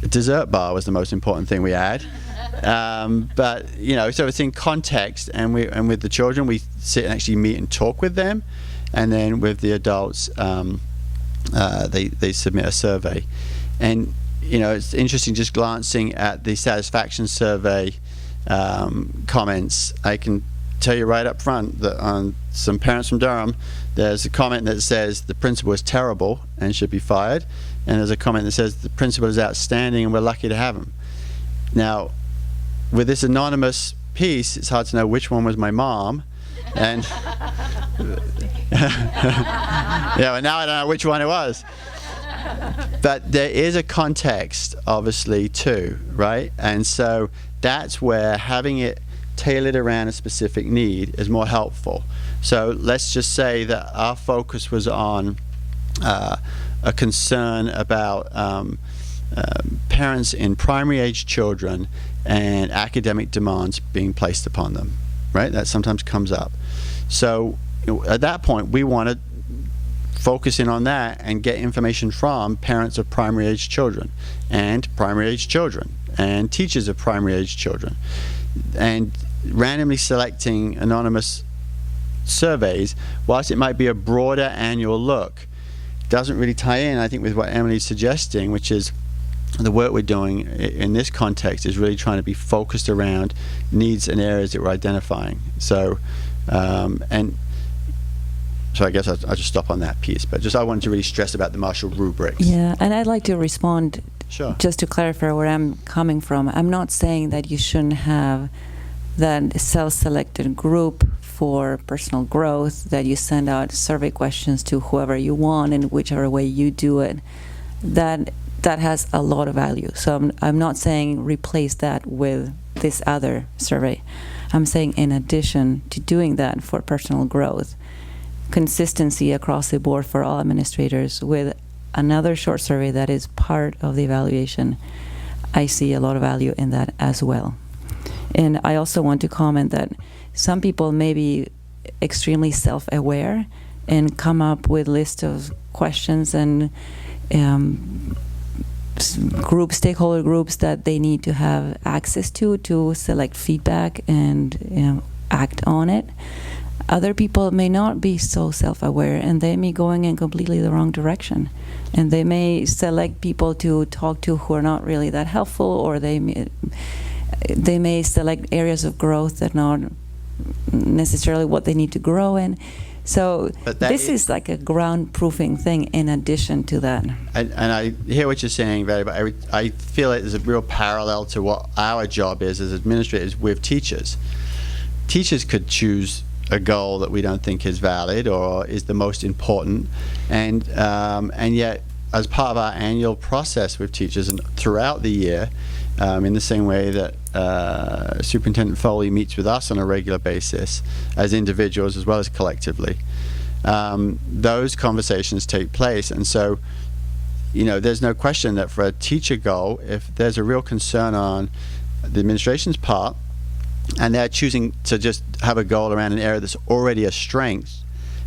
a dessert bar was the most important thing we had. But so it's in context, and with the children, we sit and actually meet and talk with them. And then with the adults, they submit a survey. And it's interesting just glancing at the satisfaction survey comments. I can tell you right up front that on some parents from Durham, there's a comment that says the principal is terrible and should be fired, and there's a comment that says the principal is outstanding and we're lucky to have him. Now, with this anonymous piece, it's hard to know which one was my mom, and yeah, and now I don't know which one it was. But there is a context, obviously, too, right? And so that's where having it tailored around a specific need is more helpful. So let's just say that our focus was on a concern about parents in primary age children and academic demands being placed upon them, right? That sometimes comes up. So at that point, we want to focus in on that and get information from parents of primary age children and primary age children and teachers of primary age children. And randomly selecting anonymous surveys, whilst it might be a broader annual look, doesn't really tie in, I think, with what Emily's suggesting, which is the work we're doing in this context is really trying to be focused around needs and areas that we're identifying. So, so I guess I'll just stop on that piece, but I wanted to really stress about the Marshall rubrics. Yeah, and I'd like to respond. Sure. Just to clarify where I'm coming from. I'm not saying that you shouldn't have that self-selected group for personal growth, that you send out survey questions to whoever you want in whichever way you do it. That has a lot of value. So I'm not saying replace that with this other survey. I'm saying in addition to doing that for personal growth, consistency across the board for all administrators with another short survey that is part of the evaluation, I see a lot of value in that as well. And I also want to comment that some people may be extremely self-aware and come up with lists of questions and stakeholder groups that they need to have access to select feedback and act on it. Other people may not be so self-aware, and they may be going in completely the wrong direction. And they may select people to talk to who are not really that helpful, or they may select areas of growth that are not necessarily what they need to grow in. So this is like a ground-proofing thing in addition to that. And I hear what you're saying, Betty, but I feel like there's a real parallel to what our job is as administrators with teachers. Teachers could choose a goal that we don't think is valid or is the most important, and yet as part of our annual process with teachers and throughout the year, in the same way that Superintendent Foley meets with us on a regular basis as individuals as well as collectively, those conversations take place. And so, there's no question that for a teacher goal, if there's a real concern on the administration's part, and they're choosing to just have a goal around an area that's already a strength,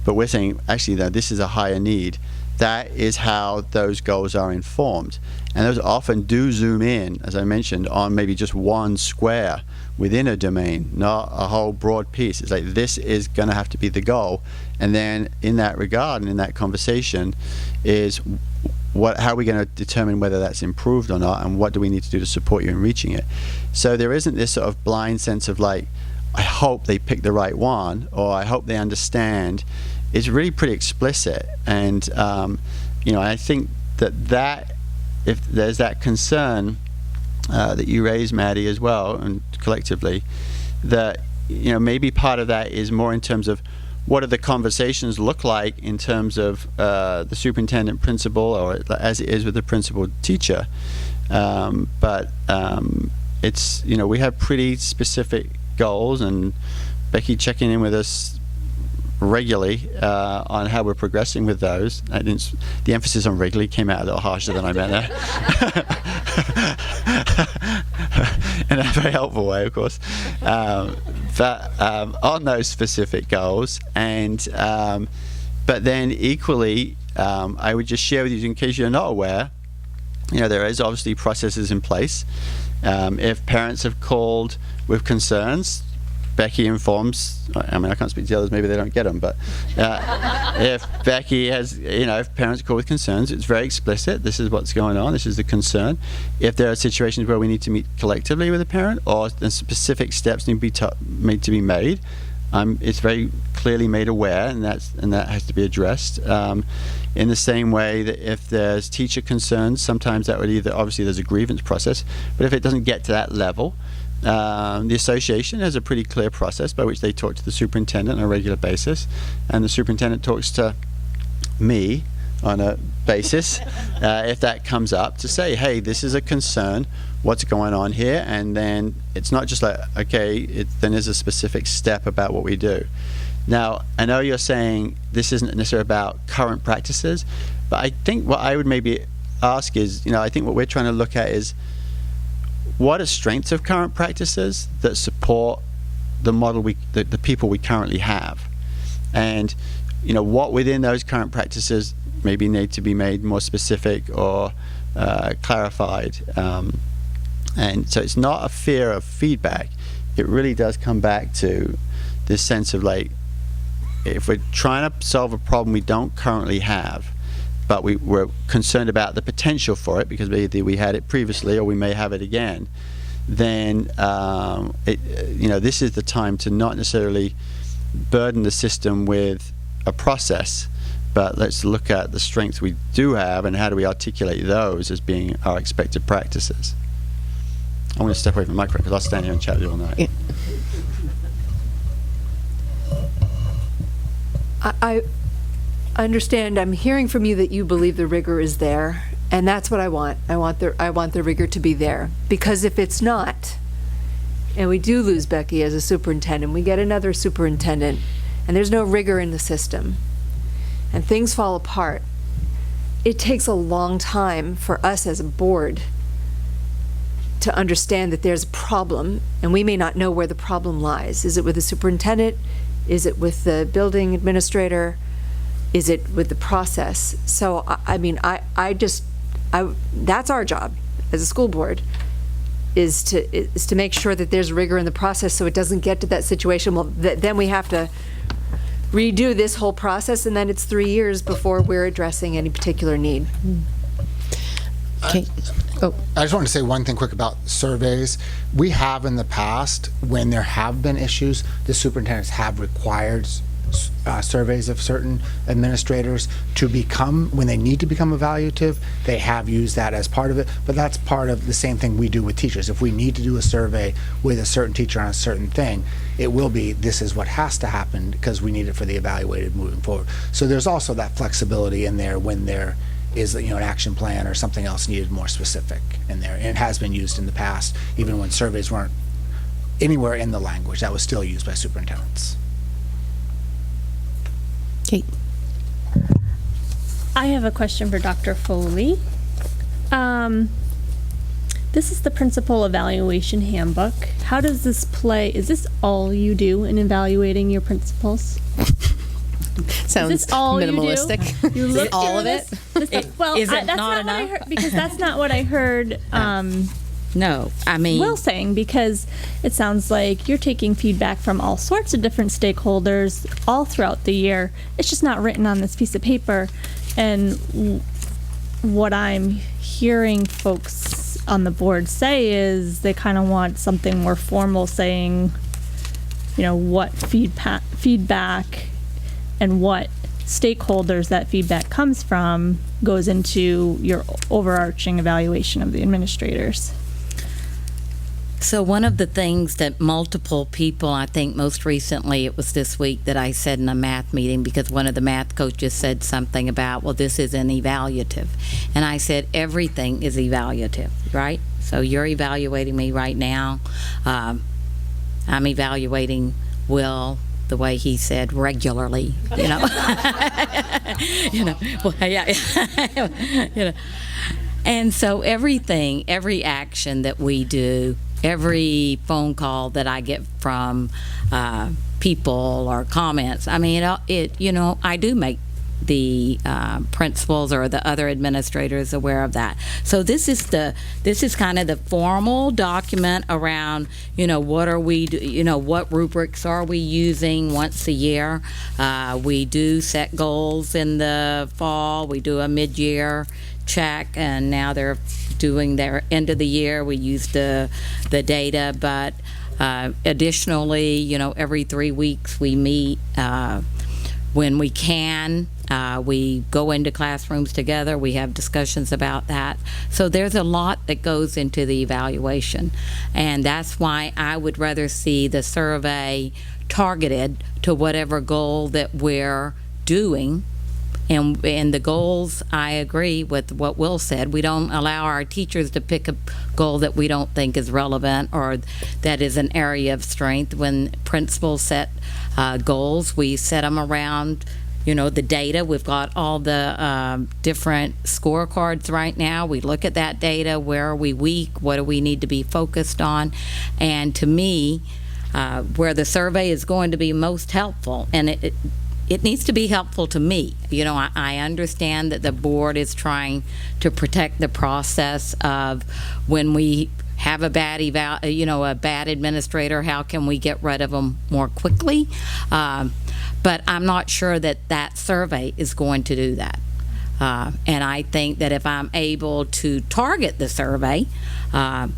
but we're saying, actually, no, this is a higher need, that is how those goals are informed. And those often do zoom in, as I mentioned, on maybe just one square within a domain, not a whole broad piece. It's like, this is going to have to be the goal. And then in that regard and in that conversation is how are we going to determine whether that's improved or not, and what do we need to do to support you in reaching it? So there isn't this sort of blind sense of like, I hope they pick the right one, or I hope they understand. It's really pretty explicit. And I think that if there's that concern that you raise, Maddie, as well, and collectively, that maybe part of that is more in terms of what do the conversations look like in terms of the superintendent principal, or as it is with the principal teacher. But it's, we have pretty specific goals, and Becky checking in with us regularly on how we're progressing with those. The emphasis on regularly came out a little harsher than I meant there. In a very helpful way, of course. But on those specific goals, and but then equally, I would just share with you, in case you're not aware, there is obviously processes in place. If parents have called with concerns, Becky informs, I can't speak to the others, maybe they don't get them, but if Becky has, if parents call with concerns, it's very explicit. This is what's going on. This is the concern. If there are situations where we need to meet collectively with a parent, or the specific steps need to be made, it's very clearly made aware, and that has to be addressed. In the same way that if there's teacher concerns, sometimes that would obviously there's a grievance process, but if it doesn't get to that level, the association has a pretty clear process by which they talk to the superintendent on a regular basis, and the superintendent talks to me on a basis if that comes up, to say, hey, this is a concern, what's going on here? And then it's not just like, okay, then there's a specific step about what we do. Now, I know you're saying this isn't necessarily about current practices, but I think what I would maybe ask is, I think what we're trying to look at is, what are strengths of current practices that support the model the people we currently have? And, what within those current practices maybe need to be made more specific or clarified. And so it's not a fear of feedback. It really does come back to this sense of like, if we're trying to solve a problem we don't currently have, but we're concerned about the potential for it because either we had it previously or we may have it again, then this is the time to not necessarily burden the system with a process, but let's look at the strengths we do have and how do we articulate those as being our expected practices. I'm going to step away from the microphone because I'll stand here and chat with you all night. Yeah. I understand. I'm hearing from you that you believe the rigor is there, and that's what I want. I want the rigor to be there, because if it's not, and we do lose Becky as a superintendent, we get another superintendent, and there's no rigor in the system, and things fall apart, it takes a long time for us as a board to understand that there's a problem, and we may not know where the problem lies. Is it with the superintendent? Is it with the building administrator? Is it with the process? So, I mean, that's our job as a school board, is to make sure that there's rigor in the process so it doesn't get to that situation. Well, then we have to redo this whole process, and then it's 3 years before we're addressing any particular need. Okay. I just want to say one thing quick about surveys. We have in the past, when there have been issues, the superintendents have required surveys of certain administrators to become, when they need to become evaluative, they have used that as part of it. But that's part of the same thing we do with teachers. If we need to do a survey with a certain teacher on a certain thing, it will be, this is what has to happen because we need it for the evaluated moving forward. So there's also that flexibility in there when there is, you know, an action plan or something else needed more specific in there. And it has been used in the past, even when surveys weren't anywhere in the language. That was still used by superintendents. Kate. I have a question for Dr. Foley. This is the Principal Evaluation Handbook. How does this play? Is this all you do in evaluating your principals? Sounds is this all minimalistic. You look all of this? it? Well, Is it that's not what I enough? heard, because that's not what I heard. No, I mean, Will saying, because it sounds like you're taking feedback from all sorts of different stakeholders all throughout the year. It's just not written on this piece of paper. And what I'm hearing folks on the board say is they kind of want something more formal, saying, you know, what feedback and what stakeholders that feedback comes from goes into your overarching evaluation of the administrators. so one of the things that multiple people, I think most recently it was this week that I said in a math meeting, because one of the math coaches said something about, well, this isn't evaluative. And I said, everything is evaluative, right? So you're evaluating me right now. I'm evaluating Will the way he said regularly, you know. You know, well, yeah. You know. And so everything, every action that we do, every phone call that I get from people or comments, I mean, you know, I do make the principals or the other administrators aware of that. So this is kind of the formal document around, you know, what are we, you know, what rubrics are we using once a year. We do set goals in the fall. We do a mid-year check, and now they're doing their end of the year. We use the data, but additionally, you know, every 3 weeks we meet when we can. We go into classrooms together. We have discussions about that. So there's a lot that goes into the evaluation, and that's why I would rather see the survey targeted to whatever goal that we're doing. And the goals, I agree with what Will said. We don't allow our teachers to pick a goal that we don't think is relevant or that is an area of strength. When principals set goals, we set them around, you know, the data. We've got all the different scorecards right now. We look at that data. Where are we weak? What do we need to be focused on? And to me, where the survey is going to be most helpful, and it needs to be helpful to me. You know, I understand that the board is trying to protect the process of when we have a bad a bad administrator, how can we get rid of them more quickly? But I'm not sure that survey is going to do that. And I think that if I'm able to target the survey, that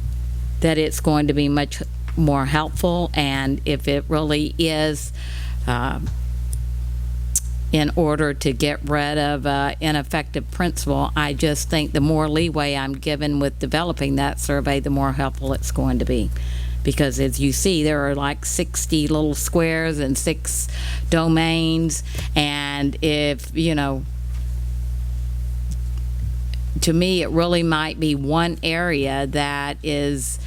it's going to be much more helpful. And if it really is in order to get rid of ineffective principal, I just think the more leeway I'm given with developing that survey, the more helpful it's going to be. Because as you see, there are like 60 little squares and 6 domains, and if, you know, to me, it really might be one area that is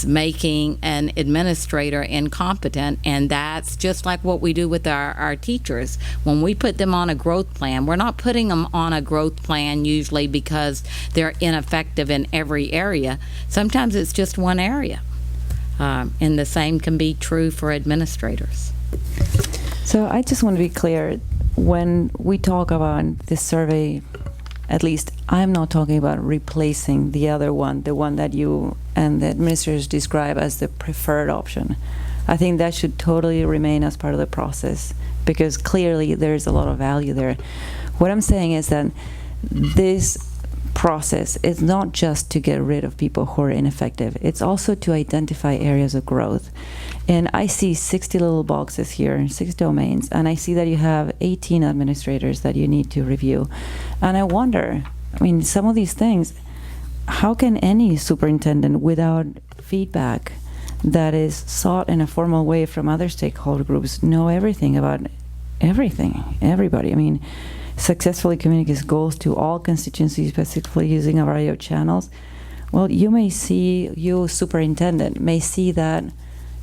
making an administrator incompetent, and that's just like what we do with our teachers. When we put them on a growth plan, we're not putting them on a growth plan usually because they're ineffective in every area. Sometimes it's just one area. And the same can be true for administrators. So I just want to be clear, when we talk about this survey, at least I'm not talking about replacing the other one, the one that you and the administrators describe as the preferred option. I think that should totally remain as part of the process, because clearly there's a lot of value there. What I'm saying is that this process is not just to get rid of people who are ineffective, it's also to identify areas of growth. And I see 60 little boxes here, 6 domains, and I see that you have 18 administrators that you need to review. And I wonder, I mean, some of these things, how can any superintendent without feedback that is sought in a formal way from other stakeholder groups know everything about everything, everybody? I mean, successfully communicate goals to all constituencies, specifically using a variety of channels. Well, you superintendent may see that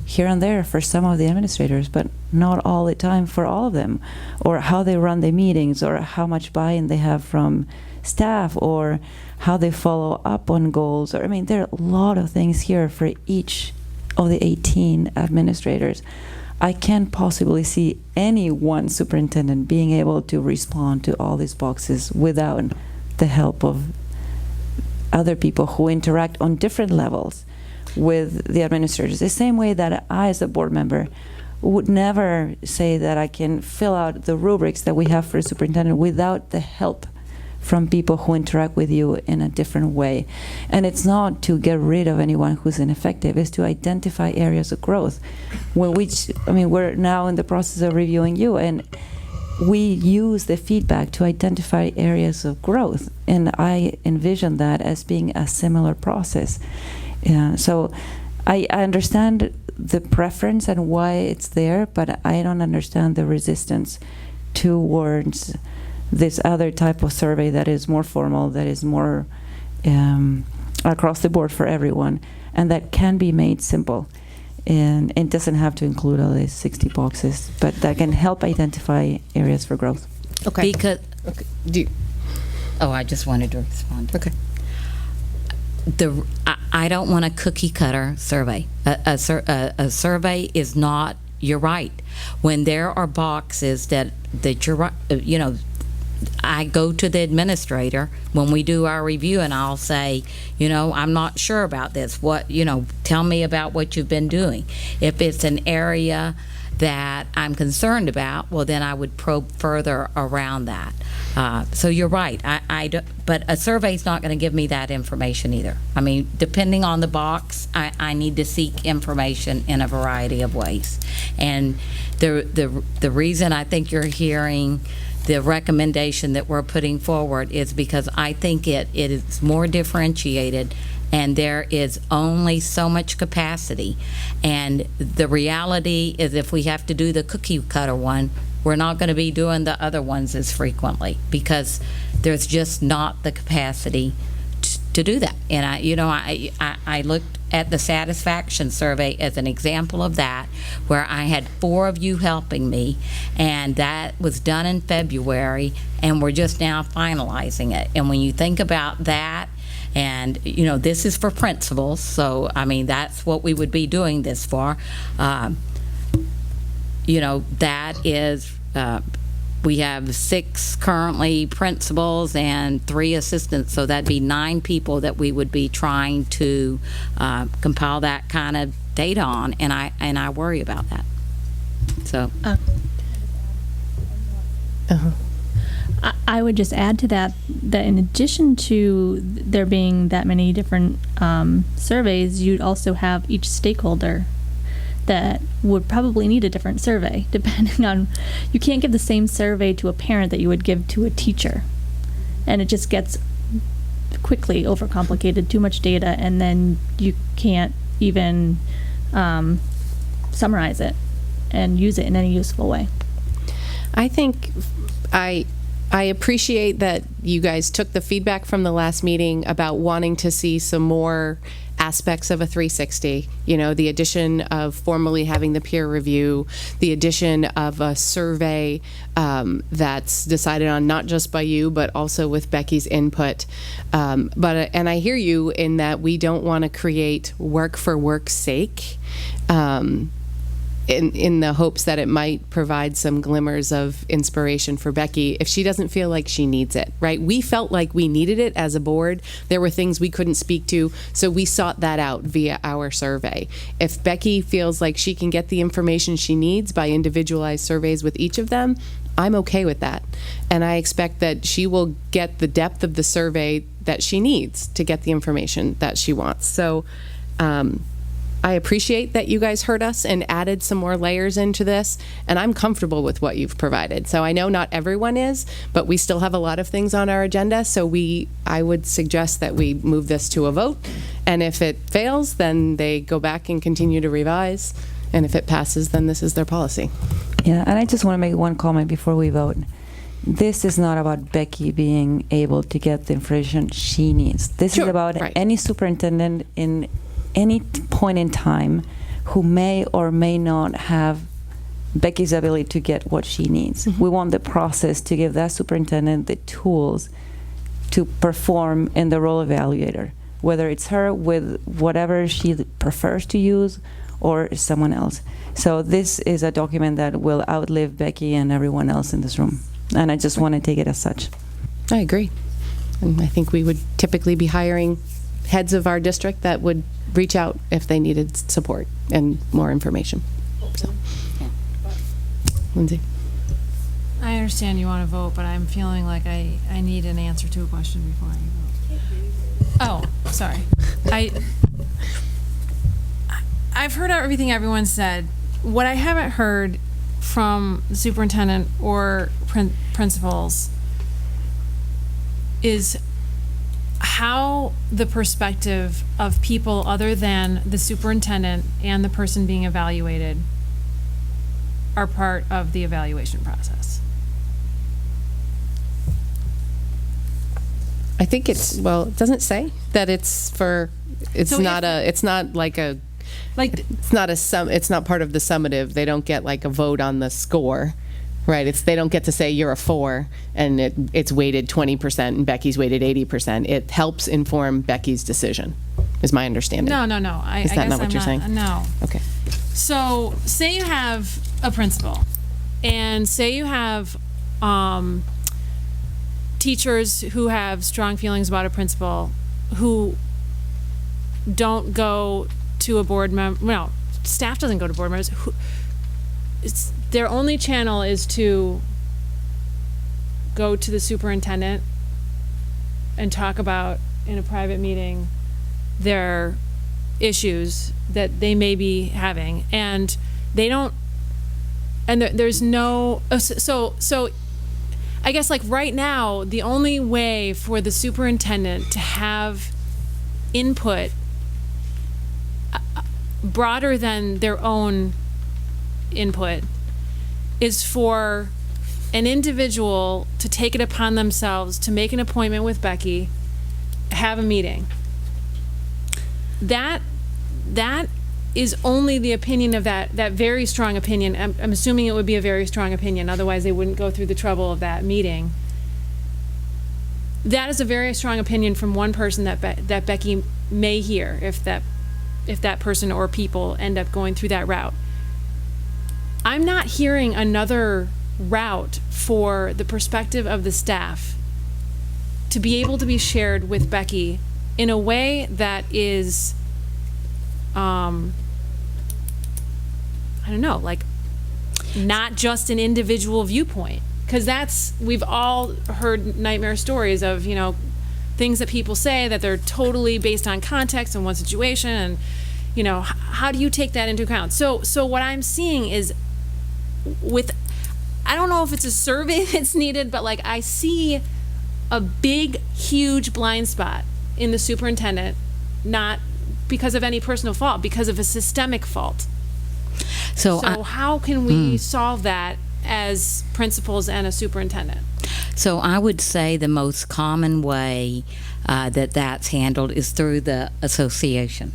here and there for some of the administrators, but not all the time for all of them, or how they run the meetings, or how much buy-in they have from staff, or how they follow up on goals. Or I mean, there are a lot of things here for each of the 18 administrators. I can't possibly see any one superintendent being able to respond to all these boxes without the help of other people who interact on different levels with the administrators. The same way that I, as a board member, would never say that I can fill out the rubrics that we have for a superintendent without the help from people who interact with you in a different way. And it's not to get rid of anyone who's ineffective, it's to identify areas of growth. We're now in the process of reviewing you, and we use the feedback to identify areas of growth. And I envision that as being a similar process. So I understand the preference and why it's there, but I don't understand the resistance towards this other type of survey that is more formal, that is more across the board for everyone, and that can be made simple. And it doesn't have to include all these 60 boxes, but that can help identify areas for growth. Okay. I just wanted to respond. Okay. I don't want a cookie cutter survey. A survey is not, you're right. When there are boxes that you're right, I go to the administrator when we do our review, and I'll say, I'm not sure about this. Tell me about what you've been doing. If it's an area that I'm concerned about, well, then I would probe further around that. So you're right. But a survey's not going to give me that information either. I mean, depending on the box, I need to seek information in a variety of ways. And the reason I think you're hearing the recommendation that we're putting forward is because I think it is more differentiated, and there is only so much capacity. And the reality is, if we have to do the cookie cutter one, we're not going to be doing the other ones as frequently, because there's just not the capacity to do that. And I looked at the satisfaction survey as an example of that, where I had 4 of you helping me, and that was done in February, and we're just now finalizing it. And when you think about that, and this is for principals, so I mean, that's what we would be doing this for. That is, we have 6 currently principals and 3 assistants, so that'd be 9 people that we would be trying to compile that kind of data on, and I worry about that. So. I would just add to that in addition to there being that many different surveys, you'd also have each stakeholder that would probably need a different survey, depending on, you can't give the same survey to a parent that you would give to a teacher. And it just gets quickly overcomplicated, too much data, and then you can't even summarize it and use it in any useful way. I think I appreciate that you guys took the feedback from the last meeting about wanting to see some more aspects of a 360, the addition of formally having the peer review, the addition of a survey that's decided on not just by you, but also with Becky's input. And I hear you in that we don't want to create work for work's sake. In the hopes that it might provide some glimmers of inspiration for Becky if she doesn't feel like she needs it, right? We felt like we needed it as a board. There were things we couldn't speak to, so we sought that out via our survey. If Becky feels like she can get the information she needs by individualized surveys with each of them, I'm okay with that. And I expect that she will get the depth of the survey that she needs to get the information that she wants. So, I appreciate that you guys heard us and added some more layers into this, and I'm comfortable with what you've provided. So I know not everyone is, but we still have a lot of things on our agenda, so I would suggest that we move this to a vote, and if it fails, then they go back and continue to revise, and if it passes, then this is their policy. Yeah, and I just want to make one comment before we vote. This is not about Becky being able to get the information she needs. This is about any superintendent in any point in time who may or may not have Becky's ability to get what she needs. We want the process to give that superintendent the tools to perform in the role of evaluator, whether it's her with whatever she prefers to use or someone else. So this is a document that will outlive Becky and everyone else in this room. And I just want to take it as such. I agree. And I think we would typically be hiring heads of our district that would reach out if they needed support and more information. So, Lindsay. I understand you want to vote, but I'm feeling like I need an answer to a question before I vote. Oh, sorry. I've heard everything everyone said. What I haven't heard from the superintendent or principals is how the perspective of people other than the superintendent and the person being evaluated are part of the evaluation process. I think it doesn't say that it's for, it's So not it's not part of the summative. They don't get like a vote on the score. Right, they don't get to say you're a 4 and it's weighted 20% and Becky's weighted 80%. It helps inform Becky's decision, is my understanding. No. Is that not what you're saying? No. Okay. So say you have a principal and say you have teachers who have strong feelings about a principal who don't go to a board member. Well, staff doesn't go to board members. Their only channel is to go to the superintendent and talk about in a private meeting their issues that they may be having, and they don't, and there's no, so I guess like right now the only way for the superintendent to have input broader than their own input is for an individual to take it upon themselves to make an appointment with Becky, have a meeting. That is only the opinion of that very strong opinion. I'm assuming it would be a very strong opinion, otherwise they wouldn't go through the trouble of that meeting. That is a very strong opinion from one person that Becky may hear if that person or people end up going through that route. I'm not hearing another route for the perspective of the staff to be able to be shared with Becky in a way that is, I don't know, like not just an individual viewpoint. Because we've all heard nightmare stories of, things that people say that they're totally based on context and one situation, and, how do you take that into account? So what I'm seeing is I don't know if it's a survey that's needed, but like I see a big, huge blind spot in the superintendent, not because of any personal fault, because of a systemic fault. So how can we solve that as principals and a superintendent? So I would say the most common way that that's handled is through the association.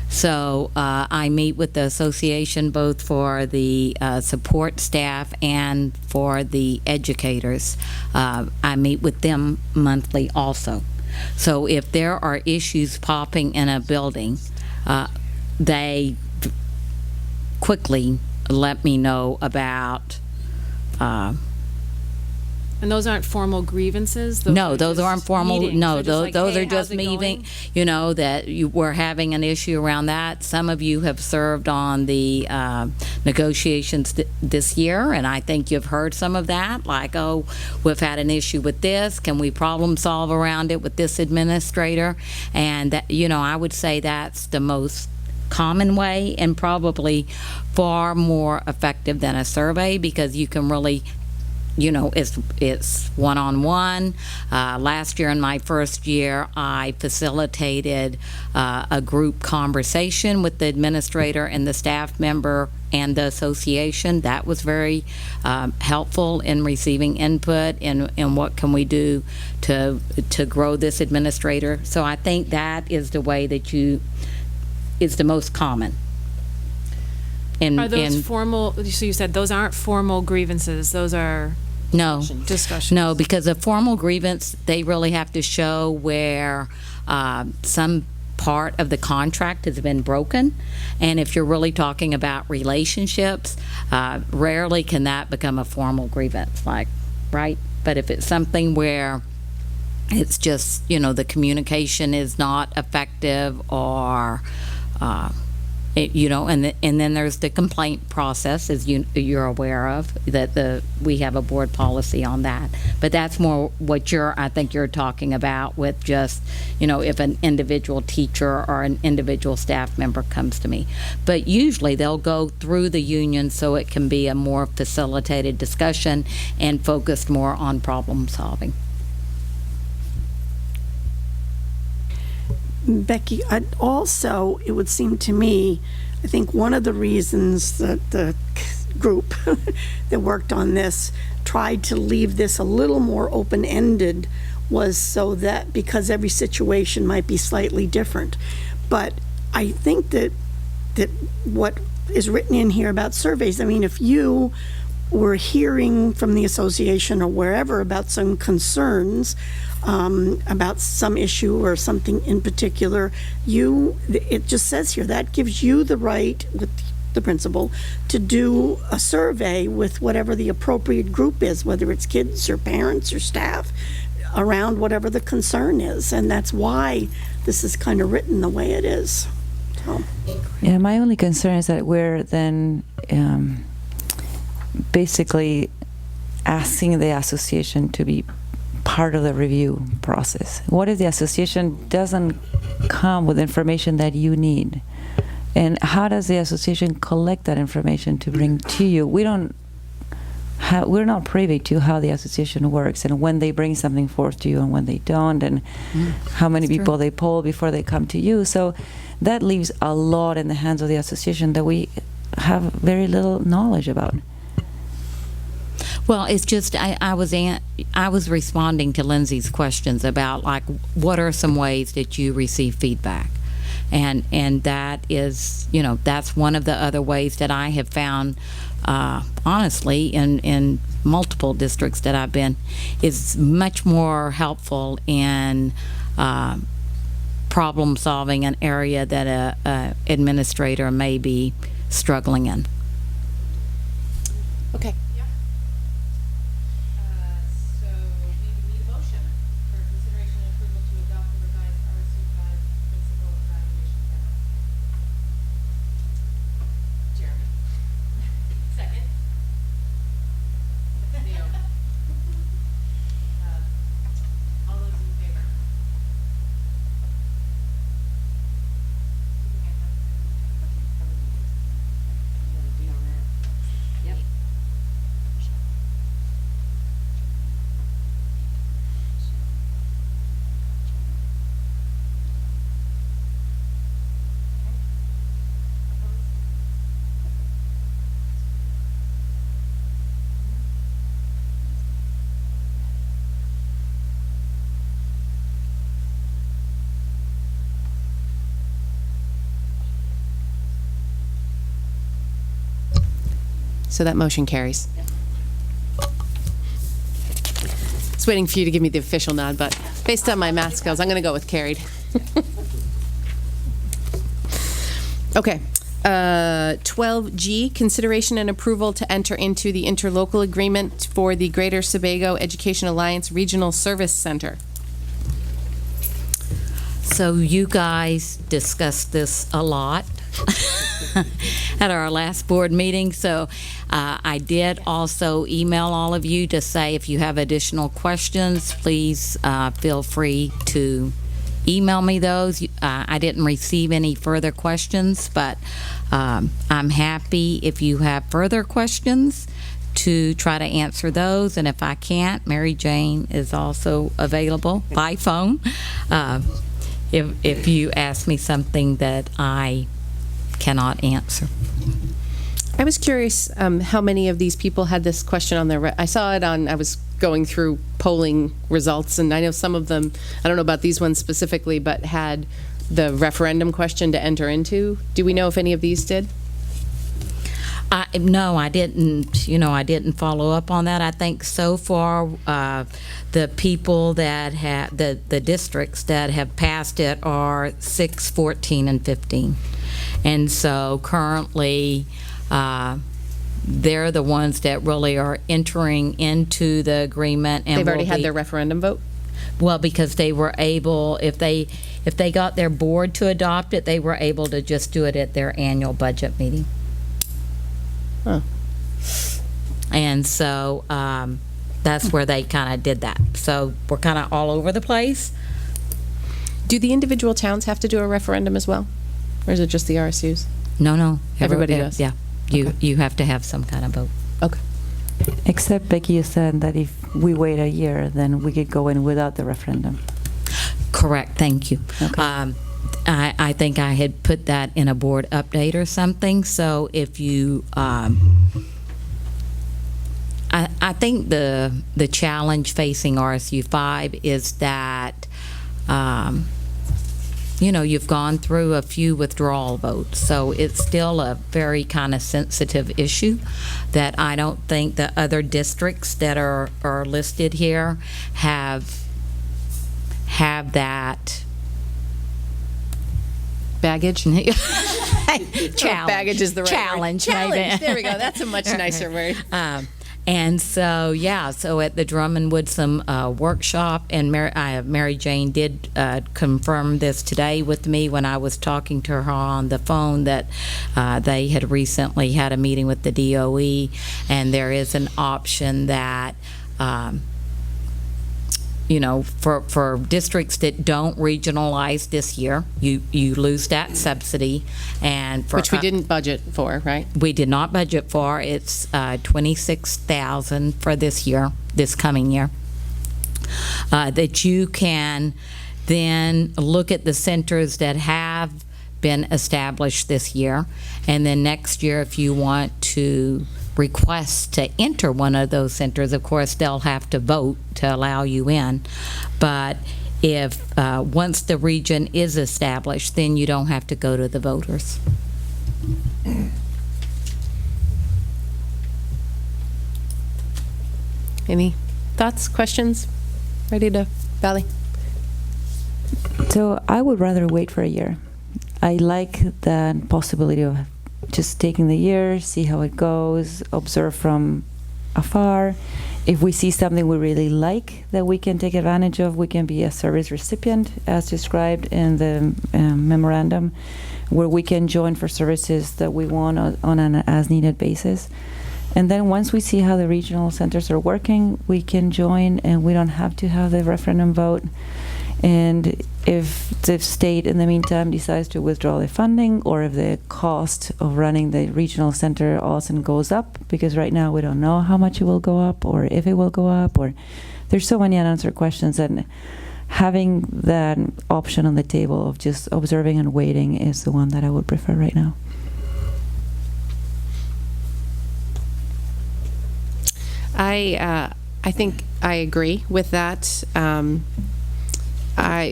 So I meet with the association both for the support staff and for the educators. I meet with them monthly also. So if there are issues popping in a building, they quickly let me know about. And those aren't formal grievances? No, those aren't formal. Meetings. No, They're just like, those "Hey, are just how's it meeting. going?" You know that you were having an issue around that. Some of you have served on the negotiations this year, and I think you've heard some of that. Like, oh, we've had an issue with this. Can we problem solve around it with this administrator? And that, you know, I would say that's the most common way and probably far more effective than a survey, because you can really, you know, it's one-on-one. Last year, in my first year, I facilitated a group conversation with the administrator and the staff member and the association. That was very helpful in receiving input in what can we do to grow this administrator. So I think that is the way that is the most common. Are those formal, so you said those aren't formal grievances, those are discussions? No, because a formal grievance, they really have to show where some part of the contract has been broken. And if you're really talking about relationships, rarely can that become a formal grievance, right? But if it's something where it's just, you know, the communication is not effective, or you know, and then there's the complaint process, as you're aware of, that we have a board policy on that. But that's more what I think you're talking about with just, you know, if an individual teacher or an individual staff member comes to me. But usually they'll go through the union so it can be a more facilitated discussion and focused more on problem solving. Becky, also, it would seem to me, I think one of the reasons that the group that worked on this tried to leave this a little more open-ended was so that, because every situation might be slightly different. But I think that what is written in here about surveys, I mean, if you were hearing from the association or wherever about some concerns, about some issue or something in particular, it just says here that gives you the right, with the principal, to do a survey with whatever the appropriate group is, whether it's kids or parents or staff, around whatever the concern is. And that's why this is kind of written the way it is. So. Yeah, my only concern is that we're then basically asking the association to be part of the review process. What if the association doesn't come with information that you need? And how does the association collect that information to bring to you? We're not privy to how the association works and when they bring something forth to you and when they don't, and how many people they poll before they come to you. So that leaves a lot in the hands of the association that we have very little knowledge about. Well, it's just I was responding to Lindsay's questions about, like, what are some ways that you receive feedback, and that is, you know, that's one of the other ways that I have found, honestly, in multiple districts that I've been, is much more helpful in problem solving an area that a administrator may be struggling in. Okay. So that motion carries. I was waiting for you to give me the official nod, but based on my math skills, I'm going to go with carried. Okay. 12G, consideration and approval to enter into the interlocal agreement for the Greater Sebago Education Alliance Regional Service Center. So you guys discussed this a lot at our last board meeting. So I did also email all of you to say if you have additional questions, please feel free to email me those. I didn't receive any further questions, but I'm happy if you have further questions to try to answer those. And if I can't, Mary Jane is also available by phone. If you ask me something that I cannot answer. I was curious how many of these people had this question on their, I saw it on, I was going through polling results, and I know some of them, I don't know about these ones specifically, but had the referendum question to enter into. Do we know if any of these did? No, I didn't. I didn't follow up on that. I think so far the people that have the districts that have passed it are 6, 14, and 15, and so currently they're the ones that really are entering into the agreement. And they've already had their referendum vote. Well, because they were able, if they got their board to adopt it, they were able to just do it at their annual budget meeting. Huh. And so that's where they kind of did that. So we're kind of all over the place. Do the individual towns have to do a referendum as well? Or is it just the RSUs? No. Everybody does? Yeah. You have to have some kind of vote. Okay. Except, Becky, you said that if we wait a year, then we could go in without the referendum. Correct. Thank you. Okay. I think I had put that in a board update or something. So if you, I think the challenge facing RSU 5 is that, you've gone through a few withdrawal votes. So it's still a very kind of sensitive issue that I don't think the other districts that are listed here have that baggage. Challenge. Baggage is the right challenge. word. Challenge. There we go. That's a much nicer word. And so, so at the Drummond Woodsum workshop, and Mary Jane did confirm this today with me when I was talking to her on the phone, that they had recently had a meeting with the DOE, and there is an option that for districts that don't regionalize this year, you lose that subsidy, and for which we didn't budget for, right? We did not budget for. It's $26,000 for this coming year. That you can then look at the centers that have been established this year, and then next year, if you want to request to enter one of those centers, of course they'll have to vote to allow you in, but if once the region is established, then you don't have to go to the voters. Any thoughts, questions? Ready to Valley? So I would rather wait for a year. I like that possibility of just taking the year, see how it goes, observe from afar. If we see something we really like that we can take advantage of, we can be a service recipient, as described in the memorandum, where we can join for services that we want on an as-needed basis. And then once we see how the regional centers are working, we can join, and we don't have to have the referendum vote. And if the state, in the meantime, decides to withdraw the funding, or if the cost of running the regional center all of a sudden goes up, because right now we don't know how much it will go up, or if it will go up, or there's so many unanswered questions, and having that option on the table of just observing and waiting is the one that I would prefer right now. I think I agree with that.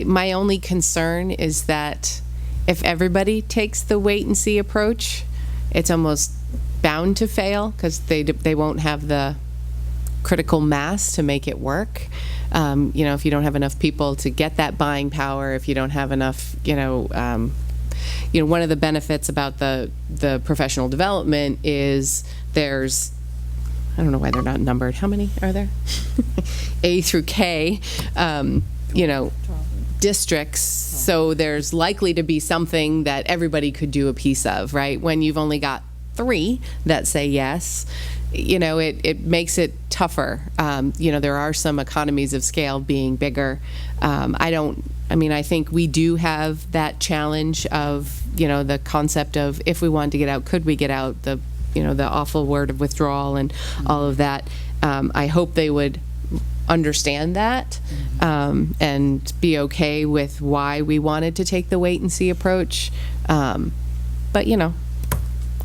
My only concern is that if everybody takes the wait and see approach, it's almost bound to fail because they won't have the critical mass to make it work. If you don't have enough people to get that buying power, if you don't have enough, one of the benefits about the professional development is there's, I don't know why they're not numbered. How many are there? A through K, districts. So there's likely to be something that everybody could do a piece of, right? When you've only got 3 that say yes, it makes it tougher. There are some economies of scale being bigger. I think we do have that challenge of, the concept of if we wanted to get out, could we get out? The awful word of withdrawal and all of that. I hope they would understand that and be okay with why we wanted to take the wait and see approach. But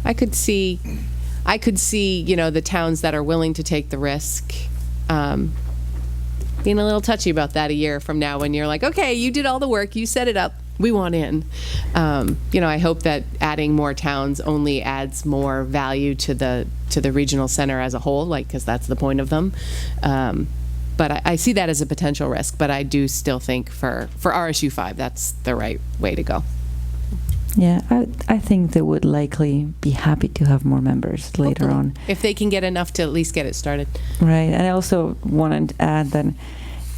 I could see, the towns that are willing to take the risk being a little touchy about that a year from now when you're like, okay, you did all the work, you set it up, we want in. I hope that adding more towns only adds more value to the regional center as a whole, because that's the point of them. But I see that as a potential risk, but I do still think for RSU 5, that's the right way to go. Yeah, I think they would likely be happy to have more members later on. If they can get enough to at least get it started. Right, and I also wanted to add that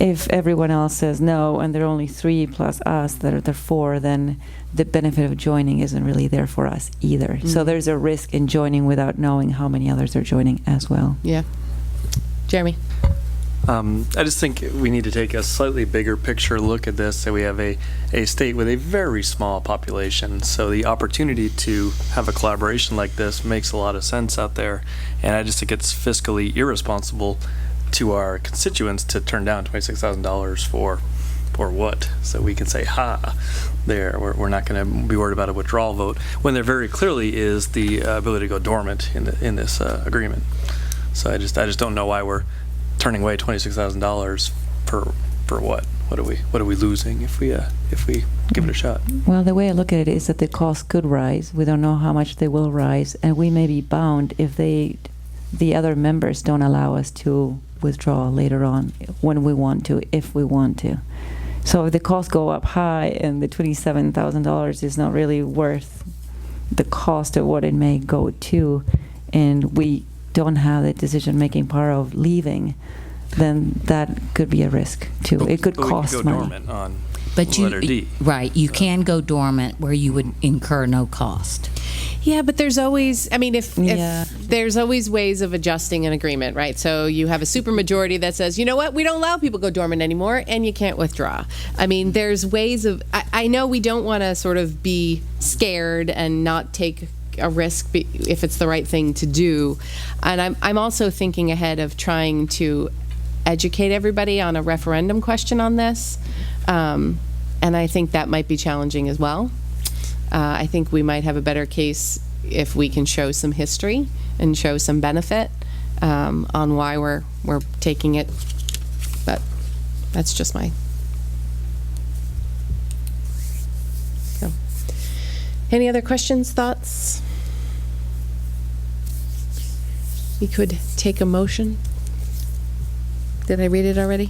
if everyone else says no, and there are only 3 plus us that are 4, then the benefit of joining isn't really there for us either. Mm-hmm. So there's a risk in joining without knowing how many others are joining as well. Yeah. Jeremy? I just think we need to take a slightly bigger picture look at this. So we have a state with a very small population. So the opportunity to have a collaboration like this makes a lot of sense out there. And I just think it's fiscally irresponsible to our constituents to turn down $26,000 for what? So we can say, we're not going to be worried about a withdrawal vote, when there very clearly is the ability to go dormant in this agreement. So I just don't know why we're turning away $26,000 for what? What are we losing if we give it a shot? Well, the way I look at it is that the cost could rise. We don't know how much they will rise, and we may be bound if the other members don't allow us to withdraw later on when we want to, if we want to. So if the costs go up high and the $27,000 is not really worth the cost of what it may go to, and we don't have the decision-making power of leaving, then that could be a risk too. It could cost we could go money. Dormant on But letter D. Right, you can go dormant where you would incur no cost. Yeah, but there's always, if there's always ways of adjusting an agreement, right? So you have a supermajority that says, you know what, we don't allow people to go dormant anymore, and you can't withdraw. There's ways of, I know we don't want to sort of be scared and not take a risk if it's the right thing to do. And I'm also thinking ahead of trying to educate everybody on a referendum question on this. And I think that might be challenging as well. I think we might have a better case if we can show some history and show some benefit on why we're taking it. But that's just my. So. Any other questions, thoughts? We could take a motion. Did I read it already?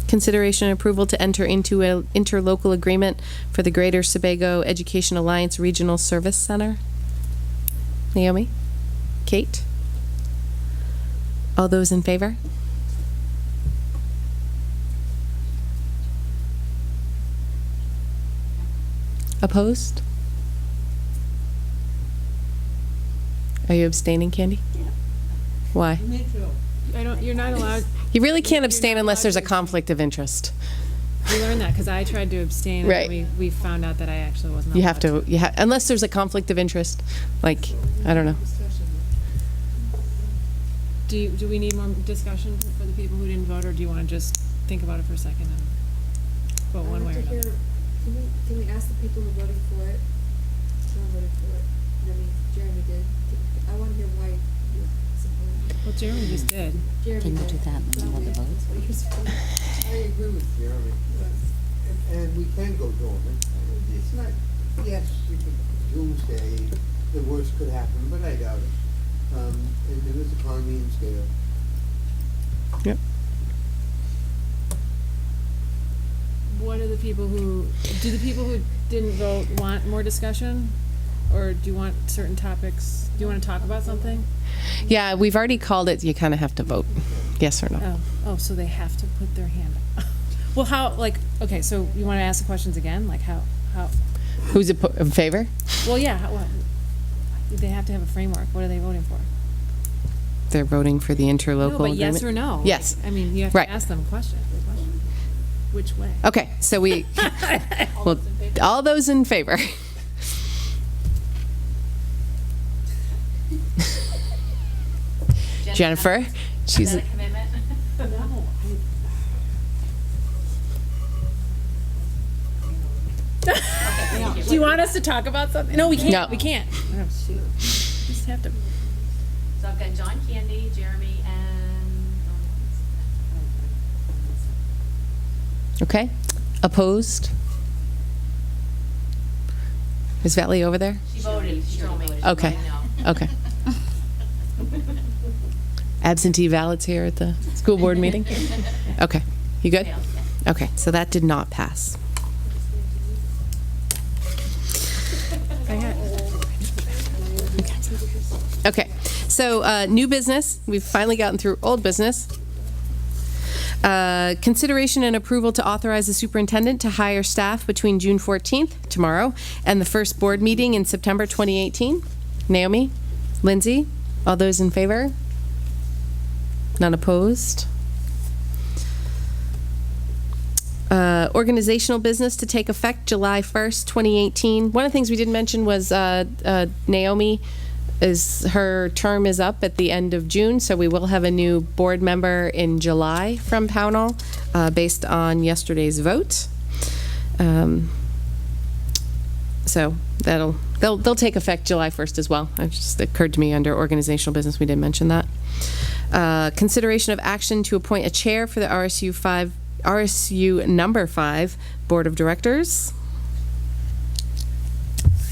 Consideration and approval to enter into an interlocal agreement for the Greater Sebago Education Alliance Regional Service Center. Naomi? Kate? All those in favor? Opposed? Are you abstaining, Candy? Yeah. Why? You're not allowed. You really can't abstain unless there's a conflict of interest. We learned that because I tried to abstain, right. And we found out that I actually wasn't. You have to. Unless there's a conflict of interest, I don't know. Do we need more discussion for the people who didn't vote, or do you want to just think about it for a second and vote one way or another? Can we ask the people who voted for it? Who voted for it? Jeremy did. I want to hear why. Well, Jeremy just did. Can you do that in the middle of the vote? I agree with Jeremy. And we can go dormant. It's not, yes, we could doomsday the worst could happen, but I doubt it. And it was economy and scale. Yep. What are the people who didn't vote want more discussion? Or do you want certain topics? Do you want to talk about something? Yeah, we've already called it. You kind of have to vote, yes or no. Oh, so they have to put their hand up. Well, how, like, okay, so you want to ask the questions again? Like how? Who's in favor? Well, yeah, what? They have to have a framework. What are they voting for? They're voting for the interlocal No, but agreement. yes or no? Yes. Like, I mean, you have Right. to ask them a question. Which way? Okay, so we, well, all those in favor? Jennifer, she's. Do you want us to talk about something? No, we can't. No. We can't. Oh, shoot. Just have to. So I've got John Candy, Jeremy, and Okay, opposed? Is Valley over there? she voted. She told me. Okay, okay. Absentee ballots here at the school board meeting? Okay, you good? Okay, so that did not pass. Okay, so new business, we've finally gotten through old business. Consideration and approval to authorize the superintendent to hire staff between June 14th, tomorrow, and the first board meeting in September 2018. Naomi, Lindsay, all those in favor? None opposed? Organizational business to take effect July 1st, 2018. One of the things we didn't mention was Naomi, her term is up at the end of June, so we will have a new board member in July from Pownell based on yesterday's vote. So they'll take effect July 1st as well. It just occurred to me under organizational business we did mention that. Consideration of action to appoint a chair for the RSU number 5 Board of Directors.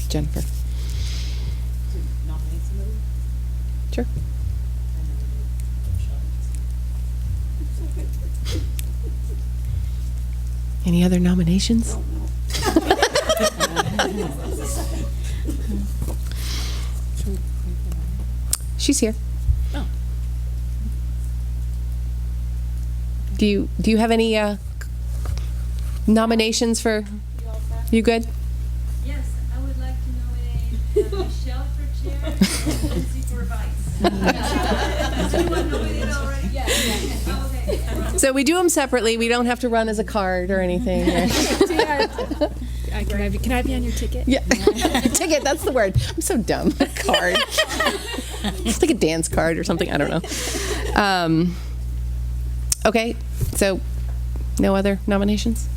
Jennifer. Sure. Any other nominations? She's here. Oh. Do you have any nominations for? You good? Yes, I would like to nominate Michelle for chair and Lindsay for vice. Anyone nominated already? Yeah. Okay. So we do them separately. We don't have to run as a card or anything. Can I be on your ticket? Yeah. Ticket, that's the word. I'm so dumb. Card. It's like a dance card or something. I don't know. Okay, so no other nominations?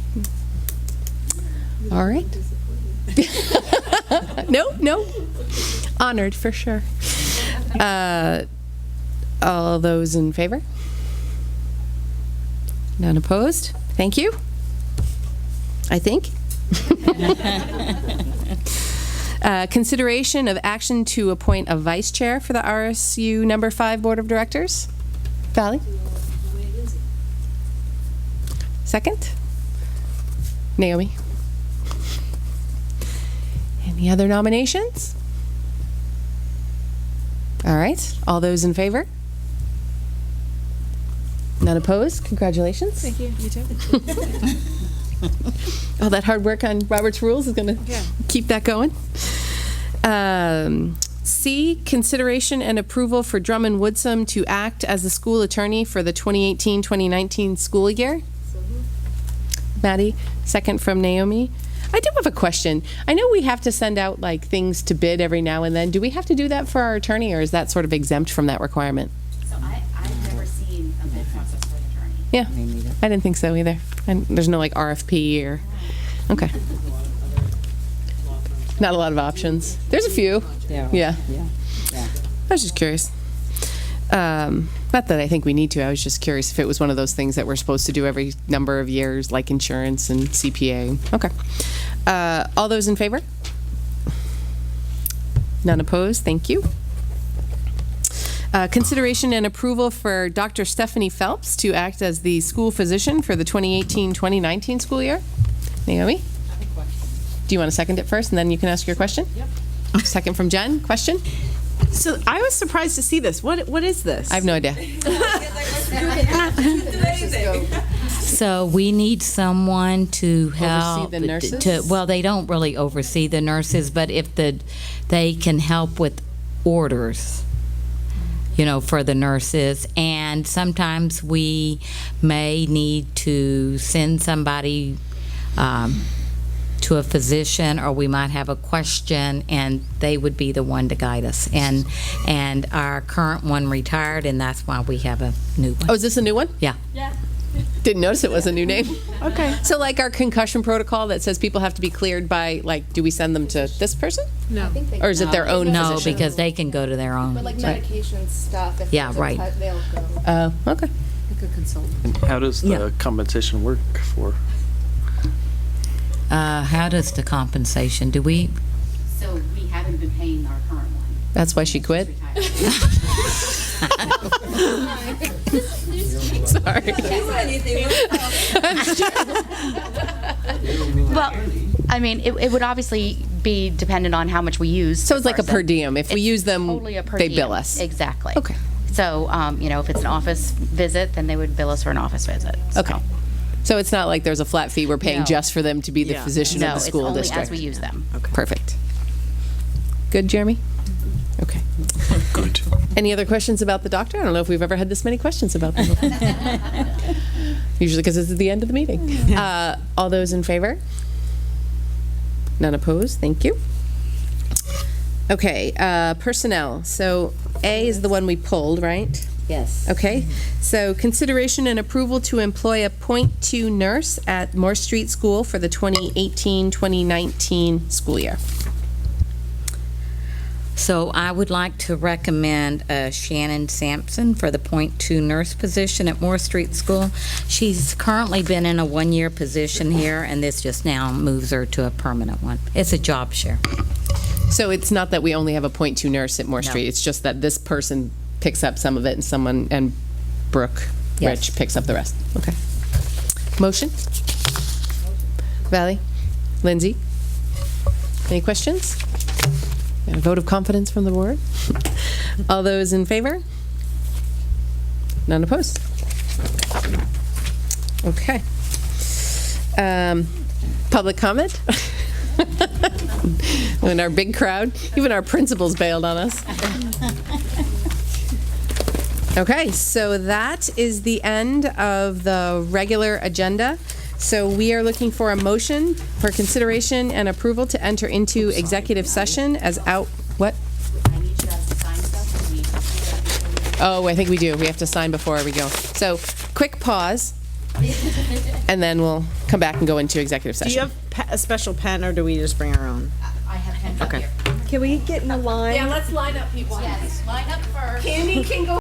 All right. No. Honored for sure. All those in favor? None opposed? Thank you. I think. Consideration of action to appoint a vice chair for the RSU number 5 Board of Directors. Valley? Second? Naomi? Any other nominations? All right. All those in favor? None opposed? Congratulations. Thank you. You too. All that hard work on Robert's Rules is going to keep that going. C, consideration and approval for Drummond Woodsum to act as the school attorney for the 2018-2019 school year. Maddie, second from Naomi. I do have a question. I know we have to send out like things to bid every now and then. Do we have to do that for our attorney, or is that sort of exempt from that requirement? So I've never seen a bid process for an attorney. Yeah, I didn't think so either. And there's no like RFP or, okay. Not a lot of options. There's a few. Yeah. I was just curious. Not that I think we need to. I was just curious if it was one of those things that we're supposed to do every number of years, like insurance and CPA. Okay. All those in favor? None opposed, thank you. Consideration and approval for Dr. Stephanie Phelps to act as the school physician for the 2018-2019 school year. Naomi? Do you want to second it first, and then you can ask your question? Yep. Second from Jen. Question? So I was surprised to see this. What is this? I have no idea. So we need someone to help. Oversee the nurses? Well, they don't really oversee the nurses, but if they can help with orders, for the nurses. And sometimes we may need to send somebody to a physician, or we might have a question, and they would be the one to guide us. And our current one retired, and that's why we have a new one. Oh, is this a new one? Yeah. Didn't notice it was a new name. Okay. So like our concussion protocol that says people have to be cleared by, do we send them to this person? No. Or is it their own No, physician? because they can go to their own. But like medication stuff, if Yeah, there's a right. cut, they'll go. Okay. Like a consultant. And how does the Yeah. compensation work for? How does the compensation, do we? So we haven't been paying our current one. That's why she quit? Sorry. Well, I mean, it would obviously be dependent on how much we use. So it's like a per diem. If we use them, Totally a per they diem. bill us. Exactly. Okay. So, if it's an office visit, then they would bill us for an office visit. Okay. So it's not like there's a flat fee we're paying No. just for them to be the physician No, of the school it's only district. as we use them. Perfect. Good, Jeremy? Okay. Good. Any other questions about the doctor? I don't know if we've ever had this many questions about them before. Usually because it's at the end of the meeting. All those in favor? None opposed? Thank you. Okay, personnel. So A is the one we pulled, right? Yes. Okay, so consideration and approval to employ a .2 nurse at Moore Street School for the 2018-2019 school year. So I would like to recommend Shannon Sampson for the .2 nurse position at Moore Street School. She's currently been in a one-year position here, and this just now moves her to a permanent one. It's a job share. So it's not that we only have a .2 nurse at Moore No. Street, it's just that this person picks up some of it and Brooke Yes. Rich picks up the rest. Okay. Motion? Valley? Lindsay? Any questions? Got a vote of confidence from the board? All those in favor? None opposed? Okay. Public comment? In our big crowd, even our principals bailed on us. Okay, so that is the end of the regular agenda. So we are looking for a motion for consideration and approval to enter into executive session as what? Oh, I think we do. We have to sign before we go. So quick pause, and then we'll come back and go into executive Do session. you have a special pen, or do we just bring our own? I have pens Okay. Can we get in a line? Yeah, let's line up, people. Yes, line up first. Candy can go